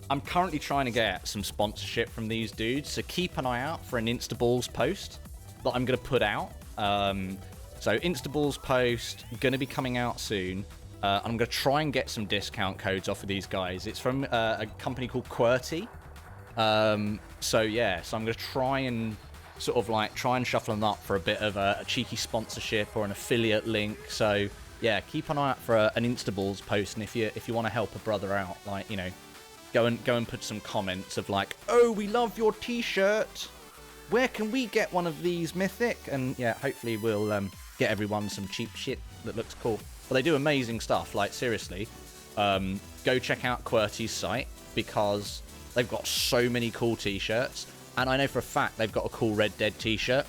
I'm currently trying to get some sponsorship from these dudes, so keep an eye out for an Instaballs post that I'm going to put out. So Instaballs post, going to be coming out soon. I'm going to try and get some discount codes off of these guys. It's from a company called QWERTY. So yeah, so I'm going to try and sort of like try and shuffle them up for a bit of a cheeky sponsorship or an affiliate link. So yeah, keep an eye out for an Instaballs post, and if you want to help a brother out, like, you know, go and put some comments of like, oh, we love your t-shirt. Where can we get one of these, Mythic? And yeah, hopefully we'll get everyone some cheap shit that looks cool. Well, they do amazing stuff. Like seriously, go check out QWERTY's site because they've got so many cool t-shirts, and I know for a fact they've got a cool Red Dead t-shirt.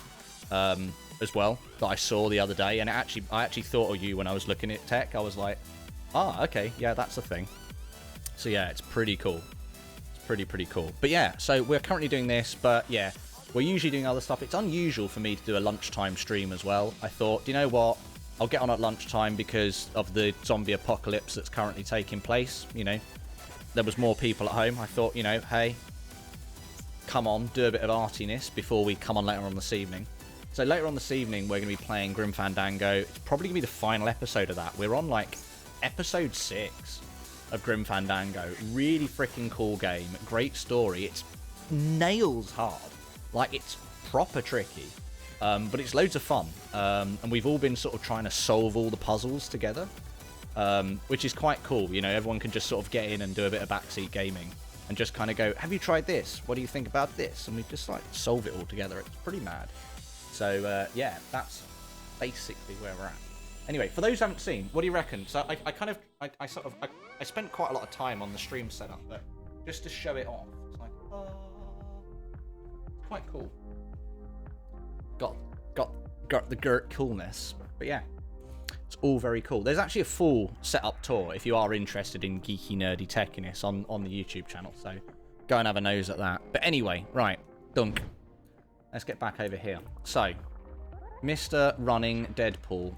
As well, that I saw the other day, and I actually thought of you when I was looking at tech. I was like, ah, okay, yeah, that's the thing. So yeah, it's pretty cool. It's pretty cool. But yeah, so we're currently doing this, but yeah, we're usually doing other stuff. It's unusual for me to do a lunchtime stream as well. I thought, you know what, I'll get on at lunchtime because of the zombie apocalypse that's currently taking place. You know, there was more people at home. I thought, you know, hey, come on, do a bit of artiness before we come on later on this evening. So later on this evening, we're going to be playing Grim Fandango. It's probably going to be the final episode of that. We're on, like, episode 6 of Grim Fandango. Really freaking cool game. Great story. It's nails hard. Like, it's proper tricky. But it's loads of fun. And we've all been sort of trying to solve all the puzzles together. Which is quite cool. You know, everyone can just sort of get in and do a bit of backseat gaming. And just kind of go, have you tried this? What do you think about this? And we just, like, solve it all together. It's pretty mad. So, yeah, that's basically where we're at. Anyway, for those who haven't seen, what do you reckon? So, I spent quite a lot of time on the stream setup, but just to show it off, it's like, oh, quite cool. Got the Gert coolness, but yeah, it's all very cool. There's actually a full setup tour if you are interested in geeky, nerdy techiness on the YouTube channel, so go and have a nose at that. But anyway, right, dunk. Let's get back over here. So, Mr. Running Deadpool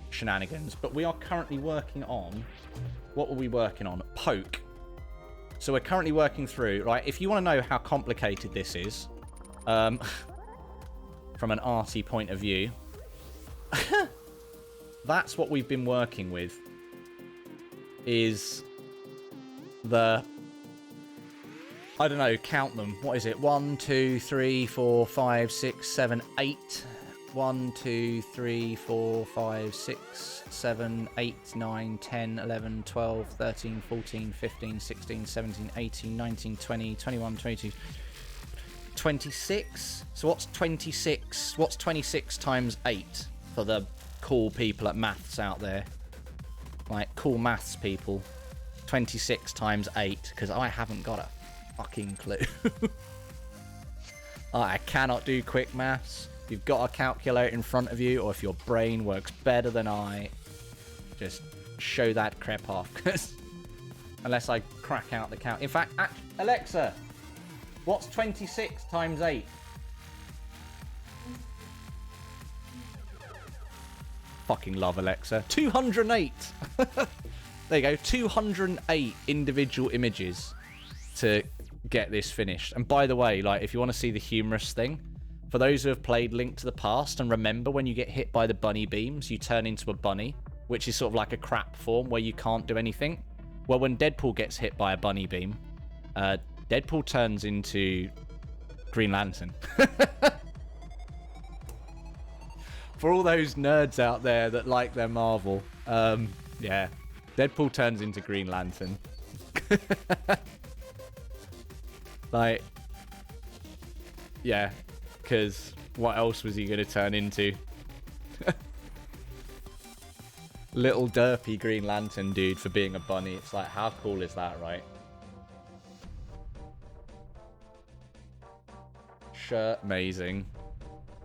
shenanigans. But we are currently working on... What were we working on? Poke. So we're currently working through... Right, if you want to know how complicated this is... from an arty point of view... that's what we've been working with. Is... the... I don't know, count them. What is it? 1, 2, 3, 4, 5, 6, 7, 8. 1, 2, 3, 4, 5, 6, 7, 8, 9, 10, 11, 12, 13, 14, 15, 16, 17, 18, 19, 20, 21, 22, 26. So what's 26? What's 26 times 8 for the cool people at maths out there? Like, cool maths people. 26 times 8, because I haven't got a fucking clue. I cannot do quick maths. You've got a calculator in front of you, or if your brain works better than I, just show that crap off. Unless I crack out the count. In fact, Alexa, what's 26 times 8? Fucking love Alexa. 208. There you go. 208 individual images to get this finished. And by the way, like, if you want to see the humorous thing, for those who have played Link to the Past and remember when you get hit by the bunny beams, you turn into a bunny, which is sort of like a crap form where you can't do anything. Well, when Deadpool gets hit by a bunny beam, Deadpool turns into Green Lantern. For all those nerds out there that like their Marvel, yeah, Deadpool turns into Green Lantern. Like, yeah, because what else was he going to turn into? Little derpy Green Lantern dude for being a bunny. It's like, how cool is that, right? Shirt, amazing.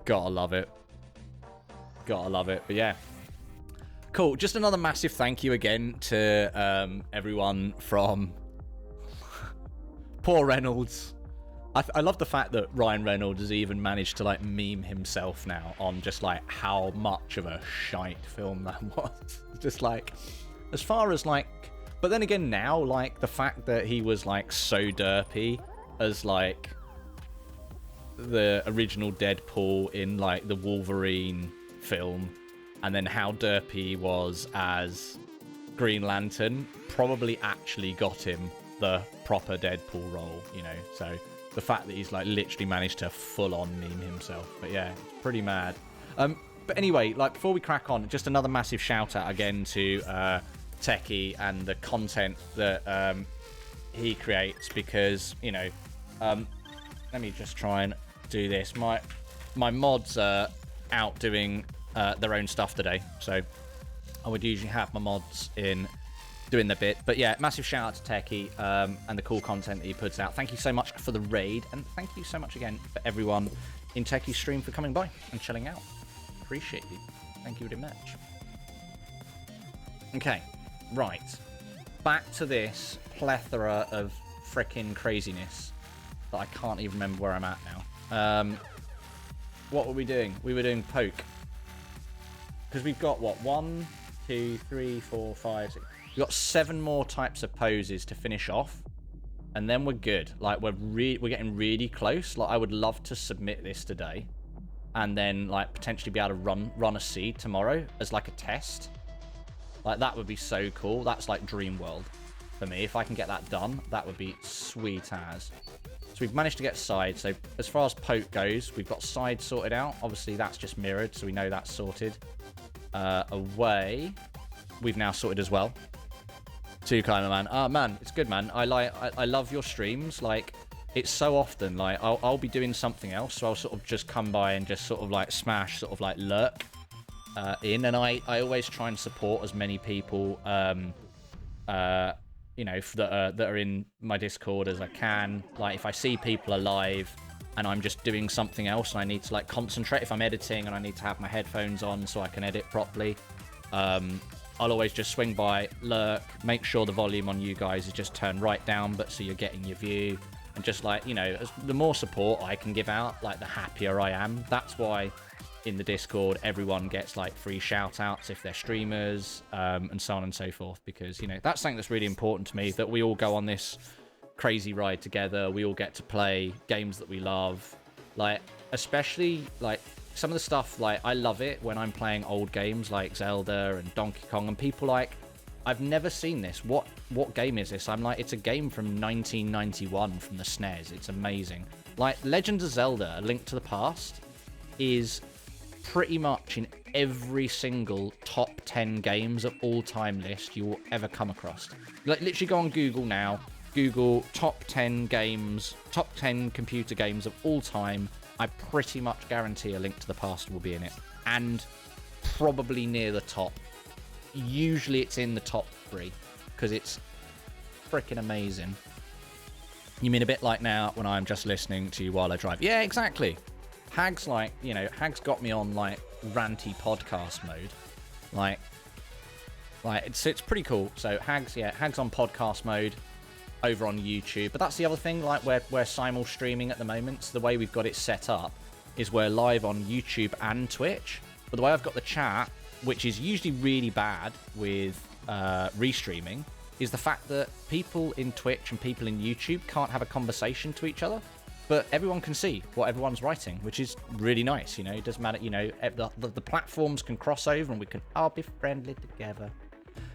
Gotta love it. Gotta love it. But yeah. Cool. Just another massive thank you again to everyone from Poor Reynolds. I love the fact that Ryan Reynolds has even managed to like meme himself now on just like how much of a shite film that was. Just like, as far as like, but then again now, like the fact that he was like so derpy as like the original Deadpool in like the Wolverine film, and then how derpy he was as Green Lantern probably actually got him the proper Deadpool role, you know, so the fact that he's like literally managed to full on meme himself. But yeah, it's pretty mad. But anyway, like before we crack on, just another massive shout out again to Techie and the content that he creates, because, you know, let me just try and do this. My mods are out doing their own stuff today, so I would usually have my mods in doing the bit. But yeah, massive shout out to Techie and the cool content that he puts out. Thank you so much for the raid, and thank you so much again for everyone in Techie's stream for coming by and chilling out. Appreciate you. Thank you very much. Okay, right. Back to this plethora of frickin' craziness that I can't even remember where I'm at now. What were we doing? We were doing poke. Because we've got, what, 1, 2, 3, 4, 5, 6... We've got 7 more types of poses to finish off, and then we're good. Like, we're getting really close. Like, I would love to submit this today, and then, like, potentially be able to run a seed tomorrow as, like, a test. Like, that would be so cool. That's, like, dream world for me. If I can get that done, that would be sweet as. So we've managed to get side. So as far as poke goes, we've got side sorted out. Obviously, that's just mirrored, so we know that's sorted. Away, we've now sorted as well. Two kind of man. Man, it's good, man. I love your streams. Like, it's so often like I'll be doing something else, so I'll sort of just come by and just sort of like smash, sort of like lurk in, and I always try and support as many people you know, that are in my Discord as I can. Like, if I see people alive and I'm just doing something else and I need to like concentrate, if I'm editing and I need to have my headphones on so I can edit properly, I'll always just swing by, lurk, make sure the volume on you guys is just turned right down, but so you're getting your view, and just like, you know, the more support I can give out, like the happier I am. That's why in the Discord everyone gets like free shout outs if they're streamers, and so on and so forth, because, you know, that's something that's really important to me, that we all go on this crazy ride together. We all get to play games that we love, like especially like some of the stuff, like I love it when I'm playing old games like Zelda and Donkey Kong, and people like, I've never seen this, what game is this? I'm like, it's a game from 1991 from the SNES. It's amazing. Like Legend of Zelda: A Link to the Past is pretty much in every single top 10 games of all time list you will ever come across. Like, literally go on Google now, Google top 10 games, top 10 computer games of all time. I pretty much guarantee A Link to the Past will be in it, and probably near the top. Usually it's in the top 3 because it's freaking amazing. You mean a bit like now when I'm just listening to you while I drive? Yeah, exactly. Hag's like, you know, Hag's got me on like ranty podcast mode. Like it's pretty cool. So Hag's on podcast mode over on YouTube. But that's the other thing, like we're simul streaming at the moment. So the way we've got it set up is we're live on YouTube and Twitch. But the way I've got the chat, which is usually really bad with restreaming, is the fact that people in Twitch and people in YouTube can't have a conversation to each other, but everyone can see what everyone's writing, which is really nice. You know, it doesn't matter, you know, the platforms can cross over and we can all be friendly together.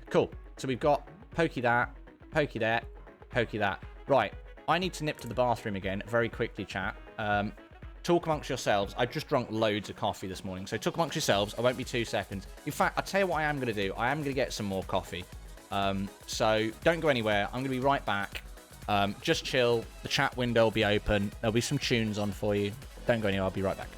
Cool. So we've got pokey that, pokey that, pokey that. Right, I need to nip to the bathroom again very quickly, chat. Talk amongst yourselves. I've just drunk loads of coffee this morning, so talk amongst yourselves. I won't be 2 seconds. In fact, I'll tell you what I am going to do. I am going to get some more coffee. So don't go anywhere. I'm going to be right back. Just chill. The chat window will be open. There'll be some tunes on for you. Don't go anywhere. I'll be right back.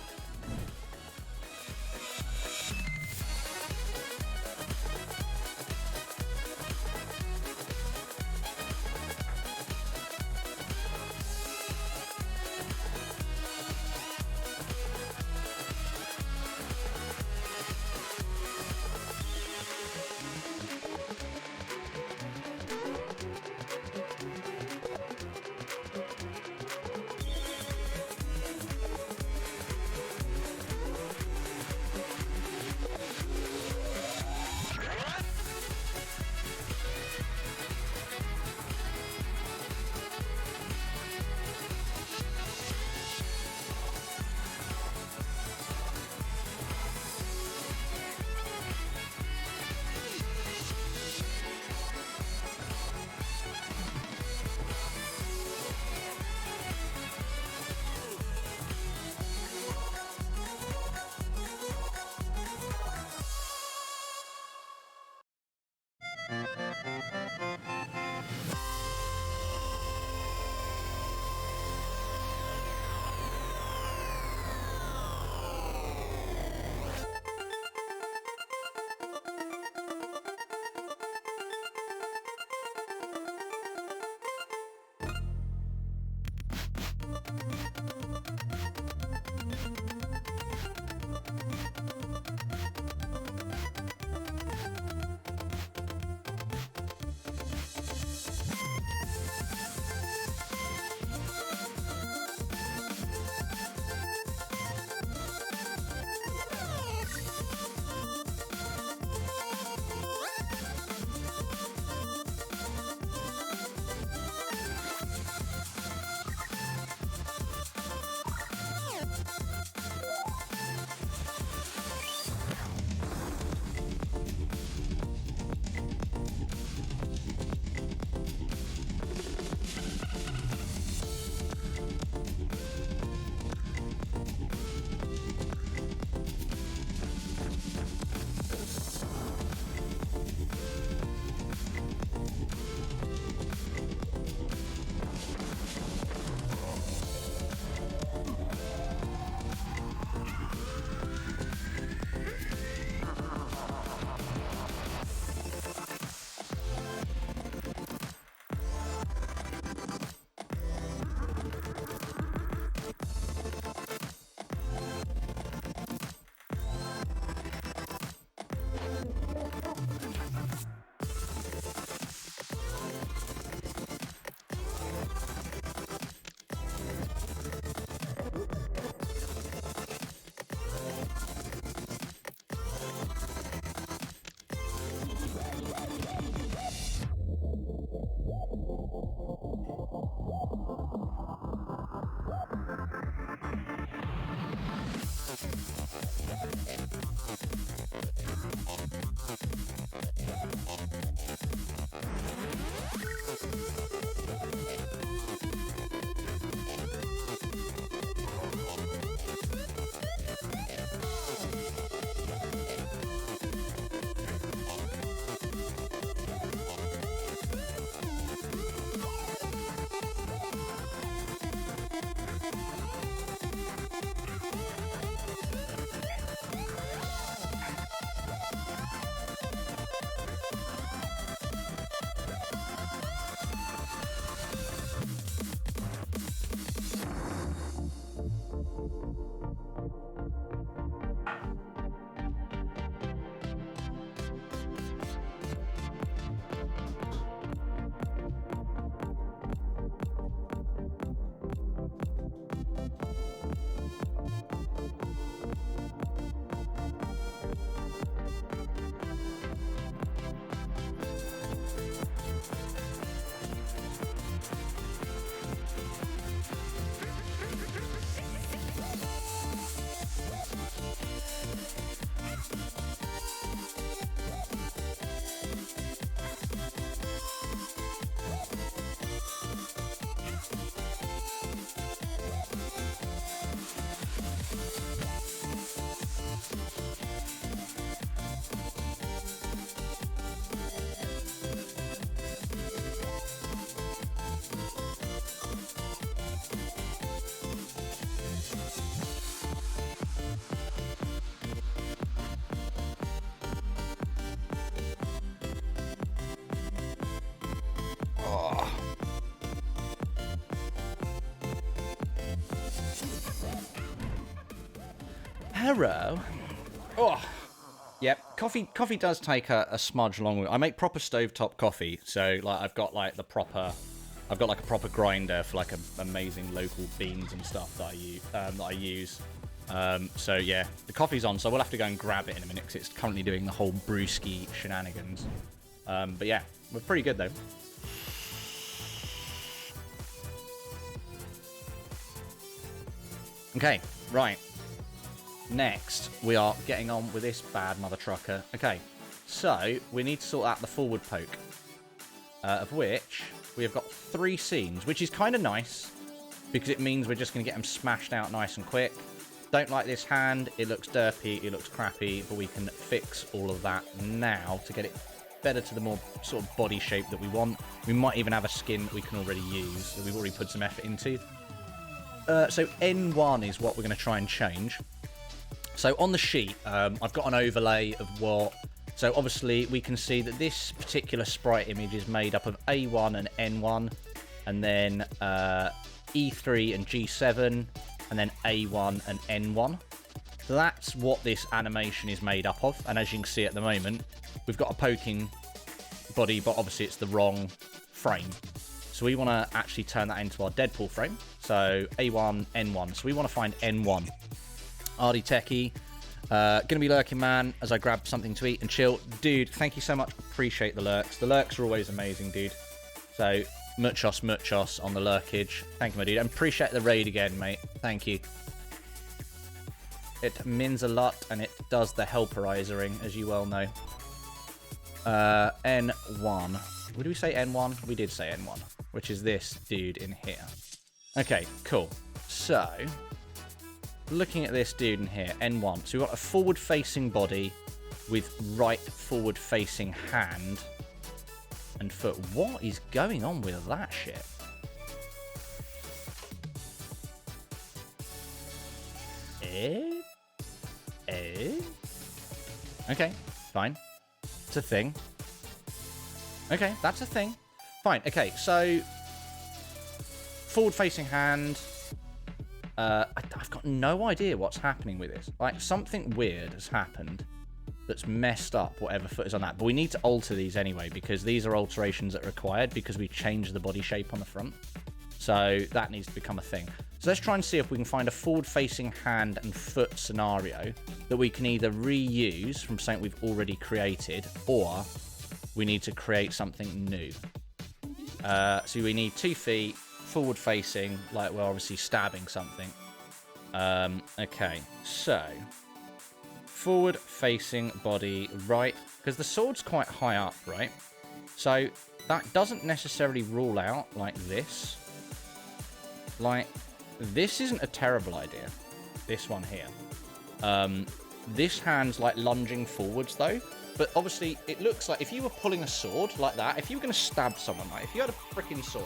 Hello. Oh. Yep, coffee does take a smudge along with it. I make proper stovetop coffee, so like I've got like a proper grinder for like amazing local beans and stuff that I use. So yeah, the coffee's on, so we'll have to go and grab it in a minute because it's currently doing the whole brewski shenanigans. But yeah, we're pretty good though. Okay, right. Next, we are getting on with this bad mother trucker. Okay, so we need to sort out the forward poke, of which we have got 3 scenes, which is kind of nice because it means we're just going to get them smashed out nice and quick. Don't like this hand. It looks dirty. It looks crappy, but we can fix all of that now to get it better to the more sort of body shape that we want. We might even have a skin that we can already use that we've already put some effort into. So N1 is what we're going to try and change. So on the sheet, I've got an overlay of what... So obviously we can see that this particular sprite image is made up of A1 and N1, and then E3 and G7, and then A1 and N1. So that's what this animation is made up of, and as you can see at the moment, we've got a poking body, but obviously it's the wrong frame. So we want to actually turn that into our Deadpool frame. So A1, N1. So we want to find N1. RD Techie, gonna be lurking, man, as I grab something to eat and chill. Dude, thank you so much. Appreciate the lurks. The lurks are always amazing, dude. So muchos on the lurkage. Thank you, my dude. And appreciate the raid again, mate. Thank you. It means a lot, and it does the helperizing, as you well know. N1. Did we say N1? We did say N1, which is this dude in here. Okay, cool. So, looking at this dude in here, N1. So we've got a forward-facing body with right forward-facing hand and foot. What is going on with that shit? Okay, fine. It's a thing. Okay, that's a thing. Fine, okay, so... Forward-facing hand. I've got no idea what's happening with this. Like, something weird has happened that's messed up whatever foot is on that. But we need to alter these anyway, because these are alterations that are required because we changed the body shape on the front. So that needs to become a thing. So let's try and see if we can find a forward-facing hand and foot scenario that we can either reuse from something we've already created, or we need to create something new. So we need 2 feet, forward-facing, like we're obviously stabbing something. Okay, so forward-facing body, right, because the sword's quite high up, right? So that doesn't necessarily rule out like this. Like, this isn't a terrible idea. This one here. This hand's like lunging forwards though. But obviously, it looks like if you were pulling a sword like that, if you were going to stab someone, like if you had a freaking sword,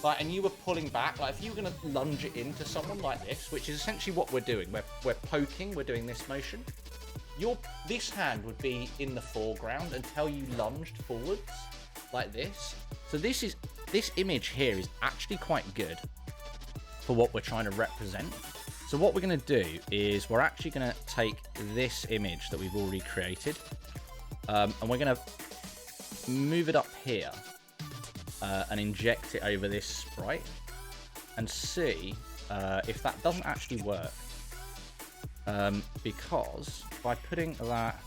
like, and you were pulling back, like if you were going to lunge it into someone like this, which is essentially what we're doing. We're poking, we're doing this motion. This hand would be in the foreground until you lunged forwards like this. So this image here is actually quite good for what we're trying to represent. So what we're going to do is we're actually going to take this image that we've already created, and we're going to move it up here and inject it over this sprite and see if that doesn't actually work. Because by putting that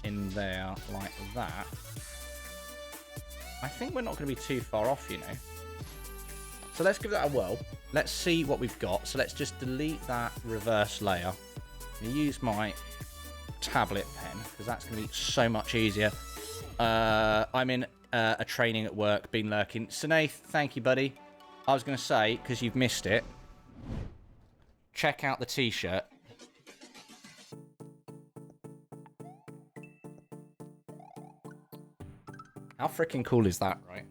in there like that, I think we're not going to be too far off, you know. So let's give that a whirl. Let's see what we've got. So let's just delete that reverse layer. I'm going to use my tablet pen because that's going to be so much easier. I'm in a training at work, been lurking. Sineath, thank you, buddy. I was going to say, because you've missed it, check out the t-shirt. How freaking cool is that, right?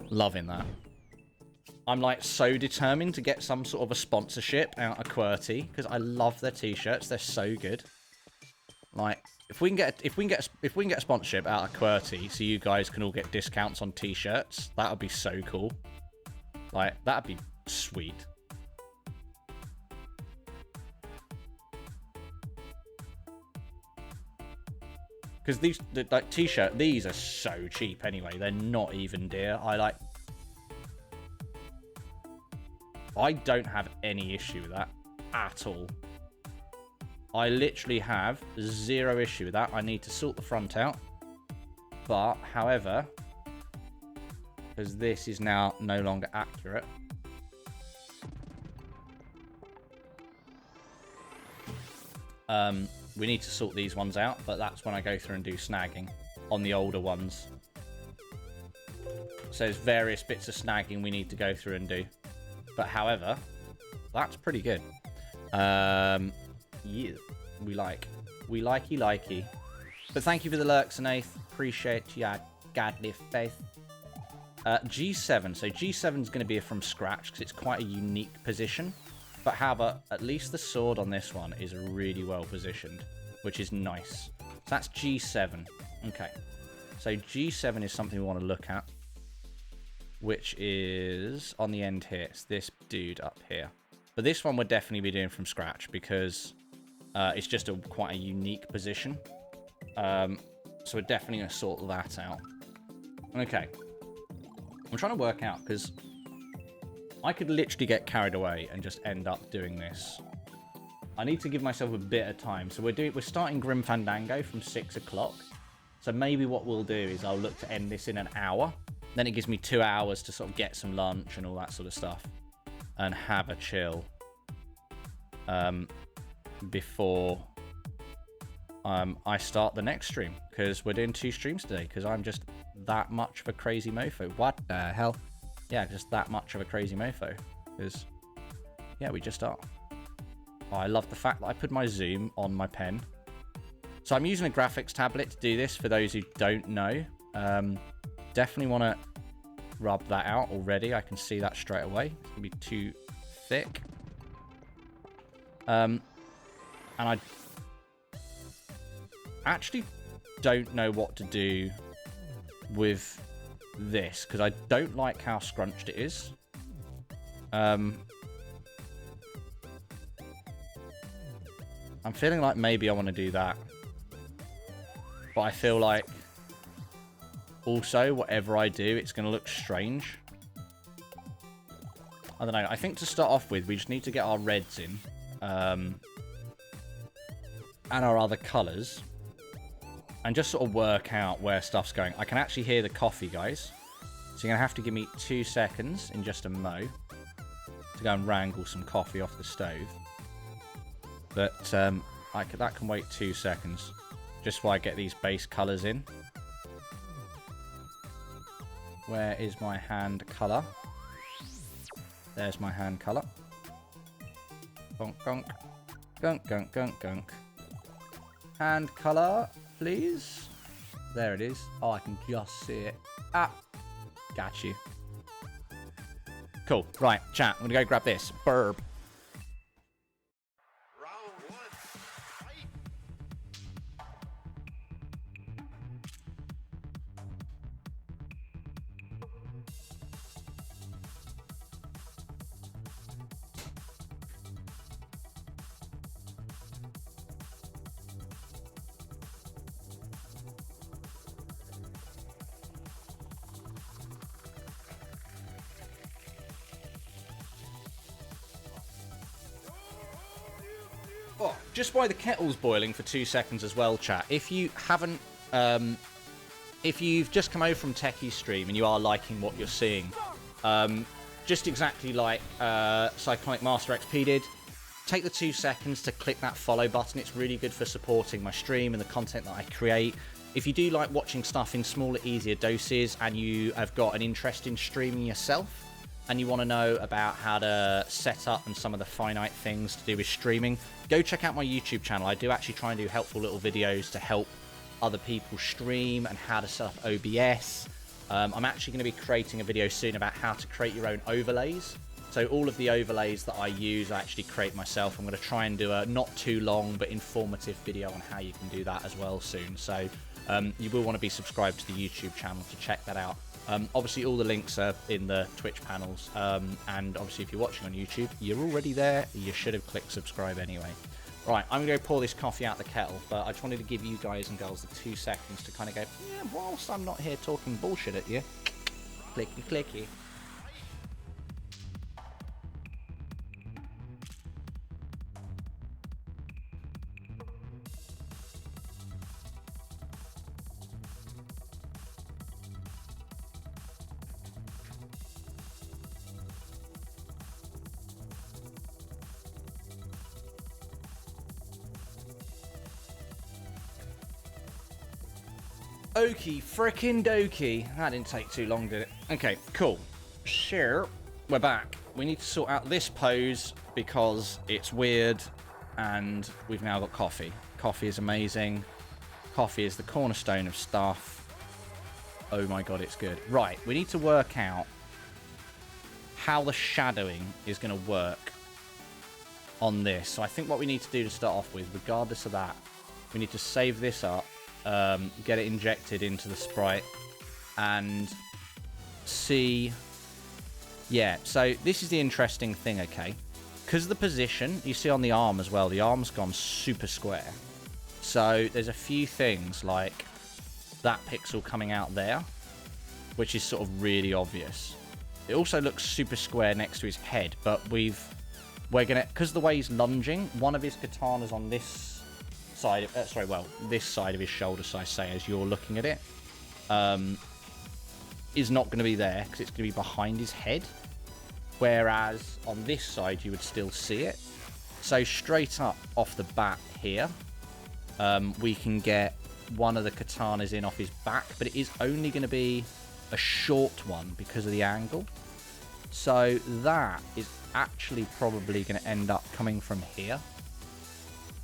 Loving that. I'm like so determined to get some sort of a sponsorship out of QWERTY because I love their t-shirts. They're so good. Like if we can get a sponsorship out of QWERTY so you guys can all get discounts on t-shirts, that would be so cool. Like that'd be sweet. Because these like t-shirt, these are so cheap anyway. They're not even dear. I don't have any issue with that at all. I literally have zero issue with that. I need to sort the front out. But, however, because this is now no longer accurate, we need to sort these ones out, but that's when I go through and do snagging on the older ones. So there's various bits of snagging we need to go through and do. But however, that's pretty good. Yeah, we likey. But thank you for the lurks, Nath. Appreciate your godly faith. G7. So G7 is going to be from scratch because it's quite a unique position. But however, at least the sword on this one is really well positioned, which is nice. So that's G7. Okay. So G7 is something we want to look at, which is on the end here. It's this dude up here. But this one we'll definitely be doing from scratch because it's just quite a unique position. So we're definitely going to sort that out. Okay. I'm trying to work out because I could literally get carried away and just end up doing this. I need to give myself a bit of time. So we're starting Grim Fandango from 6 o'clock. So maybe what we'll do is I'll look to end this in an hour. Then it gives me 2 hours to sort of get some lunch and all that sort of stuff. And have a chill. Before I start the next stream. Because we're doing 2 streams today. Because I'm just that much of a crazy mofo. What the hell? Yeah, just that much of a crazy mofo. Because, yeah, we just are. Oh, I love the fact that I put my zoom on my pen. So I'm using a graphics tablet to do this, for those who don't know. Definitely want to rub that out already. I can see that straight away. It's going to be too thick. And I actually don't know what to do with this, because I don't like how scrunched it is. I'm feeling like maybe I want to do that. But I feel like also, whatever I do, it's going to look strange. I don't know. I think to start off with, we just need to get our reds in. And our other colours. And just sort of work out where stuff's going. I can actually hear the coffee, guys. So you're going to have to give me 2 seconds in just a mo to go and wrangle some coffee off the stove. But that can wait 2 seconds. Just while I get these base colours in. Where is my hand colour? There's my hand colour. Gunk, gunk. Gunk, gunk, gunk, gunk. Hand colour, please. There it is. Oh, I can just see it. Ah. Got you. Cool. Right, chat. I'm going to go grab this. Burb. Oh, just while the kettle's boiling for 2 seconds as well, chat. If you haven't, if you've just come over from Techie's stream and you are liking what you're seeing, just exactly like Cyclonic Master XP did, take the 2 seconds to click that follow button. It's really good for supporting my stream and the content that I create. If you do like watching stuff in smaller, easier doses and you have got an interest in streaming yourself, and you want to know about how to set up and some of the finite things to do with streaming, go check out my YouTube channel. I do actually try and do helpful little videos to help other people stream and how to set up OBS. I'm actually going to be creating a video soon about how to create your own overlays. So all of the overlays that I use, I actually create myself. I'm going to try and do a not too long but informative video on how you can do that as well soon. So you will want to be subscribed to the YouTube channel to check that out. Obviously, all the links are in the Twitch panels, and obviously, if you're watching on YouTube, you're already there. You should have clicked subscribe anyway. Right, I'm going to go pour this coffee out the kettle, but I just wanted to give you guys and girls the 2 seconds to kind of go, yeah, whilst I'm not here talking bullshit at you. Clicky, clicky. Okie frickin' dokie. That didn't take too long, did it? Okay, cool. Sure. We're back. We need to sort out this pose because it's weird and we've now got coffee. Coffee is amazing. Coffee is the cornerstone of stuff. Oh my god, it's good. Right, we need to work out how the shadowing is going to work on this. So I think what we need to do to start off with, regardless of that, we need to save this up. Get it injected into the sprite and see. Yeah, so this is the interesting thing, okay? Because of the position, you see on the arm as well, the arm's gone super square. So there's a few things like that pixel coming out there, which is sort of really obvious. It also looks super square next to his head, but we're gonna, because the way he's lunging, one of his katanas on this side, this side of his shoulder, so I say, as you're looking at it, is not going to be there because it's going to be behind his head, whereas on this side you would still see it. So straight up off the bat here, we can get one of the katanas in off his back, but it is only going to be a short one because of the angle. So that is actually probably going to end up coming from here,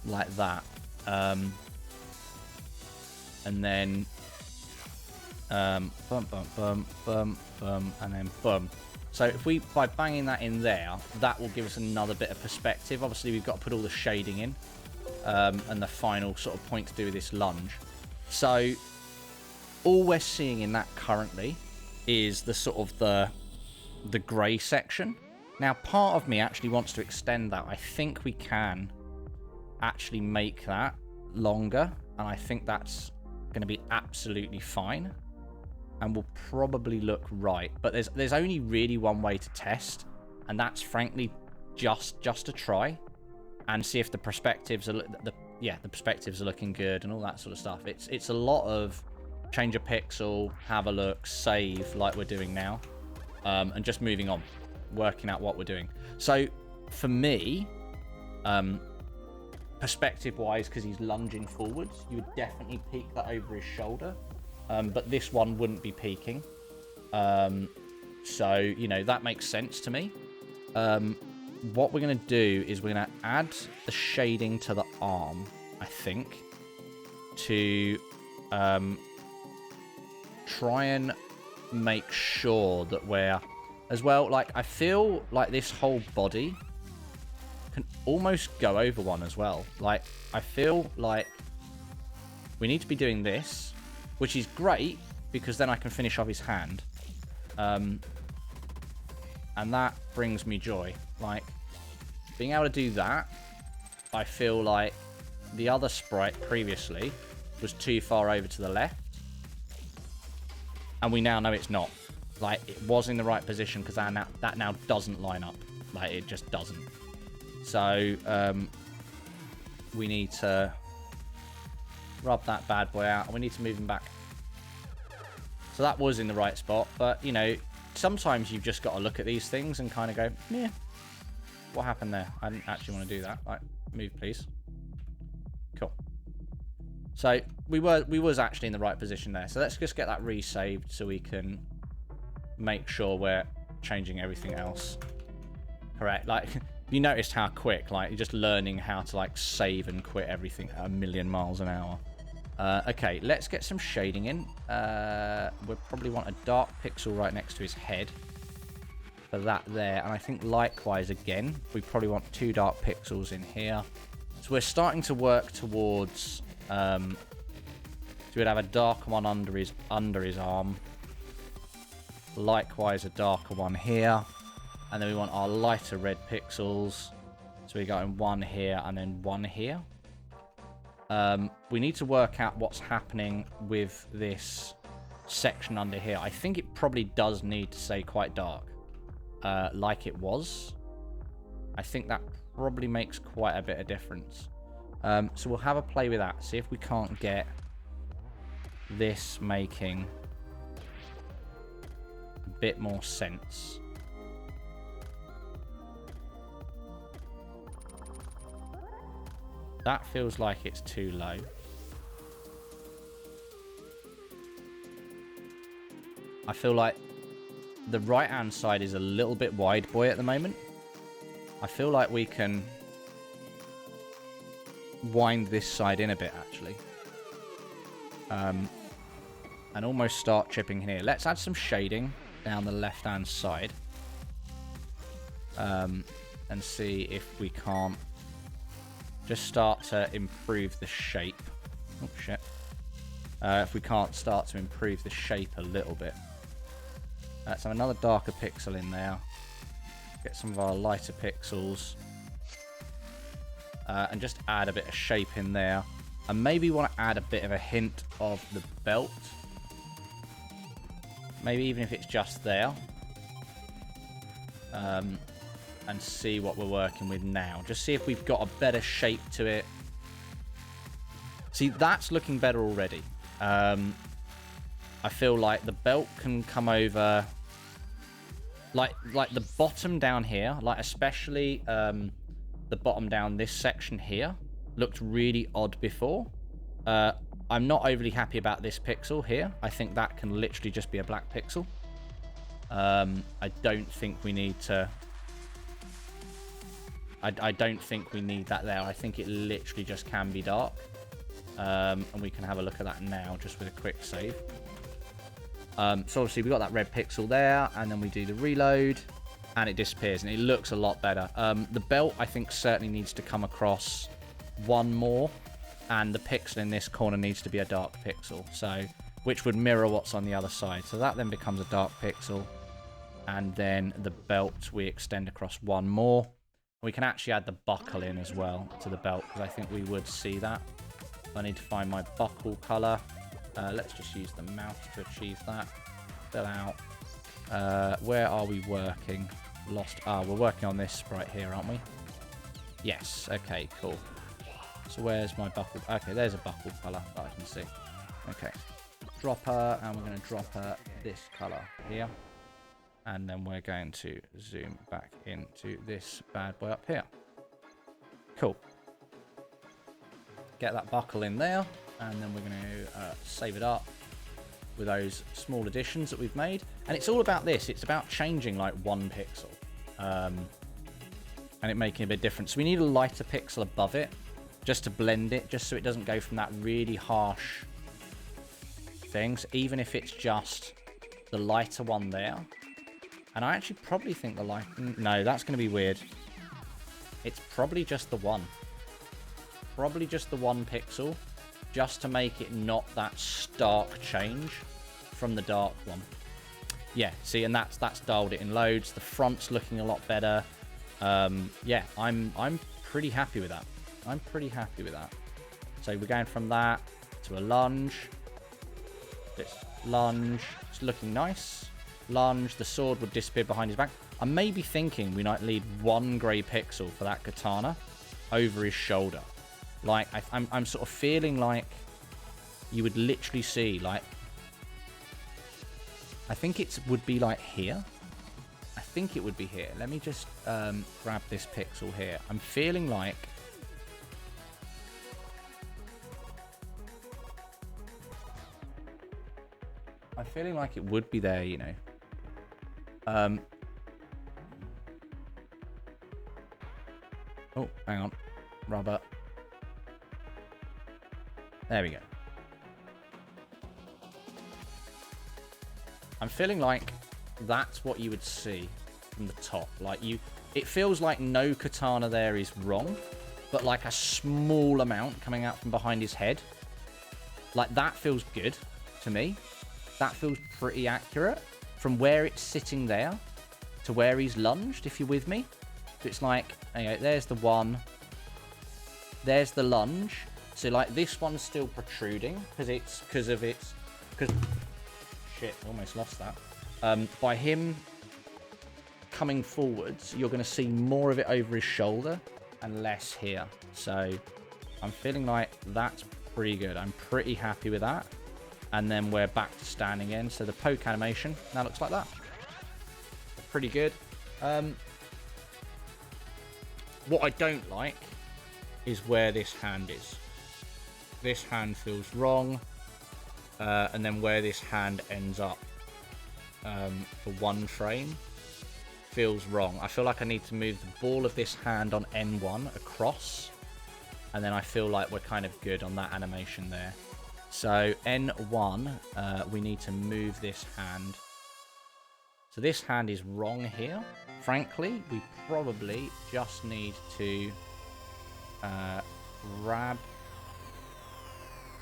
like that. And then bum, bum, bum, bum, bum, and then bum. So if we, by banging that in there, that will give us another bit of perspective. Obviously we've got to put all the shading in, and the final sort of point to do with this lunge. So all we're seeing in that currently is the sort of the grey section. Now part of me actually wants to extend that. I think we can actually make that longer, and I think that's going to be absolutely fine and will probably look right. But there's only really one way to test, and that's frankly just to try and see if the perspectives are the perspectives are looking good and all that sort of stuff. It's a lot of change a pixel, have a look, save like we're doing now, and just moving on, working out what we're doing. So for me, perspective wise, because he's lunging forwards, you would definitely peek that over his shoulder, but this one wouldn't be peeking, so you know, that makes sense to me. What we're going to do is we're going to add the shading to the arm, I think, to try and make sure that we're as well, like I feel like this whole body can almost go over one as well. Like I feel like we need to be doing this, which is great because then I can finish off his hand, and that brings me joy. Like being able to do that, I feel like the other sprite previously was too far over to the left, and we now know it's not. Like it was in the right position because that now doesn't line up. Like it just doesn't. So we need to rub that bad boy out, and we need to move him back. So that was in the right spot, but you know, sometimes you've just got to look at these things and kind of go, yeah, what happened there? I didn't actually want to do that. Like, move please. Cool. So we was actually in the right position there. So let's just get that resaved so we can make sure we're changing everything else correct. Like you noticed how quick, like you're just learning how to like save and quit everything at 1,000,000 miles an hour. Okay, let's get some shading in. We'll probably want a dark pixel right next to his head for that there, and I think likewise again we probably want 2 dark pixels in here. So we're starting to work towards so we'd have a darker one under his arm, likewise a darker one here, and then we want our lighter red pixels. So So we got in one here and then one here. We need to work out what's happening with this section under here. I think it probably does need to stay quite dark, like it was. I think that probably makes quite a bit of difference. So we'll have a play with that. See if we can't get this making a bit more sense. That feels like it's too low. I feel like the right-hand side is a little bit wide, boy, at the moment. I feel like we can wind this side in a bit, actually. And almost start chipping here. Let's add some shading down the left-hand side. And see if we can't just start to improve the shape. Oh, shit. If we can't start to improve the shape a little bit. So another darker pixel in there. Get some of our lighter pixels. And just add a bit of shape in there. And maybe want to add a bit of a hint of the belt. Maybe even if it's just there. And see what we're working with now. Just see if we've got a better shape to it. See, that's looking better already. I feel like the belt can come over... Like the bottom down here, like especially the bottom down this section here, looked really odd before. I'm not overly happy about this pixel here. I think that can literally just be a black pixel. I don't think we need to... I don't think we need that there. I think it literally just can be dark. And we can have a look at that now, just with a quick save. So obviously we got that red pixel there, and then we do the reload, and it disappears, and it looks a lot better. The belt, I think, certainly needs to come across one more, and the pixel in this corner needs to be a dark pixel, so which would mirror what's on the other side. So that then becomes a dark pixel, and then the belt we extend across one more. We can actually add the buckle in as well to the belt, because I think we would see that. I need to find my buckle color. Let's just use the mouse to achieve that. Fill out. Where are we working? Lost. We're working on this sprite here, aren't we? Yes. Okay, cool. So where's my buckle? Okay, there's a buckle color that I can see. Okay. Drop her, and we're going to drop her this color here. And then we're going to zoom back into this bad boy up here. Cool. Get that buckle in there. And then we're going to save it up with those small additions that we've made. And it's all about this. It's about changing like one pixel. And it making a bit different. So we need a lighter pixel above it. Just to blend it. Just so it doesn't go from that really harsh thing. So even if it's just the lighter one there. And I actually probably think the light... No, that's going to be weird. It's probably just the one. Probably just the one pixel. Just to make it not that stark change from the dark one. Yeah, see, and that's dialed it in loads. The front's looking a lot better. Yeah, I'm pretty happy with that. I'm pretty happy with that. So we're going from that to a lunge. This lunge. It's looking nice. Lunge. The sword would disappear behind his back. I may be thinking we might leave one grey pixel for that katana over his shoulder. Like, I'm sort of feeling like you would literally see, like... I think it would be, like, here. I think it would be here. Let me just grab this pixel here. I'm feeling like... I'm feeling like it would be there, you know. Oh, hang on. Rubber. There we go. I'm feeling like that's what you would see from the top. Like it feels like no katana there is wrong, but like a small amount coming out from behind his head. Like that feels good to me. That feels pretty accurate from where it's sitting there to where he's lunged, if you're with me. it's like, anyway, there's the one. There's the lunge. So like this one's still protruding because shit, almost lost that. By him coming forwards, you're going to see more of it over his shoulder and less here. So I'm feeling like that's pretty good. I'm pretty happy with that. And then we're back to standing again. So the poke animation now looks like that. Pretty good. What I don't like is where this hand is. This hand feels wrong. And then where this hand ends up for one frame feels wrong. I feel like I need to move the ball of this hand on N1 across. And then I feel like we're kind of good on that animation there. So N1, we need to move this hand. So this hand is wrong here. Frankly, we probably just need to grab...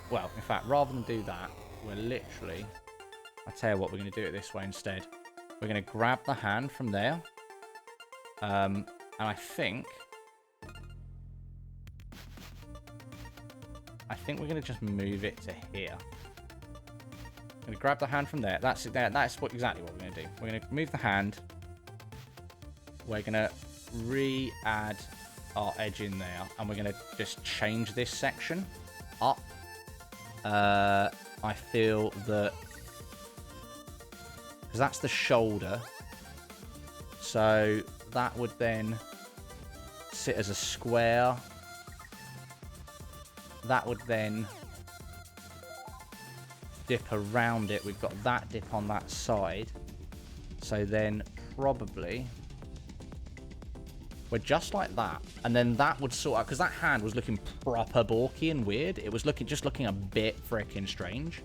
Well, in fact, rather than do that, we're literally... I'll tell you what, we're going to do it this way instead. We're going to grab the hand from there. And I think we're going to just move it to here. I'm going to grab the hand from there. That's it there. That's exactly what we're going to do. We're going to move the hand. We're going to re-add our edge in there. And we're going to just change this section up. I feel that... Because that's the shoulder. So that would then sit as a square. That would then dip around it. We've got that dip on that side. So then probably we're just like that. And then that would sort out, because that hand was looking proper balky and weird. It was just looking a bit freaking strange.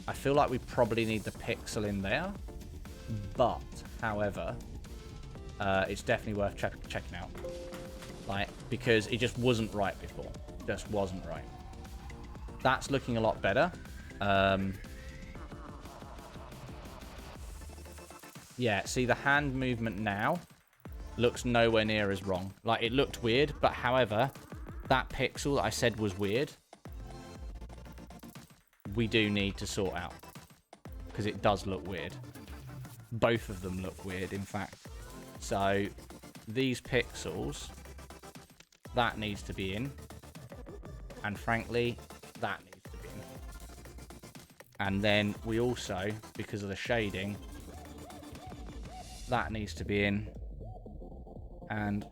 I feel like we probably need the pixel in there. But, however, it's definitely worth checking out. Like, because it just wasn't right before. Just wasn't right. That's looking a lot better. Yeah, see, the hand movement now looks nowhere near as wrong. Like, it looked weird, but however, that pixel that I said was weird, we do need to sort out. Because it does look weird. Both of them look weird, in fact. So, these pixels... That needs to be in. And frankly, that needs to be in. And then we also, because of the shading, that needs to be in. And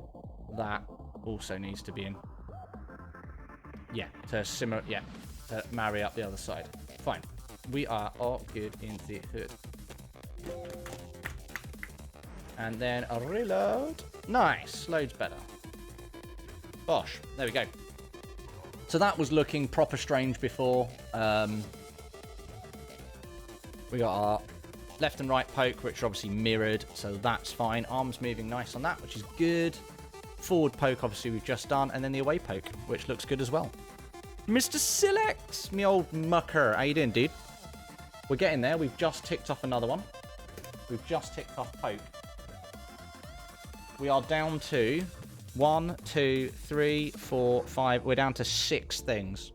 that also needs to be in. Yeah, to marry up the other side. Fine. We are all good in the hood. And then a reload. Nice. Loads better. Bosh. There we go. So that was looking proper strange before. We got our left and right poke, which are obviously mirrored, so that's fine. Arms moving nice on that, which is good. Forward poke, obviously, we've just done. And then the away poke, which looks good as well. Mr. Silex, me old mucker. How you doing, dude? We're getting there. We've just ticked off another one. We've just ticked off poke. We are down to 1, 2, 3, 4, 5. We're down to 6 things.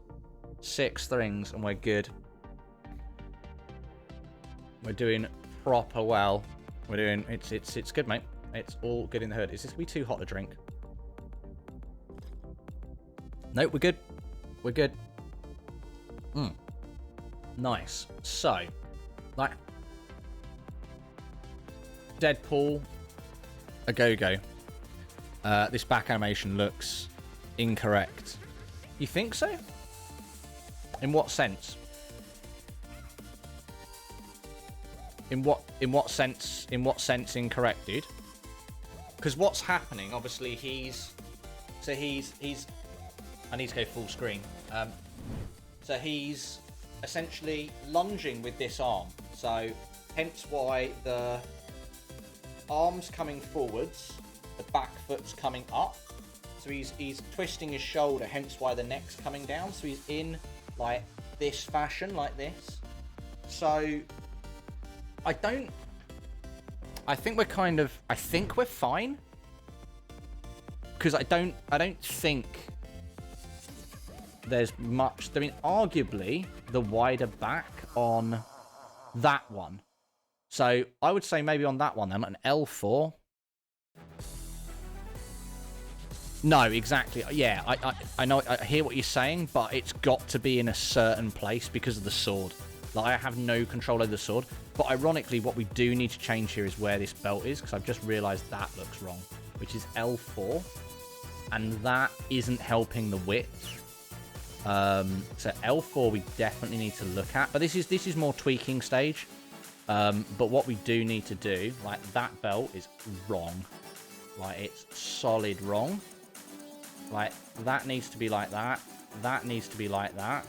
6 things, and we're good. We're doing proper well. We're doing... It's good, mate. It's all good in the hood. Is this gonna be too hot to drink? Nope, we're good. We're good. Nice. So, like... Deadpool. A go-go. This back animation looks incorrect. You think so? In what sense? In what sense incorrect, dude? Because what's happening, obviously he's I need to go full screen. So he's essentially lunging with this arm. So hence why the arm's coming forwards, the back foot's coming up. So he's twisting his shoulder, hence why the neck's coming down. So he's in like this fashion, like this. So I don't I think we're kind of... I think we're fine. Because I don't think there's much... I mean, arguably, the wider back on that one. So, I would say maybe on that one then, an L4. No, exactly. Yeah, I know, I hear what you're saying, but it's got to be in a certain place because of the sword. Like, I have no control over the sword. But ironically, what we do need to change here is where this belt is, because I've just realised that looks wrong, which is L4. And that isn't helping the width. So L4 we definitely need to look at. But this is more tweaking stage. But what we do need to do, like, that belt is wrong. Like, it's solid wrong. Like, that needs to be like that. That needs to be like that.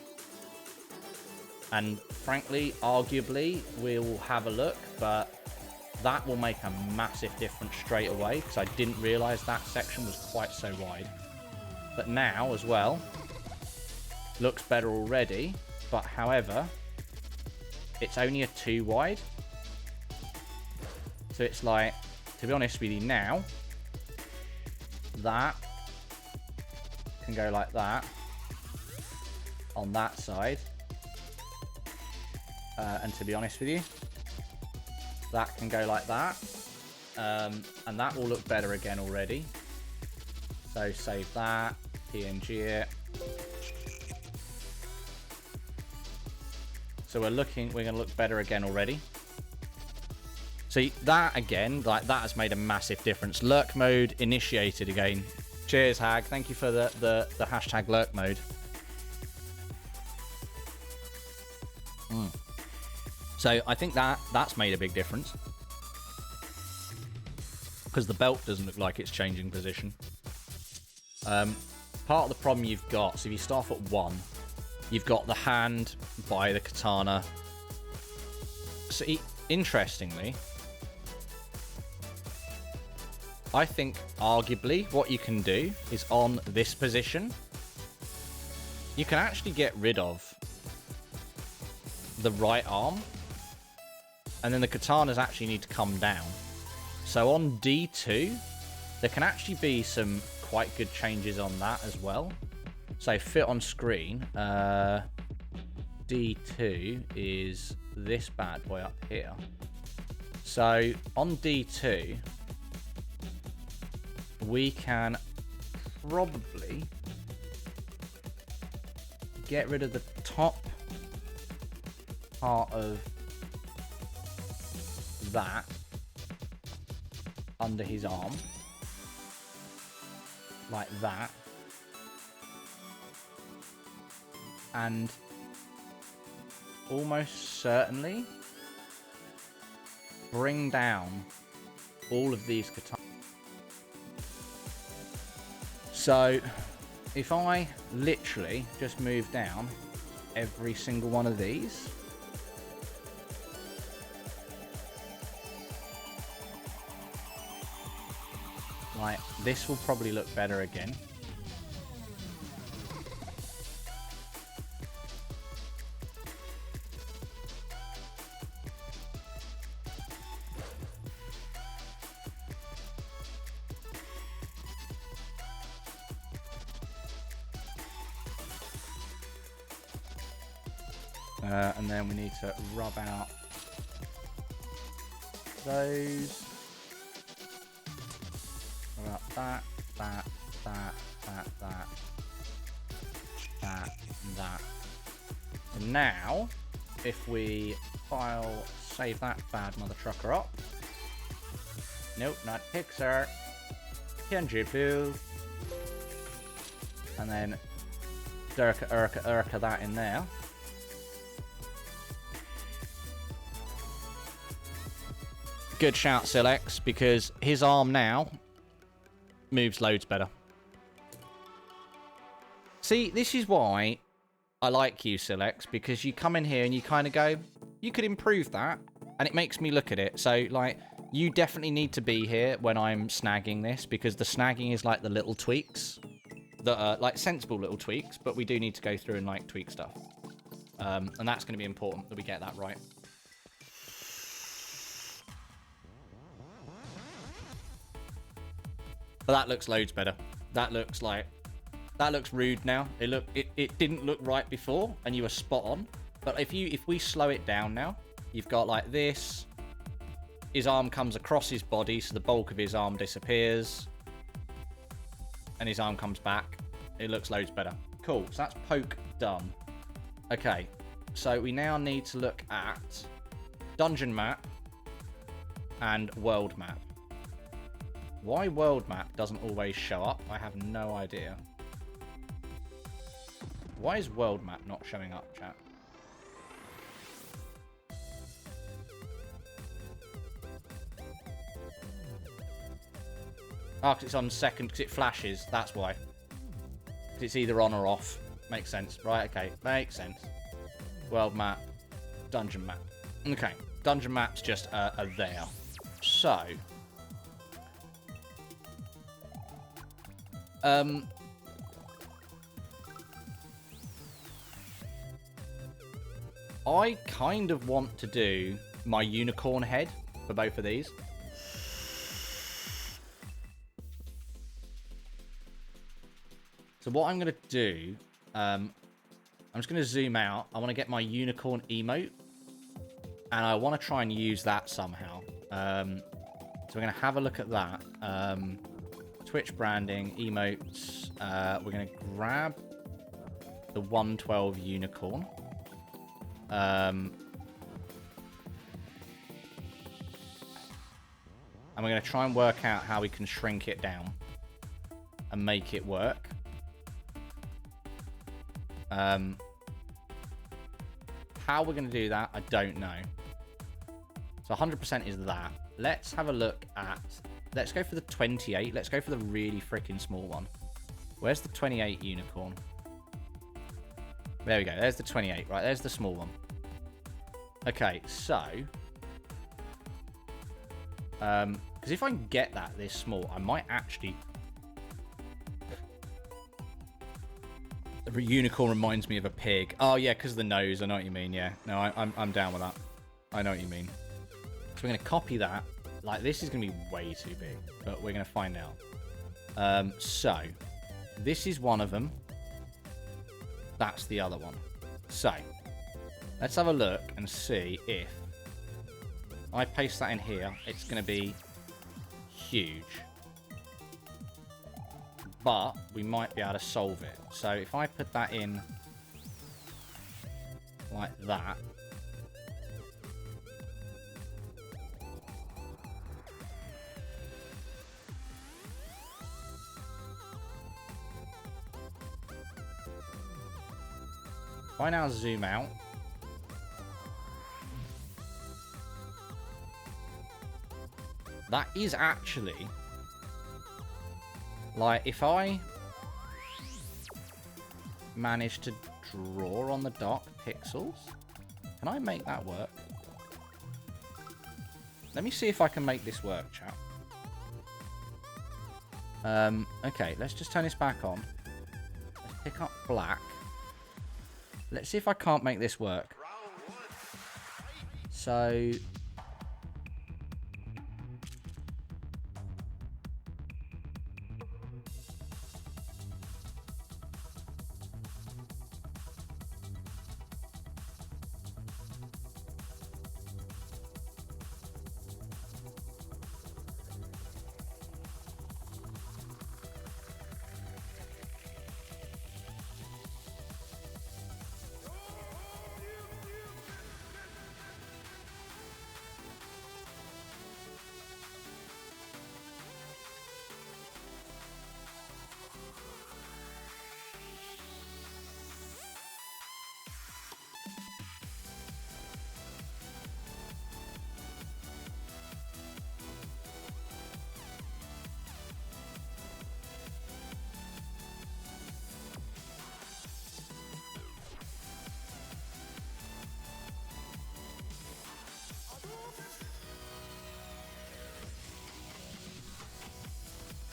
And frankly, arguably, we'll have a look, but that will make a massive difference straight away, because I didn't realise that section was quite so wide. But now, as well, looks better already, but however, it's only a 2 wide. So it's like, to be honest with you now, that can go like that on that side. And to be honest with you, that can go like that. And that will look better again already. So save that, PNG it. So we're going to look better again already. See, that again, like, that has made a massive difference. Lurk mode initiated again. Cheers, Hag. Thank you for the hashtag lurk mode. So I think that's made a big difference. Because the belt doesn't look like it's changing position. Part of the problem you've got, so if you start at 1, you've got the hand by the katana. So interestingly, I think arguably what you can do is on this position, you can actually get rid of the right arm, and then the katanas actually need to come down. So on D2, there can actually be some quite good changes on that as well. So fit on screen, D2 is this bad boy up here. So on D2, we can probably get rid of the top part of that under his arm, like that, and almost certainly bring down all of these katanas. So if I literally just move down every single one of these, like, this will probably look better again. And then we need to rub out those. Rub out that, that, that, that, that, that, and that. And now, if we file, save that bad mother trucker up. Nope, not Pixar. Kenjifu. And then Urka that in there. Good shout, Silex, because his arm now moves loads better. See, this is why I like you, Silex, because you come in here and you kind of go, you could improve that, and it makes me look at it. So, like, you definitely need to be here when I'm snagging this, because the snagging is like the little tweaks that are like sensible little tweaks, but we do need to go through and like tweak stuff. And that's going to be important that we get that right. But that looks loads better. That looks rude now. It didn't look right before, and you were spot on. But if we slow it down now, you've got like this. His arm comes across his body, so the bulk of his arm disappears. And his arm comes back. It looks loads better. Cool. So that's poke done. Okay. So we now need to look at dungeon map and world map. Why world map doesn't always show up, I have no idea. Why is world map not showing up, chat? Oh, because it's on second, because it flashes. That's why. Because it's either on or off. Makes sense. Right, okay. Makes sense. World map. Dungeon map. Okay. Dungeon maps just are there. So. I kind of want to do my unicorn head for both of these. So what I'm going to do, I'm just going to zoom out. I want to get my unicorn emote, and I want to try and use that somehow. So we're going to have a look at that. Twitch branding, emotes. We're going to grab the 112 unicorn. And we're going to try and work out how we can shrink it down and make it work. How we're going to do that, I don't know. So 100% is that. Let's have a look at... Let's go for the 28. Let's go for the really freaking small one. Where's the 28 unicorn? There we go. There's the 28. Right, there's the small one. Okay, so... because if I can get that this small, I might actually... The unicorn reminds me of a pig. Oh, yeah, because of the nose. I know what you mean, yeah. No, I'm down with that. I know what you mean. So we're going to copy that. Like, this is going to be way too big, but we're going to find out. So, this is one of them. That's the other one. So, let's have a look and see if I paste that in here. It's going to be huge. But we might be able to solve it. So if I put that in like that. If I now zoom out. That is actually... Like, if I manage to draw on the dark pixels, can I make that work? Let me see if I can make this work, chat. Okay, let's just turn this back on. Let's pick up black. Let's see if I can't make this work. So...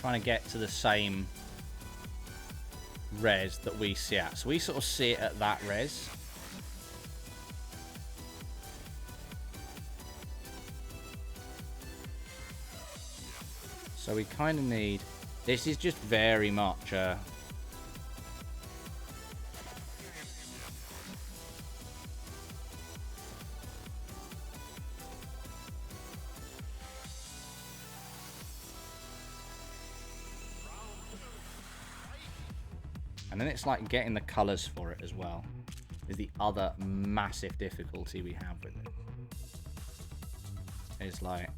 trying to get to the same res that we see at. So we sort of see it at that res. So we kind of need This is just very much and then it's like getting the colors for it as well is the other massive difficulty we have with it. It's like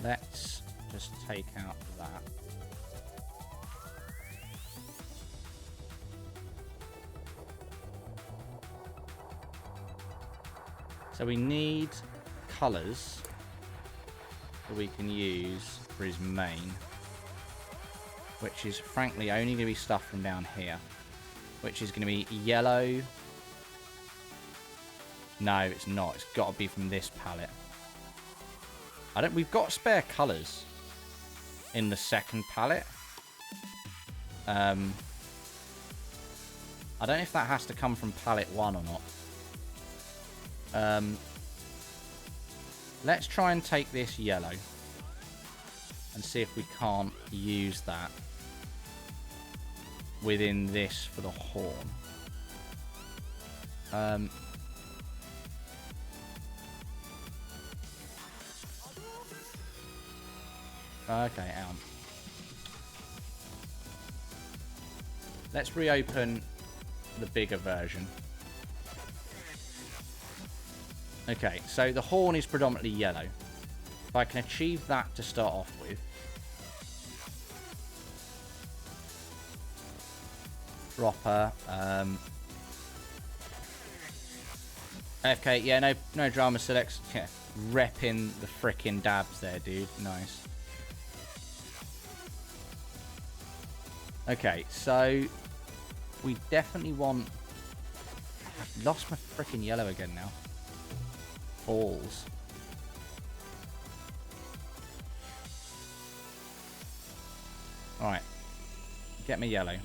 let's just take out that. So we need colours that we can use for his main, which is frankly only going to be stuff from down here, which is going to be yellow. No, it's not. It's got to be from this palette. We've got spare colours in the second palette. I don't know if that has to come from palette 1 or not. Let's try and take this yellow and see if we can't use that within this for the horn. Okay, let's reopen the bigger version. Okay, so the horn is predominantly yellow. If I can achieve that to start off with. Proper. FK, yeah, no drama selects. Yeah, repping the frickin' dabs there, dude. Nice. Okay, so we definitely want... I've lost my frickin' yellow again now. Balls. Alright. Get me yellow.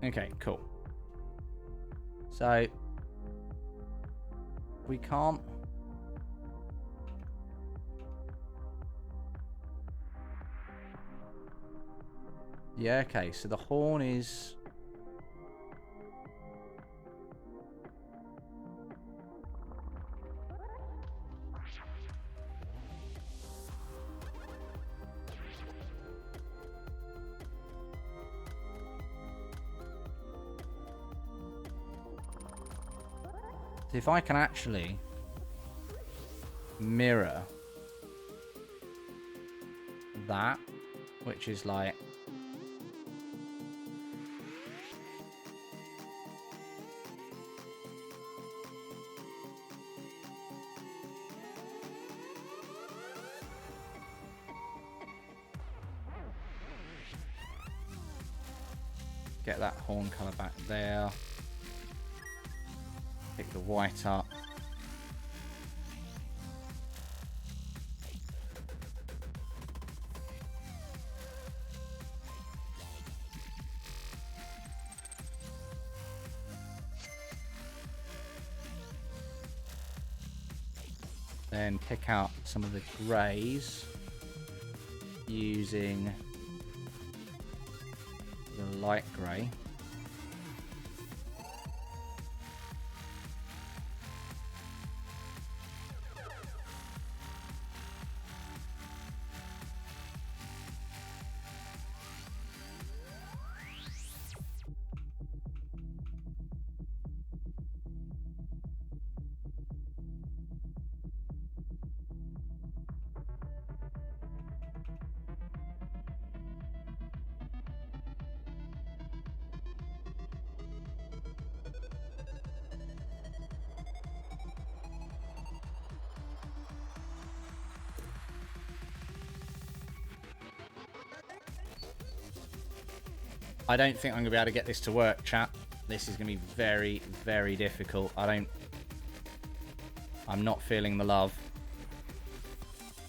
Okay, cool. So we can't... Yeah, okay, so the horn is... So if I can actually mirror that, which is like... Get that horn colour back there. Pick the white up. Then pick out some of the greys using the light grey. I don't think I'm going to be able to get this to work, chat. This is going to be very, very difficult. I'm not feeling the love.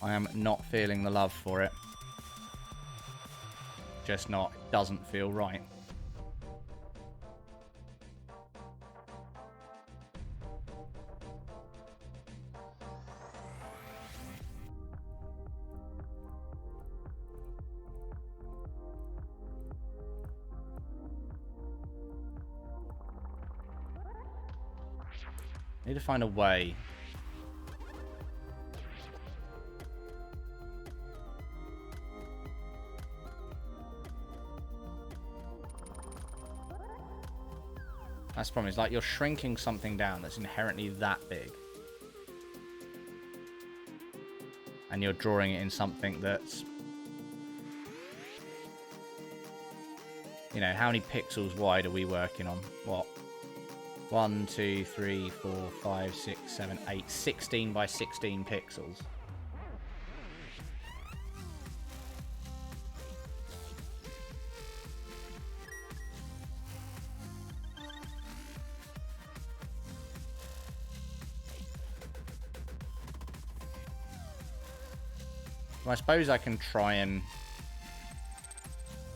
I am not feeling the love for it. Just not. It doesn't feel right. Need to find a way. That's the problem. It's like you're shrinking something down that's inherently that big. And you're drawing it in something that's... You know, how many pixels wide are we working on? What? 1, 2, 3, 4, 5, 6, 7, 8, 16 by 16 pixels. Well, I suppose I can try and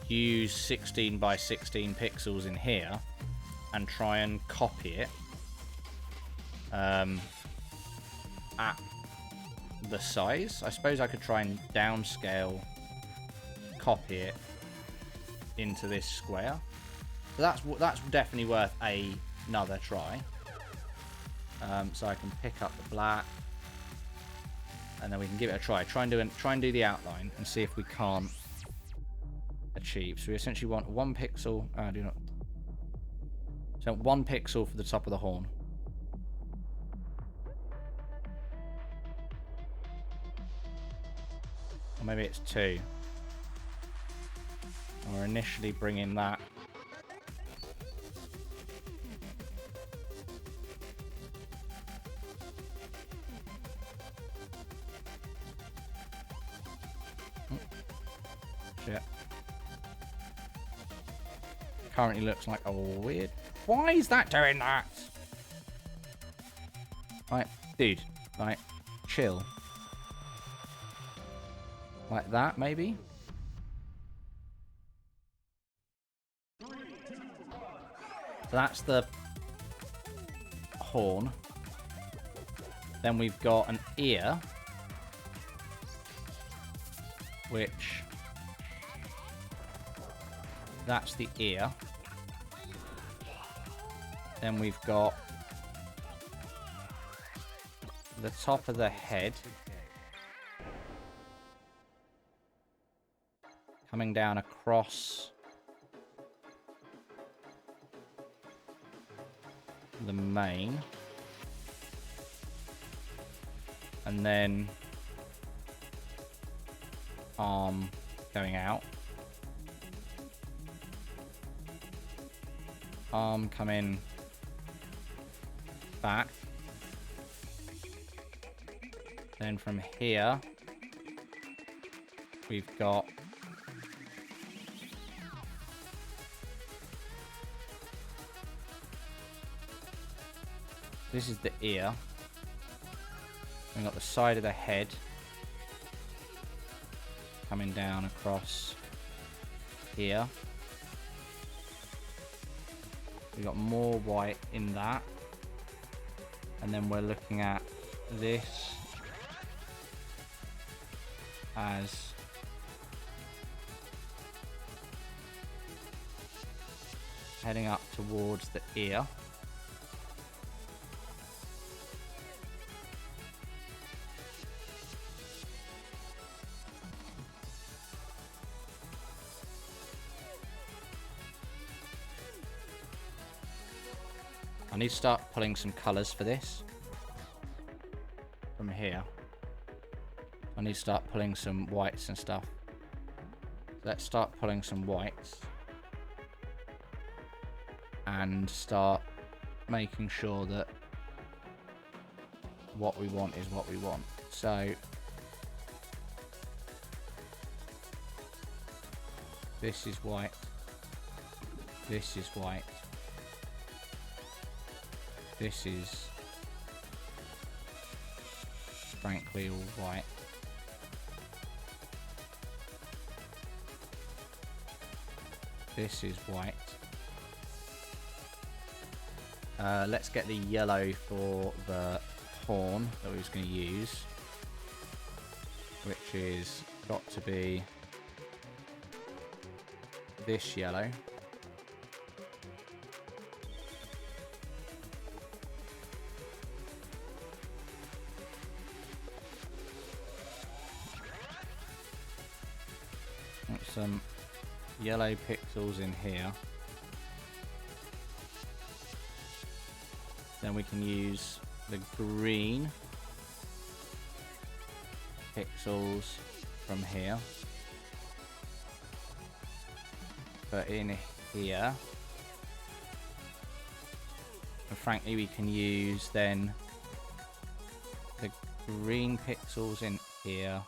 use 16 by 16 pixels in here and try and copy it at the size. I suppose I could try and downscale, copy it into this square. So that's definitely worth another try. So I can pick up the black, and then we can give it a try. Try and do the outline and see if we can't achieve. So we essentially want 1 pixel. Do not. So 1 pixel for the top of the horn. Or maybe it's 2. Or initially bring in that. Shit. Currently looks like a weird... Why is that doing that? Right, dude. Like, chill. Like that, maybe? So that's the horn. Then we've got an ear, which... That's the ear. Then we've got the top of the head coming down across the mane, and then arm going out, arm coming back, then from here we've got this is the ear. We've got the side of the head coming down across here. We've got more white in that. And then we're looking at this as heading up towards the ear. I need to start pulling some colours for this from here. I need to start pulling some whites and stuff. Let's start pulling some whites and start making sure that what we want is what we want. So this is white, this is white, this is frankly all white. This is white. Let's get the yellow for the horn that we was going to use, which is got to be this yellow. Got some yellow pixels in here. Then we can use the green pixels from here. But in here, and frankly, we can use then the green pixels in here.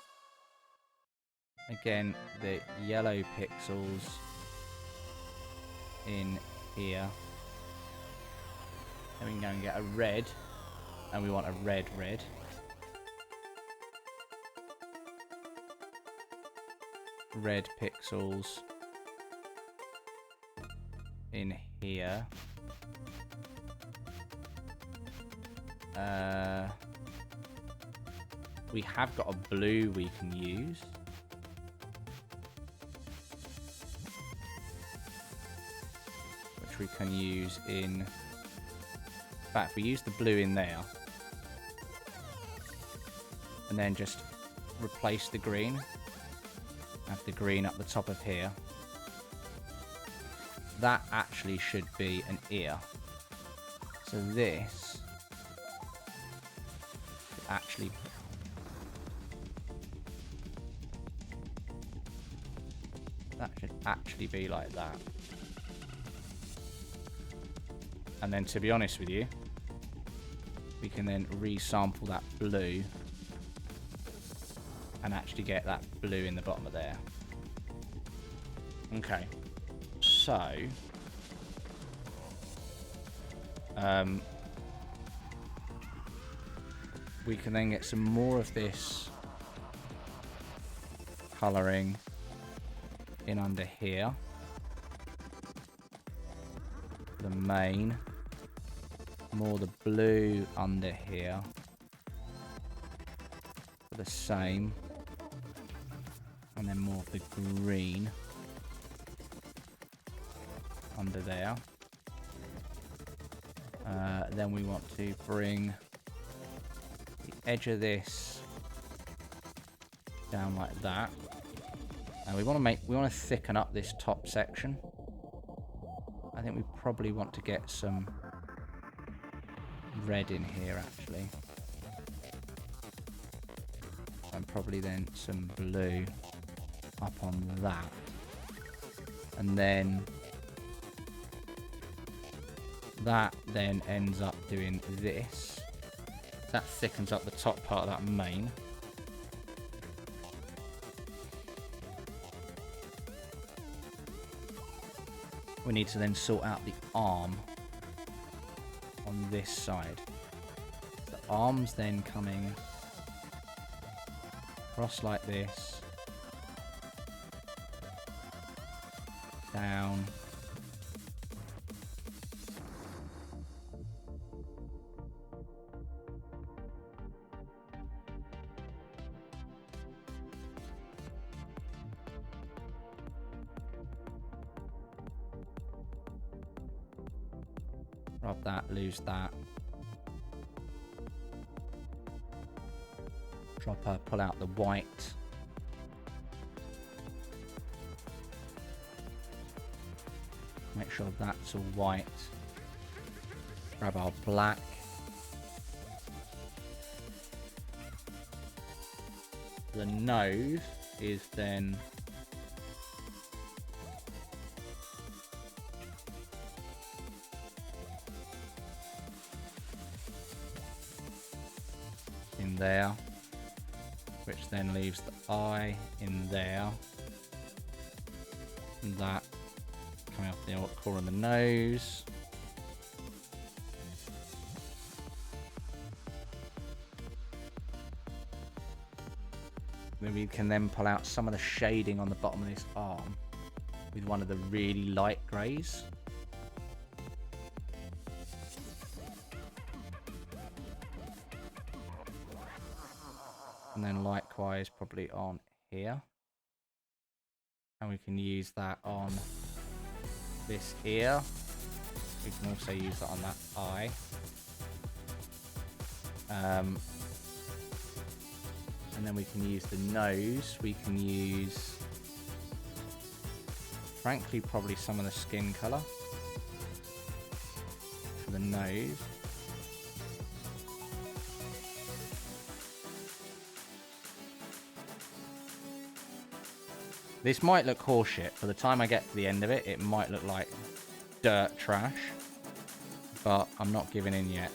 Again, the yellow pixels in here. Then we can go and get a red, and we want a red. Red pixels in here. We have got a blue we can use. Which we can use in... In fact, if we use the blue in there, and then just replace the green, have the green up the top of here, that actually should be an ear. So this should actually be like that. And then, to be honest with you, we can then resample that blue and actually get that blue in the bottom of there. Okay, so we can then get some more of this colouring in under here. The main, more the blue under here, the same, and then more of the green under there. Then we want to bring the edge of this down like that, and we want to thicken up this top section. I think we probably want to get some red in here actually, and probably then some blue up on that, and then that then ends up doing this. That thickens up the top part of that main. We need to then sort out the arm on this side. The arm's then coming across like this, down, rub that, lose that, drop her, pull out the white, make sure that's all white, grab our black, the nose is then in there, which then leaves the eye in there, and that coming off the corner of the nose. Then we can then pull out some of the shading on the bottom of this arm. with one of the really light greys. And then likewise probably on here. And we can use that on this ear. We can also use that on that eye. And then we can use the nose. We can use, frankly, probably some of the skin color for the nose. This might look horseshit. By the time I get to the end of it, it might look like dirt trash. But I'm not giving in yet.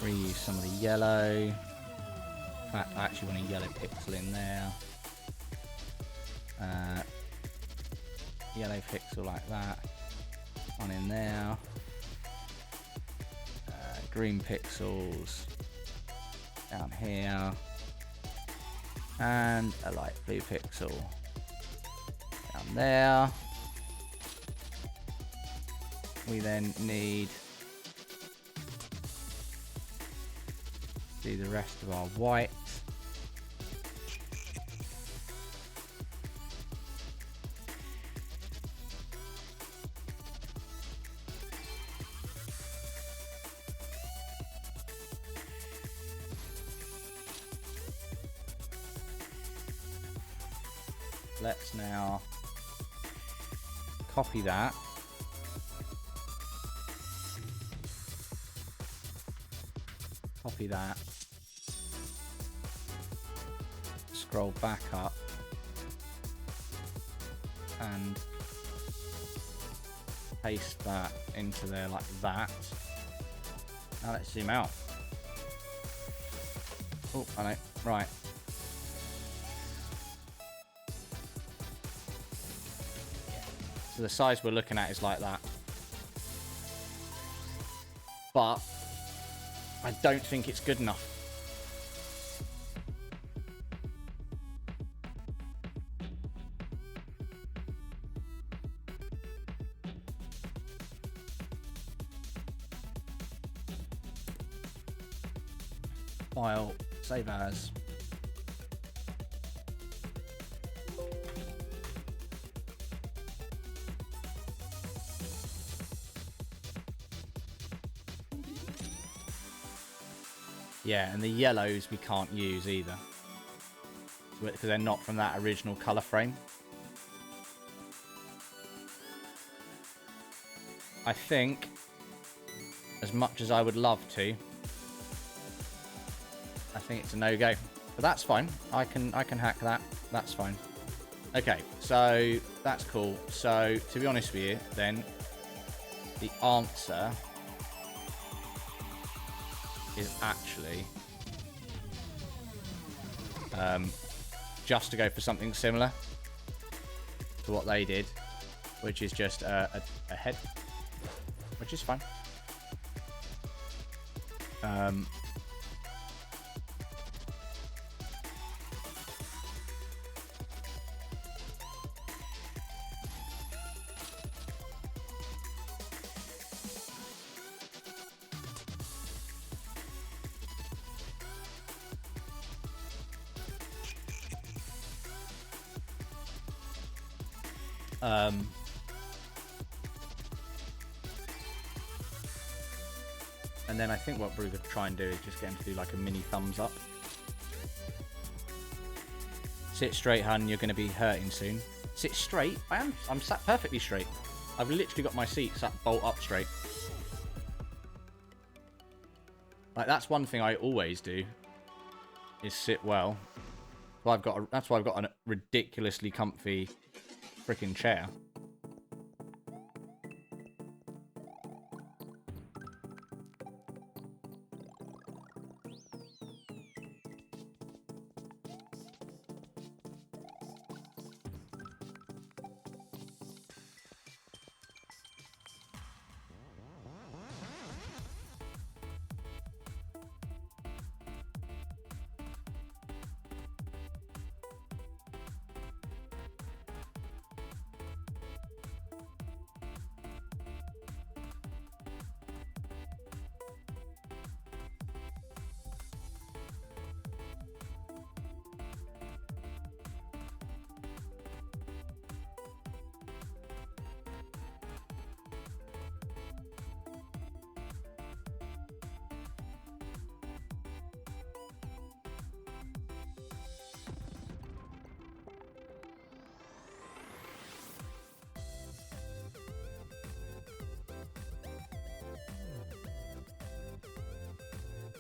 Reuse some of the yellow. In fact, I actually want a yellow pixel in there. Yellow pixel like that. One in there. Green pixels down here. And a light blue pixel down there. We then need to do the rest of our white. Let's now copy that. Copy that. Scroll back up. And paste that into there like that. Now let's zoom out. Oh, I know. Right. So the size we're looking at is like that. But I don't think it's good enough. File, save as. Yeah, and the yellows we can't use either, because they're not from that original color frame. I think, as much as I would love to, I think it's a no-go. But that's fine. I can hack that. That's fine. Okay, so that's cool. So to be honest with you, then the answer is actually just to go for something similar to what they did, which is just a head, which is fine. And then I think what we're going to try and do is just get him to do like a mini thumbs up. Sit straight, hun. You're going to be hurting soon. Sit straight? I'm sat perfectly straight. I've literally got my seat sat bolt up straight. Like, that's one thing I always do, is sit well. Well, that's why I've got a ridiculously comfy freaking chair.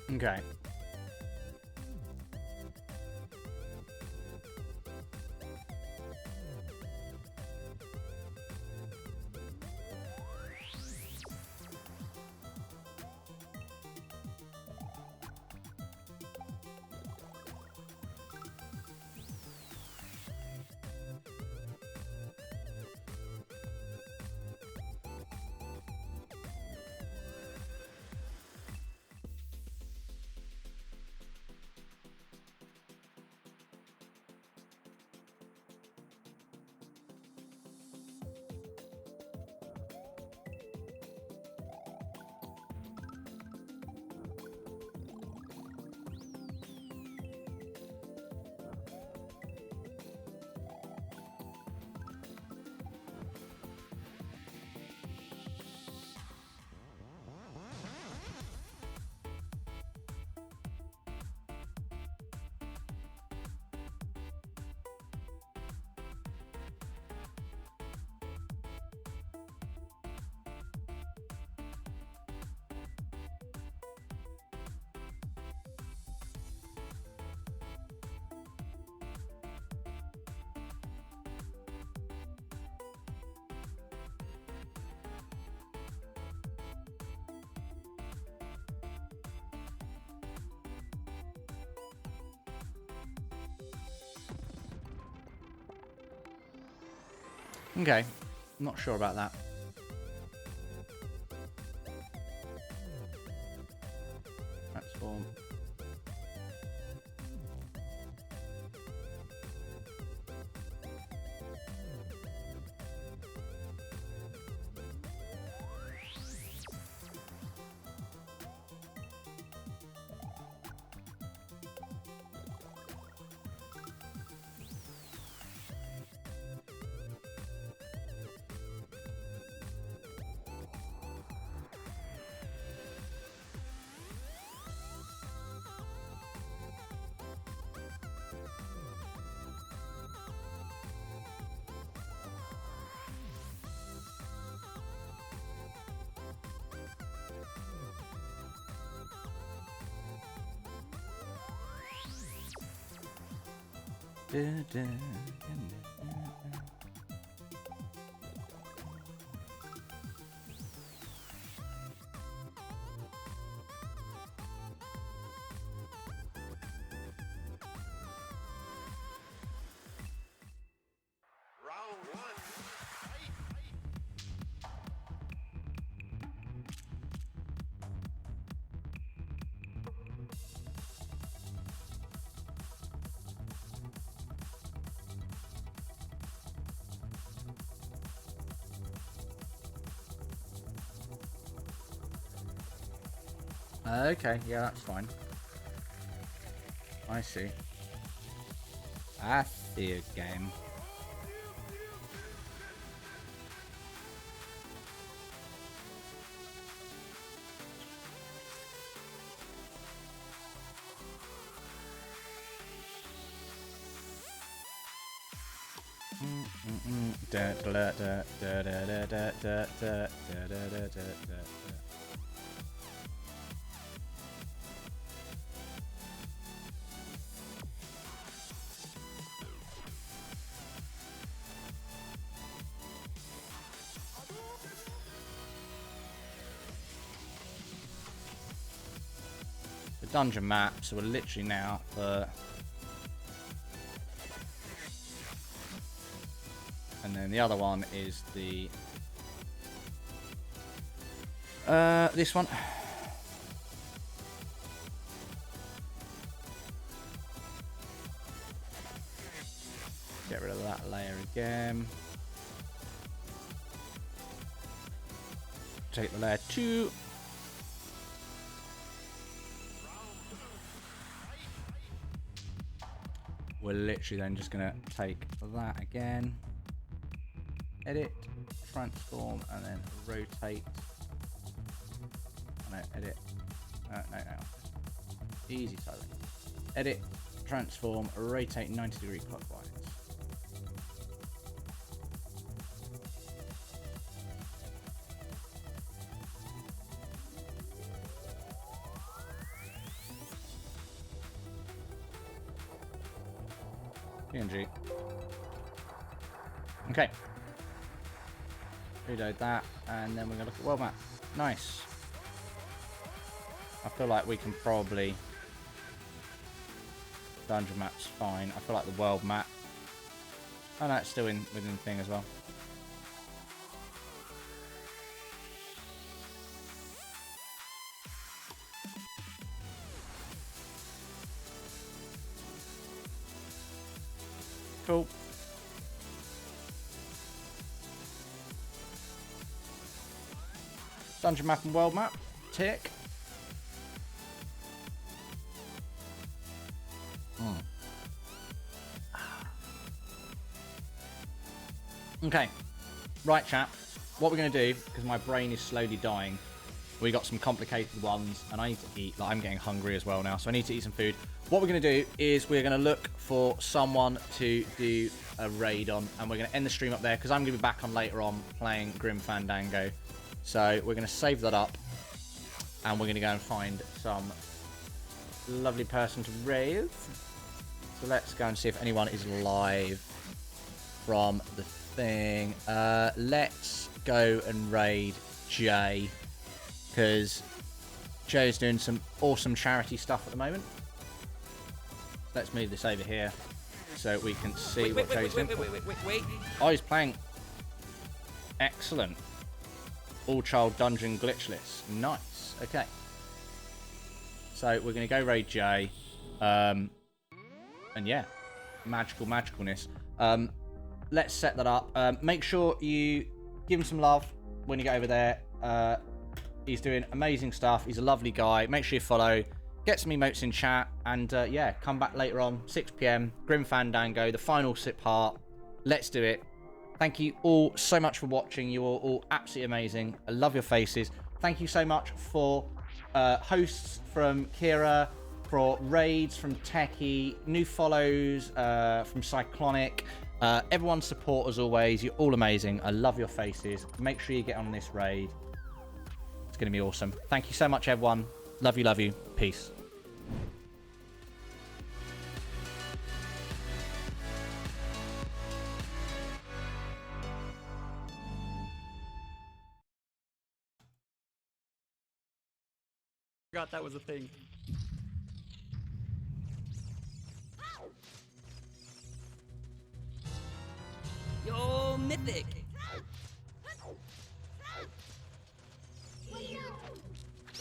Okay. Okay. I'm not sure about that. Transform. Okay, yeah, that's fine. I see. I see a game. The dungeon map, so we're literally now and then the other one is the this one. Get rid of that layer again. Take the layer 2. We're literally then just gonna take that again. Edit, transform, and then rotate. No, edit. No. Easy typing. Edit, transform, rotate 90-degree clockwise. PNG. Okay. Reload that, and then we're gonna look at world map. Nice. I feel like we can probably... Dungeon map's fine. I feel like the world map... Oh no, it's still within the thing as well. Cool. Dungeon map and world map. Tick. Okay. Right, chat. What we're going to do, because my brain is slowly dying, we got some complicated ones, and I need to eat. Like, I'm getting hungry as well now, so I need to eat some food. What we're going to do is we're going to look for someone to do a raid on, and we're going to end the stream up there, because I'm going to be back on later on playing Grim Fandango. So we're going to save that up, and we're going to go and find some lovely person to raid. So let's go and see if anyone is live from the thing. Let's go and raid Jay, because Joe's doing some awesome charity stuff at the moment. Let's move this over here so we can see what Joe's doing. Wait. Oh, he's playing. Excellent. All-child dungeon glitchless. Nice. Okay. So we're going to go raid Jay. And yeah, magicalness. Let's set that up. Make sure you give him some love when you get over there. He's doing amazing stuff. He's a lovely guy. Make sure you follow. Get some emotes in chat. And yeah, come back later on, 6 PM. Grim Fandango, the final sit part. Let's do it. Thank you all so much for watching. You are all absolutely amazing. I love your faces. Thank you so much for hosts from Kira, for raids from Techie, new follows from Cyclonic. Everyone's support as always. You're all amazing. I love your faces. Make sure you get on this raid. It's going to be awesome. Thank you so much, everyone. Love you, love you. Peace. Forgot that was a thing. Yo, Mythic!